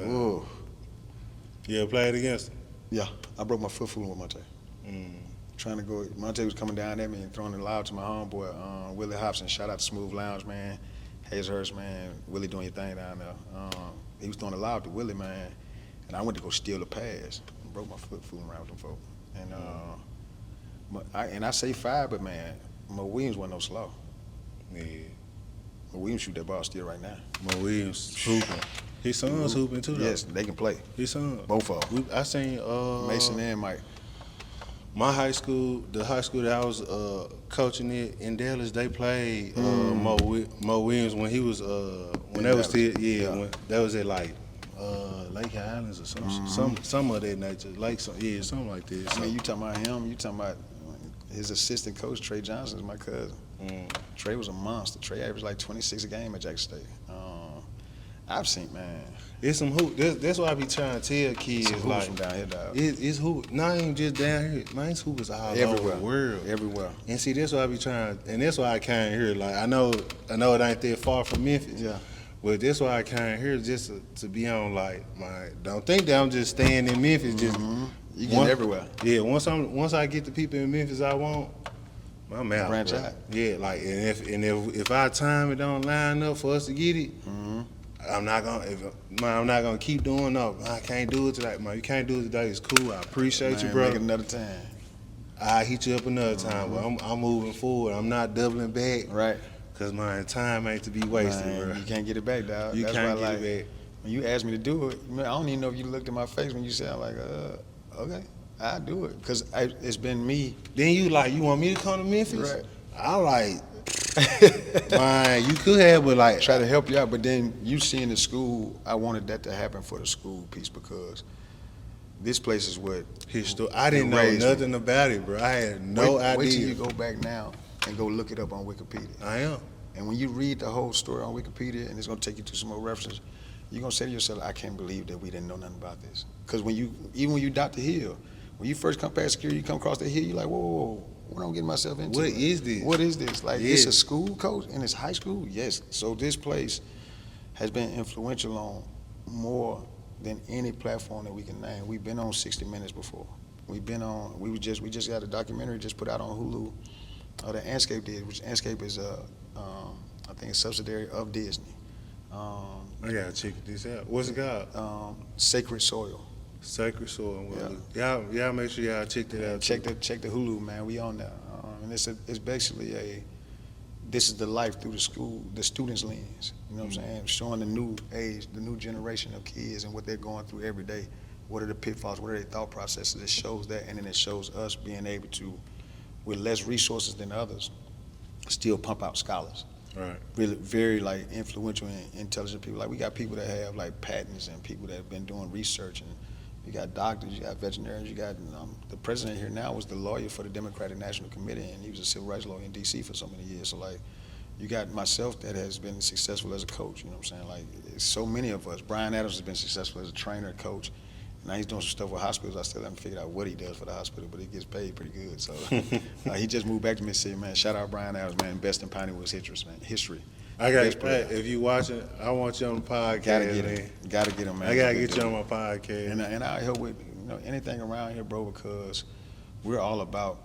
Ooh. You ever played against him? Yeah, I broke my foot fooling with Monte. Trying to go, Monte was coming down at me and throwing it loud to my homeboy, Willie Hobson. Shout out to Smooth Lounge, man. Hazehurst, man. Willie doing your thing down there. He was throwing it loud to Willie, man. And I went to go steal the pass. Broke my foot fooling around with them folks. And I say 5, but man, Mo Williams wasn't no slow. Yeah. But Williams shoot that ball still right now. Mo Williams hooping. His son's hooping too, though. Yes, they can play. His son. Both of them. I seen Mason and Mike. my high school, the high school that I was coaching in Dallas, they played Mo Williams when he was when that was still when that was at like Lake Highlands or some of that nature, like something like that. I mean, you talking about him? You talking about his assistant coach Trey Johnson is my cousin. Trey was a monster. Trey averaged like 26 a game at Jackson State. I've seen, man. It's some hoop. That's why I be trying to tell kids, It's like, from down here, dog. it's hoop. Not even just down here. Man, it's hoopers all over the world. Everywhere. And see, that's why I be trying, and that's why I came here. Like, I know it ain't that far from Memphis. Yeah. But that's why I came here, just to be on, like, don't think that I'm just staying in Memphis. Just you get everywhere. Yeah, once I get the people in Memphis I want, I'm out. Branch bro. out. Yeah, like, and if our time it don't line up for us to get it, I'm not gonna keep doing no. I can't do it today, man. You can't do it today. It's cool. I appreciate you, bro. Make it another time. I hit you up another time, but I'm moving forward. I'm not doubling back, Right. Cause my time ain't to be wasted, Man, bro. you can't get it back, dog. You That's can't why, get it back. When you asked me to do it, man, I don't even know if you looked at my face when you said, I'm like, okay, I'll do it. Because it's been me. Then you want me to come to Memphis? Right. I like, man, you could have, but like, Try to help you out, but then you see in the school, I wanted that to happen for the school piece because this place is what I didn't know raised me. nothing about it, bro. I had no idea. Wait till you go back now and go look it up on Wikipedia. I am. And when you read the whole story on Wikipedia, and it's going to take you to some more references, you're going to say to yourself, I can't believe that we didn't know nothing about this. Because even when you dot the hill, when you first come past security, you come across the hill, you're like, whoa, what am I getting myself into? What is this? What is this? Like, Yeah. it's a school, coach, and it's high school? Yes. So this place has been influential on more than any platform that we can name. We've been on 60 Minutes before. We just got a documentary just put out on Hulu that Anscape did, which Anscape is I think a subsidiary of Disney. I gotta check this out. What's it called? Sacred Soil. Sacred Soil. Well, y'all make sure y'all check that out. Check the Hulu, man. We on there, and it's basically this is the life through the school, the students' lens. You know what I'm saying? Showing the new age, the new generation of kids and what they're going through every day. What are the pitfalls? What are their thought processes? It shows that, and then it shows us being able to, with less resources than others, still pump out scholars. Right. Really, very like influential and intelligent people. Like we got people that have like patents and people that have been doing research, and you got doctors, you got veterinarians, you got the president here now was the lawyer for the Democratic National Committee, and he was a civil rights lawyer in D.C. for so many years. So like, you got myself that has been successful as a coach. You know what I'm saying? Like, so many of us. Brian Adams has been successful as a trainer, coach. Now he's doing some stuff with hospitals. I still haven't figured out what he does for the hospital, but he gets paid pretty good. So he just moved back to Mississippi, man. Shout out Brian Adams, man. Best in Piney Woods history. I got if you watching, I want you on the podcast. Gotta get him, man. I gotta get you on my podcast. And I help with anything around here, bro, because we're all about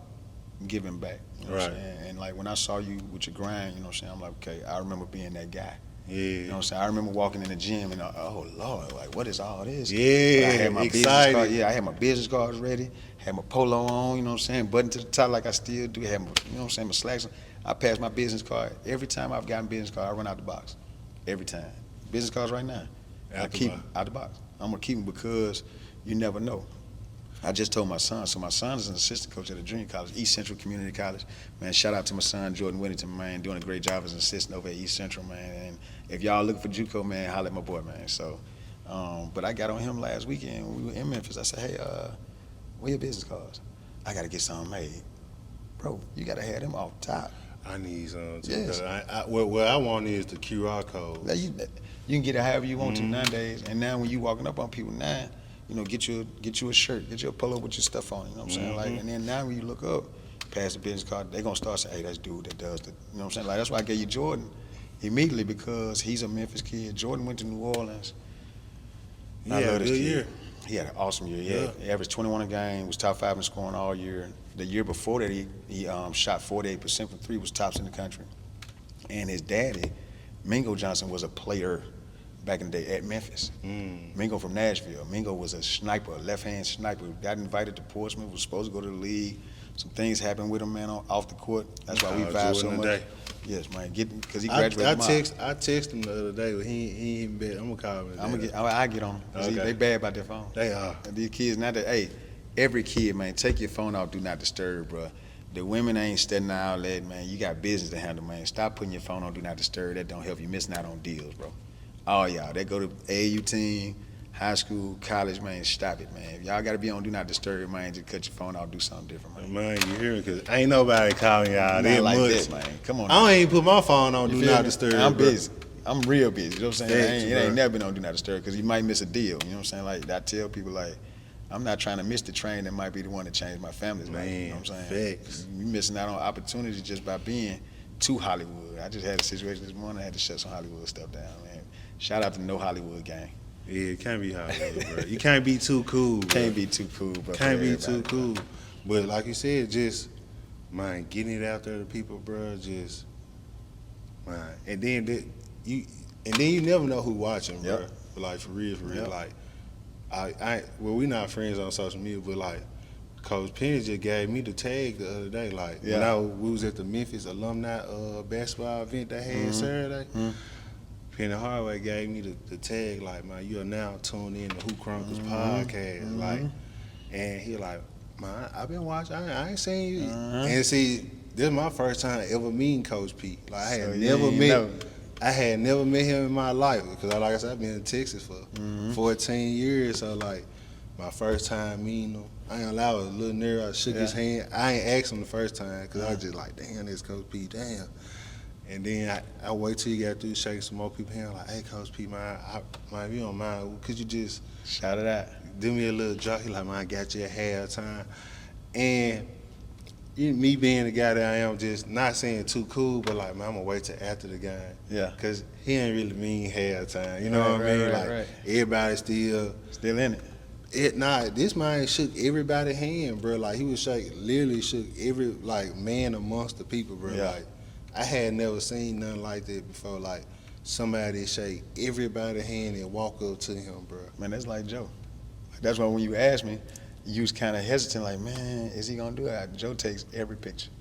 giving back. You know what I'm saying? And like when I saw you with your grind, you know what I'm saying? I'm like, okay, I remember being that guy. Yeah. You know what I'm saying? I remember walking in the gym and oh Lord, like what is all this? Yeah. I had my excited. business card. Yeah, I had my business cards ready. Had my polo on. You know what I'm saying? Button to the top like I still do. Had my, you know what I'm saying? My slacks. I passed my business card every time I've gotten business card. I run out the box. Every time. Business cards right now. I keep them out the box. I'm gonna keep them because you never know. I just told my son. So my son is an assistant coach at a junior college, East Central Community College. Man, shout out to my son, Jordan Whittington, man, doing a great job as an assistant over at East Central, man. And if y'all looking for JUCO, man, holler at my boy, man. So, but I got on him last weekend when we were in Memphis. I said, hey, where your business cards? I got to get something made. Bro, you got to have them off top. I need some too. Yes. What I want is the QR code. Now you can get it however you want to nowadays. And now when you walking up on people now, you know, get you a shirt, get you a polo with your stuff on. You know what I'm saying? Like, and then now when you look up, past the business card, they're gonna start saying, hey, that's dude that does the. You know what I'm saying? Like that's why I gave you Jordan immediately because he's a Memphis kid. Jordan went to New Orleans. Yeah, I love this kid. Year. He had an awesome year. He averaged 21 a game, was top 5 in scoring all year. The year before that, he shot 48% from three, was tops in the country. And his daddy, Mingo Johnson, was a player back in the day at Memphis. Mingo from Nashville. Mingo was a sniper, a left-hand sniper. Got invited to Portsmouth, was supposed to go to the league. Some things happened with him, man, off the court. That's why we vibe so much. Yes, man. Because he graduated I text him the other day, but he ain't bet. I'm gonna call him. I get on him. Okay. They bad about their phone. They are. And these kids, hey, every kid, man, take your phone off, do not disturb, bro. The women ain't stepping out outlet, man. You got business to handle, man. Stop putting your phone on do not disturb. That don't help you. Missing out on deals, bro. All y'all, they go to AAU team, high school, college, man. Stop it, man. If y'all got to be on do not disturb, man, just cut your phone off, do something different, man. Man, you hear me? Because ain't nobody calling y'all. Not like that, man. Come on. I don't even put my phone on do not disturb. I'm busy. I'm real busy. You know what I'm saying? Thanks, it ain't never been on do not disturb because you might miss a deal. You know what I'm saying? Like, I tell people, like, I'm not trying to miss the train that might be the one that changed my family's life. You know what I'm saying? Facts. You missing out on opportunities just by being too Hollywood. I just had a situation this morning. I had to shut some Hollywood stuff down, man. Shout out to No Hollywood Gang. Yeah, it can't be Hollywood, bro. You can't be too cool, bro. Can't be too cool, bro. Can't be too cool. But like you said, just, man, getting it out there to people, bro, just, man. And then you never know who watching, bro. Yep. Like, for real. Yep. Like, well, we not friends on social media, but like, Coach Penny just gave me the tag the other day. Like, when we was at the Memphis alumni basketball event they had Saturday. Penny Hardaway gave me the tag, like, man, you are now tuned in to Hoop Chronicles podcast. Like, and he like, man, I've been watching, I ain't seen you. And see, this is my first time ever meeting Coach P. Like, I had never met him in my life because, like I said, I've been in Texas for 14 years. So, like, my first time meeting him, I ain't gonna lie, I was a little nervous. I shook his hand. I ain't asked him the first time because I was just like, damn, this Coach P, damn. And then I wait till you got through shaking some more people's hand, like, hey, Coach P, man, if you don't mind, could you just shout it out? Do me a little joke. He like, man, I got you at halftime. And me being the guy that I am, just not saying too cool, but like, man, I'm gonna wait till after the game. Yeah. Cause he ain't really mean halftime. You know what I mean? Like everybody still in it. This man shook everybody's hand, bro. Like he was literally shook every like man amongst the people, bro. Yeah. Like I had never seen nothing like that before. Like somebody shake everybody's hand and walk up to him, bro. Man, that's like Joe. That's why when you asked me, you was kind of hesitant, like, man, is he gonna do it? Joe takes every picture.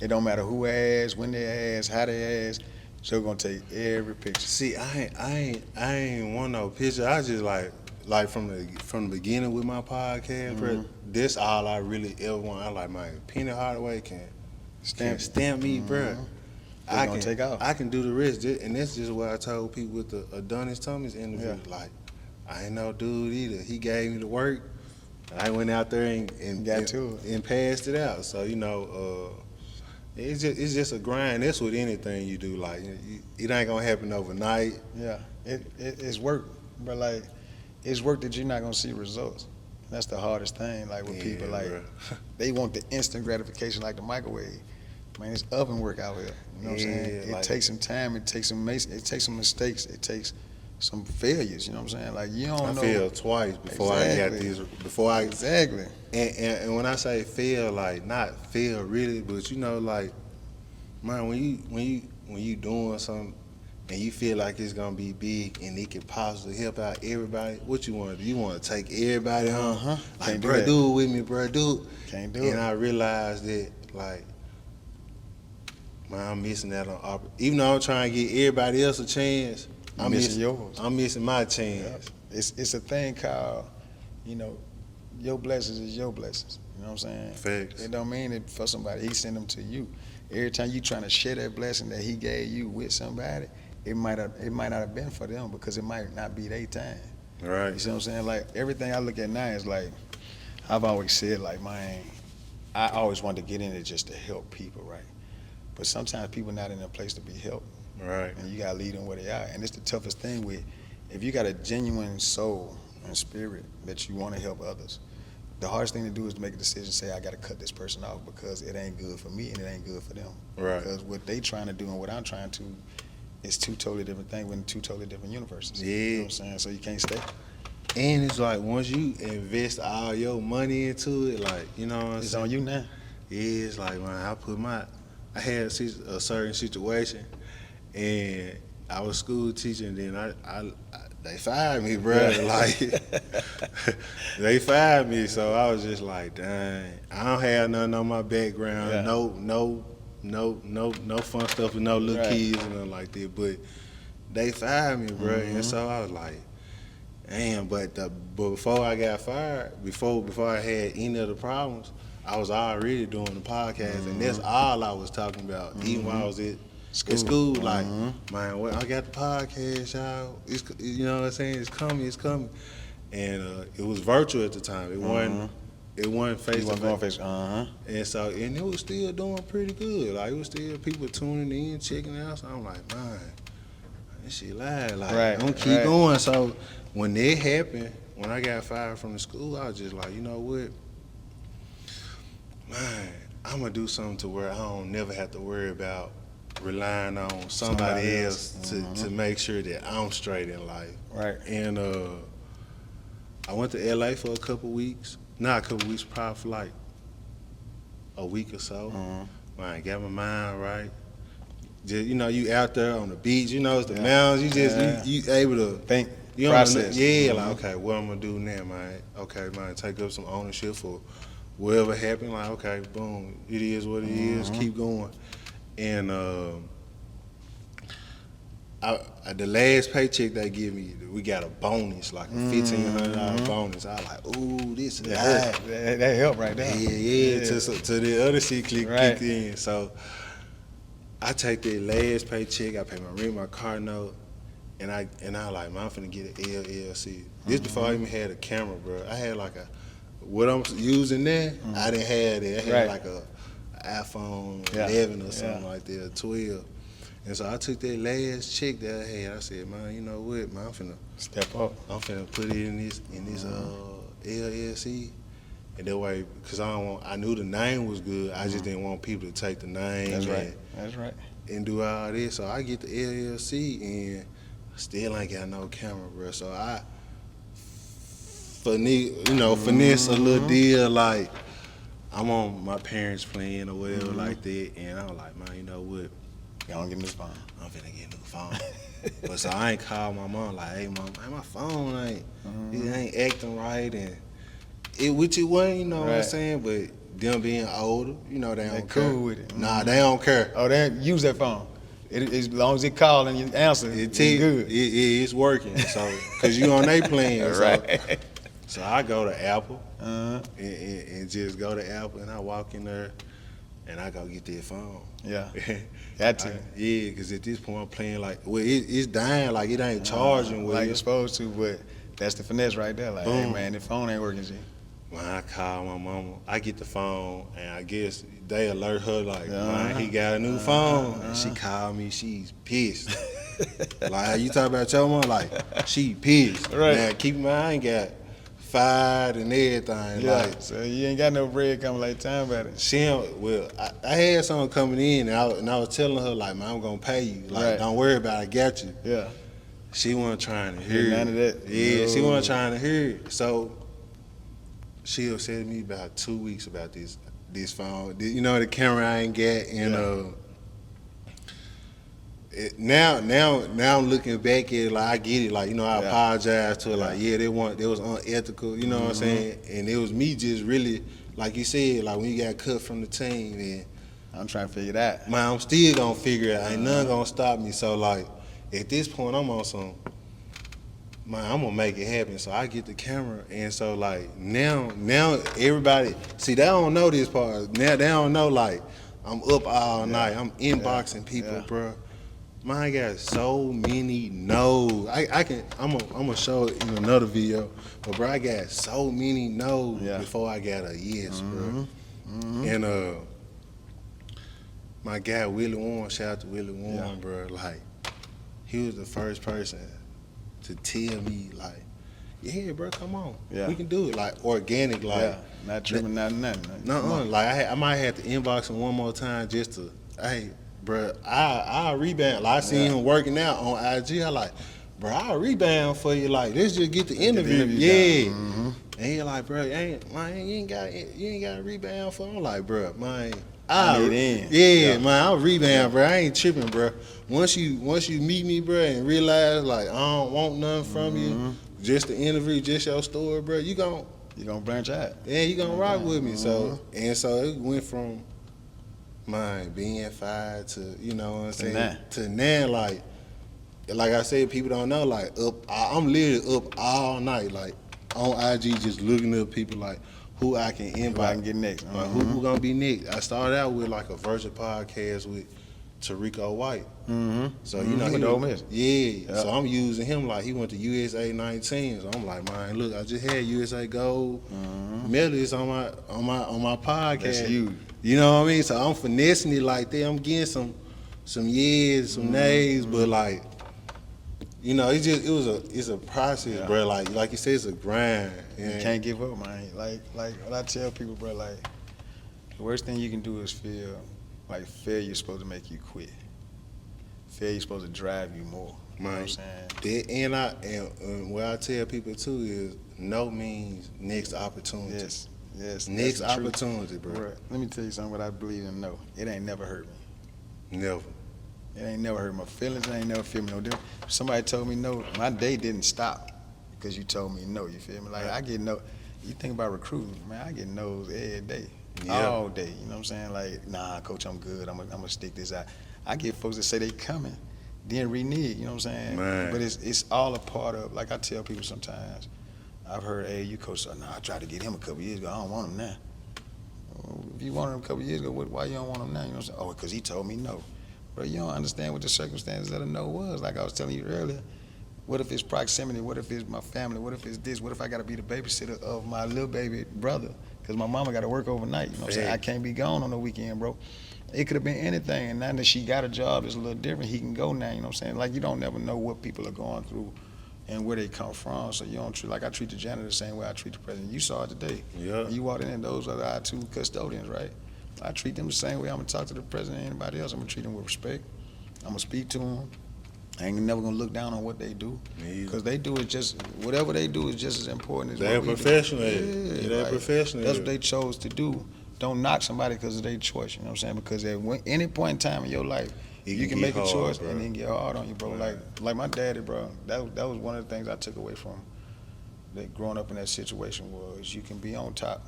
It don't matter who asked, when they asked, how they asked. Joe gonna take every picture. See, I ain't want no picture. I just like from the beginning with my podcast, bro. This all I really ever want. I like my Penny Hardaway can stamp me, bro. I can take off. I can do the rest, and that's just what I told people with the Adonis Thomas interview. Yeah. Like, I ain't no dude either. He gave me the work. I went out there and got to it and passed it out. So you know, it's just a grind. That's with anything you do. Like it ain't gonna happen overnight. Yeah, it's work, but like it's work that you're not gonna see results. That's the hardest thing. Like with people, like they want the instant gratification, like the microwave. Man, it's oven work out here. You know what I'm saying? It takes some time. It takes some mistakes. It takes some failures. You know what I'm saying? Like you don't know. I failed twice before I got these. Exactly. And when I say fail, like not fail really, but you know, like man, when you doing something and you feel like it's gonna be big and it can possibly help out everybody, what you want to do? You want to take everybody on? Like, bro, do it with me, bro, do it. Can't do it. And I realized that, like, man, I'm missing that on. Even though I'm trying to give everybody else a chance, I'm missing yours. I'm missing my chance. Yeah. It's a thing called, you know, your blessings is your blessings. You know what I'm saying? Facts. It don't mean it for somebody. He sent them to you. Every time you trying to share that blessing that he gave you with somebody, it might not have been for them because it might not be their time. Right. You see what I'm saying? Like everything I look at now is like, I've always said, like, man, I always wanted to get in it just to help people, right? But sometimes people not in a place to be helped. Right. And you gotta lead them where they are. And it's the toughest thing with, if you got a genuine soul and spirit that you want to help others, the hardest thing to do is to make a decision, say, I gotta cut this person off because it ain't good for me and it ain't good for them. Right. Because what they trying to do and what I'm trying to is two totally different things within two totally different universes. Yeah. You know what I'm saying? So you can't stay. And it's like once you invest all your money into it, like, you know what I'm saying? It's on you now. Yeah, it's like, man, I had a certain situation and I was school teacher and then they fired me, bro. Like, they fired me, so I was just like, dang, I don't have nothing on my background, no no fun stuff with no little kids and nothing like that. But they fired me, bro, and so I was like, damn. But before I got fired, before I had any of the problems, I was already doing the podcast, and that's all I was talking about. Even while I was at school, like, man, well, I got the podcast, y'all. It's, you know what I'm saying? It's coming. And it was virtual at the time. It wasn't face to face. And so, and it was still doing pretty good. Like, it was still people tuning in, checking out. So I'm like, man, this shit live. Like, I'm gonna keep going. So when that happened, when I got fired from the school, I was just like, you know what? Man, I'm gonna do something to where I don't never have to worry about relying on somebody else to make sure that I'm straight in life. Right. And I went to LA for a couple weeks. Not a couple weeks, probably for like a week or so. Man, got my mind right. Just, you know, you out there on the beach, you know, it's the mountains. You just you able to think, you process. Like, okay, what I'm gonna do now, man? Okay, man, take up some ownership for whatever happened. Like, okay, boom, it is what it is. Keep going. And the last paycheck they give me, we got a bonus, like a $1,500 bonus. I was like, ooh, this is that help right there. Yeah. To the other shit kicked in. So I take that last paycheck, I pay my rent, my car note, and I like, man, I'm finna get an LLC. This before I even had a camera, bro. I had like what I'm using there, I didn't have that. I had like a iPhone 11 or something like that, 12. And so I took that last check that I had. I said, man, you know what, man, I'm finna step up. I'm finna put it in this LLC. And that way, because I knew the name was good. I just didn't want people to take the name. That's right. And do all this. So I get the LLC and still ain't got no camera, bro. So I finesse a little deal, like I'm on my parents' plan or whatever like that. And I was like, man, you know what? Y'all get me this phone. I'm finna get a new phone. But so I ain't called my mom like, hey mom, my phone it ain't acting right, and which it wasn't, you know what I'm saying? But them being older, you know, they don't care. Cool with it. Nah, they don't care. Oh, they use that phone. As long as it call and you answer, it's good. It's working. So, cause you on their plan. Right. So I go to Apple and just go to Apple, and I walk in there and I go get that phone. Yeah. Got to. Yeah, because at this point I'm playing like, well, it's dying, like it ain't charging like it's supposed to, but that's the finesse right there. Like, hey man, the phone ain't working, G. When I call my mama, I get the phone, and I guess they alert her like, man, he got a new phone. And she called me, she's pissed. Like, you talk about your mom, like, she pissed. Right. Man, keep in mind, I ain't got fired and everything. Yeah, like, so you ain't got no bread coming like time about it. She don't, well, I had something coming in, and I was telling her, like, man, I'm going to pay you. Like, don't worry about it, I got you. Yeah. She wasn't trying to hear it. None of that. Yeah, she wasn't trying to hear it. So she upset me about 2 weeks about this phone. You know, the camera I ain't got, and now I'm looking back at it, like, I get it. Like, you know, I apologize to her. Like, they was unethical. You know what I'm saying? And it was me just really, like you said, like when you got cut from the team, and I'm trying to figure it out. Man, I'm still gonna figure it out. Ain't nothing gonna stop me. So like, at this point, I'm on some. Man, I'm gonna make it happen. So I get the camera, and so like now everybody see, they don't know this part. Now they don't know, like, I'm up all night. I'm inboxing people, bro. Man, I got so many no's. I'm gonna show it in another video, but bro, I got so many no's before I got a yes, bro. And my guy Willie Warren, shout out to Willie Warren, bro. Like, he was the first person to tell me, like, yeah, bro, come on, we can do it, like, organic, like, not tripping, nothing. No, like I might have to inbox him one more time just to, hey, bro, I rebound. Like, I seen him working out on IG. I like, bro, I'll rebound for you. Like, let's just get the interview. And he like, bro, you ain't got to rebound for him. I'm like, bro, man, man, I'll rebound, bro. I ain't tripping, bro. Once you meet me, bro, and realize, like, I don't want nothing from you, just the interview, just your story, bro, you gonna branch out. Yeah, you gonna rock with me. So it went from, Man, being fired to, you know what I'm saying? now. To now, like I said, people don't know, like, I'm literally up all night, like, on IG just looking at people, like, who I can invite. Who I can get next. Like, who gonna be next? I started out with, like, a virtual podcast with Tarico White. So, you know, he went to Ole Miss. Yeah, so I'm using him, like, he went to USA 19, so I'm like, man, look, I just had USA Gold medalists on my podcast. That's huge. You know what I mean? So I'm finessing it like that. I'm getting some years, some nays, but like, you know, it's a process, bro. Like you said, it's a grind. You can't give up, man. Like what I tell people, bro, like the worst thing you can do is feel like failure's supposed to make you quit. Failure's supposed to drive you more. You know what I'm saying? And what I tell people too is no means next opportunity. Yes. Next opportunity, bro. Let me tell you something. What I believe in. No, it ain't never hurt me. Never. It ain't never hurt my feelings. It ain't never feel me no different. If somebody told me no, my day didn't stop because you told me no. You feel me? Like I get no. You think about recruiting, man. I get no's every day, all day. You know what I'm saying? Like, nah, coach, I'm good. I'm gonna stick this out. I get folks that say they coming, then renege. You know what I'm saying? Man. But it's all a part of. Like I tell people sometimes. I've heard AAU coach say, "Nah, I tried to get him a couple years ago. I don't want him now." Well, if you wanted him a couple years ago, why you don't want him now? You know what I'm saying? Oh, because he told me no. Bro, you don't understand what the circumstances of the no was. Like I was telling you earlier, what if it's proximity? What if it's my family? What if it's this? What if I got to be the babysitter of my little baby brother? Because my mama got to work overnight. You know what I'm saying? I can't be gone on the weekend, bro. It could have been anything. And now that she got a job, it's a little different. He can go now. You know what I'm saying? Like, you don't never know what people are going through and where they come from. So you don't treat, like I treat the janitor the same way I treat the president. You saw it today. Yeah. You walked in, and those are our two custodians, right? I treat them the same way I'm gonna talk to the president and anybody else. I'm gonna treat them with respect. I'm gonna speak to them. I ain't never gonna look down on what they do, because they do it just, whatever they do is just as important as They're what we professional. do. They're professional. That's what they chose to do. Don't knock somebody because of their choice. You know what I'm saying? Because at any point in time in your life, you can make a choice, bro, and then get hard on you, bro. Like my daddy, bro. That was one of the things I took away from that growing up in that situation was you can be on top.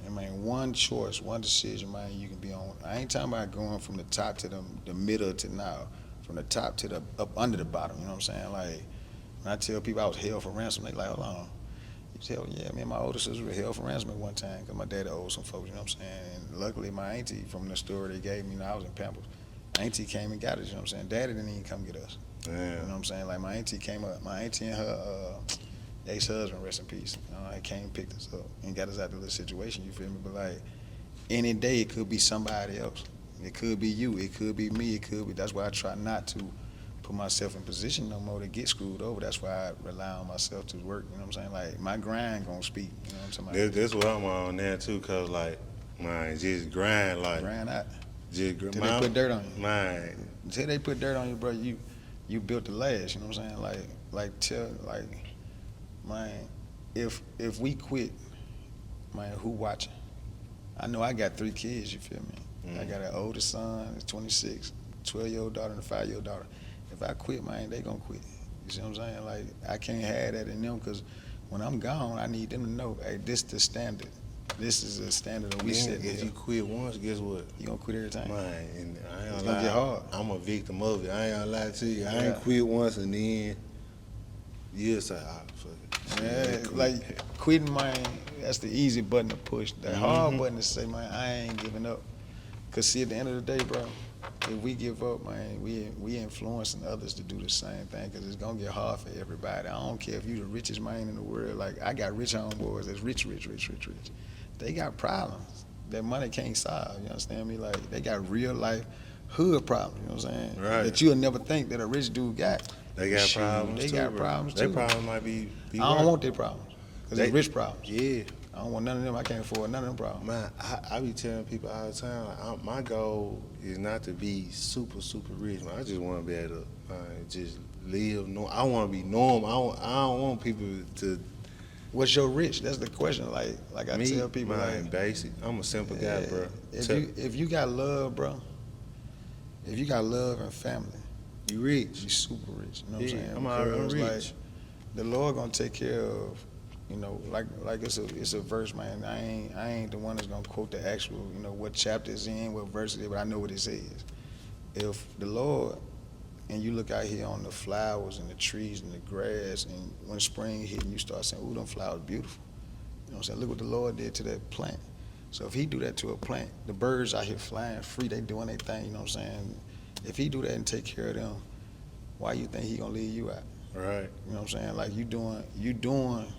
I mean, one choice, one decision, man, you can be on. I ain't talking about going from the top to the middle to now, from the top to the up under the bottom. You know what I'm saying? Like when I tell people I was held for ransom, they like, hold on. You tell, yeah, me and my older sister were held for ransom at one time because my daddy owed some folks. You know what I'm saying? And luckily, my auntie, from the story they gave me, you know, I was in Pampers. Auntie came and got us, you know what I'm saying? Daddy didn't even come get us. Damn. You know what I'm saying? Like my auntie came up, my auntie and her ex-husband, rest in peace. You know, they came and picked us up and got us out of the little situation, you feel me? But like any day it could be somebody else. It could be you, it could be me, it could be, that's why I try not to put myself in position no more to get screwed over. That's why I rely on myself to work, you know what I'm saying? Like my grind gonna speak, you know what I'm saying? That's what I'm on now too, cause like, man, just grind, like. Grind out. Just Till they put dirt on you. Man. Until they put dirt on you, bro, you built the last, you know what I'm saying? Man, if we quit, man, who watching? I know I got 3 kids, you feel me? I got an older son, he's 26, 12-year-old daughter and a 5-year-old daughter. If I quit, man, they gonna quit. You see what I'm saying? Like, I can't have that in them, because when I'm gone, I need them to know, hey, this the standard. This is a standard that we set. If you quit once, guess what? You gonna quit every time. Man, and I ain't It's gonna gonna get hard. I'm a victim of it. I ain't gonna lie to you. I Yeah. ain't quit once, and then you'll say, fuck it. Yeah, like quitting, man, that's the easy button to push. The hard button to say, man, I ain't giving up. Cause see, at the end of the day, bro, if we give up, man, we influencing others to do the same thing, cause it's gonna get hard for everybody. I don't care if you the richest man in the world. Like I got rich homeboys that's rich. They got problems that money can't solve. You understand me? Like they got real life hood problems. You know what I'm saying? Right. That you'll never think that a rich dude got. They got problems They too, got bro. problems too. Their problems might be I don't worse. want their problems, cause they're rich problems. Yeah. I don't want none of them. I can't afford none of them problems. Man, I be telling people all the time, like, my goal is not to be super, super rich, man. I just want to be able to just live. I want to be normal. I don't want people to. What's your rich? That's the question. Like I tell people, man, like, basic. I'm a simple guy, bro. If you got love, bro. If you got love and family, you rich. you super rich. You know what I'm saying? I'm Because, rich. like, the Lord gonna take care of You know, like it's a verse, man. I ain't the one that's gonna quote the actual, you know, what chapter it's in, what verse it is, but I know what it says. If the Lord, and you look out here on the flowers and the trees and the grass, and when spring hit and you start saying, ooh, them flowers beautiful. You know what I'm saying? Look what the Lord did to that plant. So if he do that to a plant, the birds out here flying free, they doing their thing, you know what I'm saying? If he do that and take care of them, why you think he gonna leave you out? Right. You know what I'm saying? Like you doing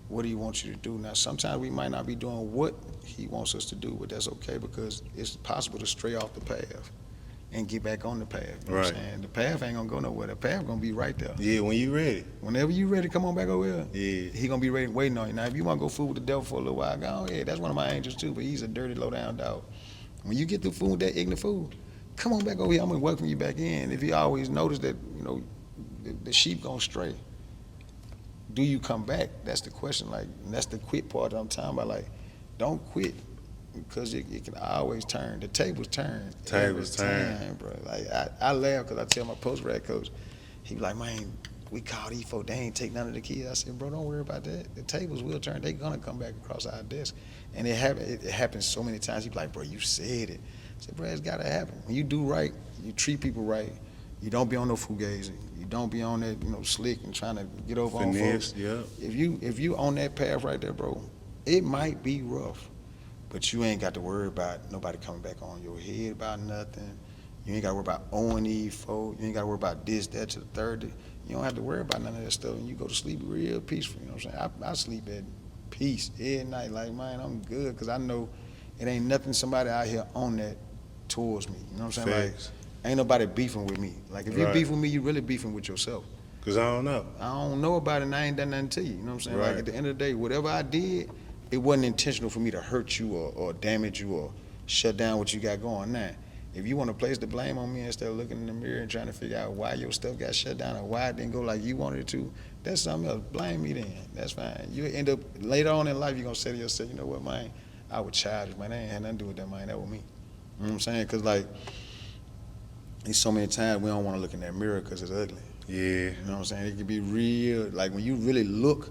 what he wants you to do. Now, sometimes we might not be doing what he wants us to do, but that's okay because it's possible to stray off the path and get back on the path. You know what I'm saying? The path ain't gonna go nowhere. The path gonna be right there. Yeah, when you ready. Whenever you ready, come on back over here. Yeah. He gonna be ready waiting on you. Now, if you wanna go fool with the devil for a little while, go ahead. That's one of my angels too, but he's a dirty, low-down dog. When you get through fooling with that ignorant fool, come on back over here. I'm gonna welcome you back in. If you always notice that, you know, the sheep gonna stray, do you come back? That's the question. Like, and that's the quit part that I'm talking about. Like, don't quit because it can always turn. The tables turn. Tables turn, bro. Like I laugh because I tell my post-grad coach, he be like, man, we called these folks. They ain't take none of the kids. I said, bro, don't worry about that. The tables will turn. They gonna come back across our desk, and it happens so many times. He be like, bro, you said it. I said, bro, it's gotta happen. When you do right, you treat people right. You don't be on no fugazi. You don't be on that, you know, slick and trying to get over on folks. Yeah. If you on that path right there, bro, it might be rough, but you ain't got to worry about nobody coming back on your head about nothing. You ain't got to worry about owing these folks. You ain't got to worry about this, that, to the third. You don't have to worry about none of that stuff, and you go to sleep real peaceful. You know what I'm saying? I sleep at peace every night. Like, man, I'm good because I know it ain't nothing somebody out here on that towards me. You know what I'm saying? Facts. Like, ain't nobody beefing with me. Like, if you beef with me, you really beefing with yourself. Because I don't know. I don't know about it and I ain't done nothing to you. You know what I'm saying? Right. Like, at the end of the day, whatever I did, it wasn't intentional for me to hurt you or damage you or shut down what you got going now. If you want to place the blame on me instead of looking in the mirror and trying to figure out why your stuff got shut down or why it didn't go like you wanted it to, that's something else. Blame me then. That's fine. You end up, later on in life, you're going to say to yourself, you know what, man, I was childish, man. That ain't had nothing to do with that, man. That was me. You know what I'm saying? Because, like, there's so many times we don't want to look in that mirror because it's ugly. Yeah. You know what I'm saying? It can be real. Like, when you really look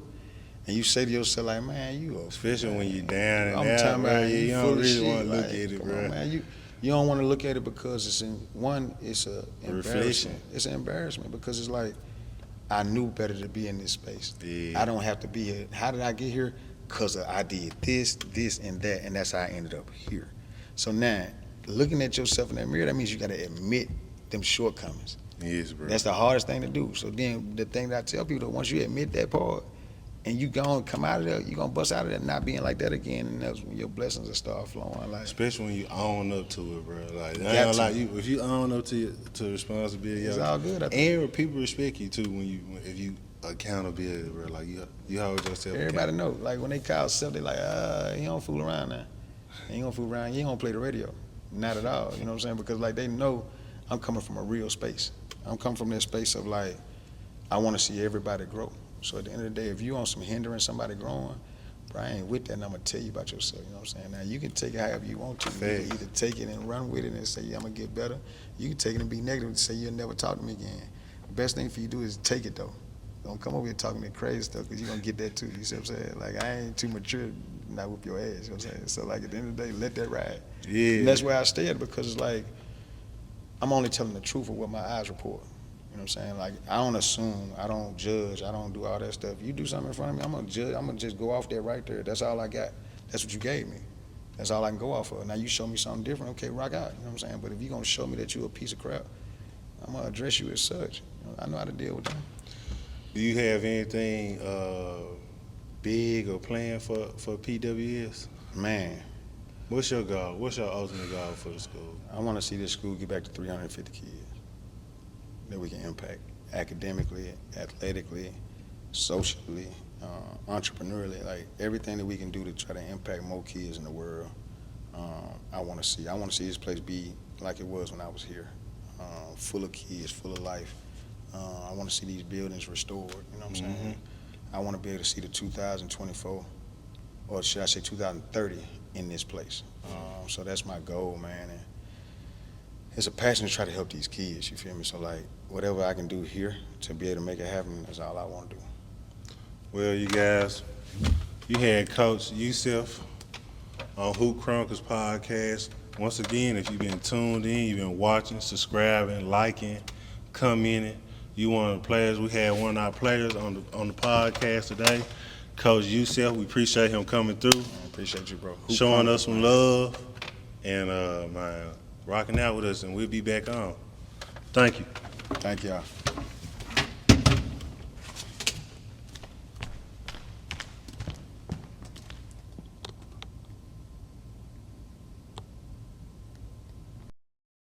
and you say to yourself, like, man, you a Especially when you're down and I'm out, talking bro. about You you don't full of really shit. want to look Like, at it, come bro. on, man. You don't want to look at it because it's a embarrassment. It's an embarrassment because it's like, I knew better to be in this space. Yeah. I don't have to be here. How did I get here? Because I did this, and that, and that's how I ended up here. So now, looking at yourself in that mirror, that means you got to admit them shortcomings. Yes, bro. That's the hardest thing to do. So then the thing that I tell people, that once you admit that part, and you gonna come out of there, you gonna bust out of there not being like that again, and that's when your blessings will start flowing. Like, especially when you own up to it, bro. Like, I Got ain't gonna to. lie, if you own up to responsibility, it's all good. I think. and people respect you too if you accountability, bro. Like you hold yourself. Everybody know. Like when they call stuff, they like, he don't fool around now. He ain't gonna fool around. He ain't gonna play the radio. Not at all. You know what I'm saying? Because like they know I'm coming from a real space. I'm coming from that space of like, I want to see everybody grow. So at the end of the day, if you on some hindering somebody growing, bro, I ain't with that, and I'm gonna tell you about yourself. You know what I'm saying? Now you can take it however you want to. You can either take it and run with it and say, yeah, I'm gonna get better. You can take it and be negative and say you'll never talk to me again. The best thing for you to do is take it though. Don't come over here talking me crazy stuff because you're gonna get that too. You see what I'm saying? Like I ain't too mature not whoop your ass. You know what I'm saying? So like at the end of the day, let that ride. Yeah. And that's where I stay at because it's like I'm only telling the truth of what my eyes report. You know what I'm saying? Like, I don't assume, I don't judge, I don't do all that stuff. You do something in front of me, I'm gonna judge, I'm gonna just go off there right there. That's all I got. That's what you gave me. That's all I can go off of. Now you show me something different, okay, rock out. You know what I'm saying? But if you're gonna show me that you're a piece of crap, I'm gonna address you as such. You know, I know how to deal with that. Do you have anything big or planned for PWS? Man, What's your goal? What's your ultimate goal for the school? I wanna see this school get back to 350 kids that we can impact academically, athletically, socially, entrepreneurially, like everything that we can do to try to impact more kids in the world. I want to see this place be like it was when I was here, full of kids, full of life. I want to see these buildings restored. You know what I'm saying? I want to be able to see the 2024, or should I say 2030, in this place. So that's my goal, man. And it's a passion to try to help these kids, you feel me? So like, whatever I can do here to be able to make it happen is all I want to do. Well, you guys, you had Coach Yusef on Hoop Chronicles podcast. Once again, if you've been tuned in, you've been watching, subscribing, liking, commenting, you one of the players. We had one of our players on the podcast today, Coach Yusef. We appreciate him coming through. Appreciate you, bro. Showing us some love and rocking out with us, and we'll be back on. Thank you. Thank y'all.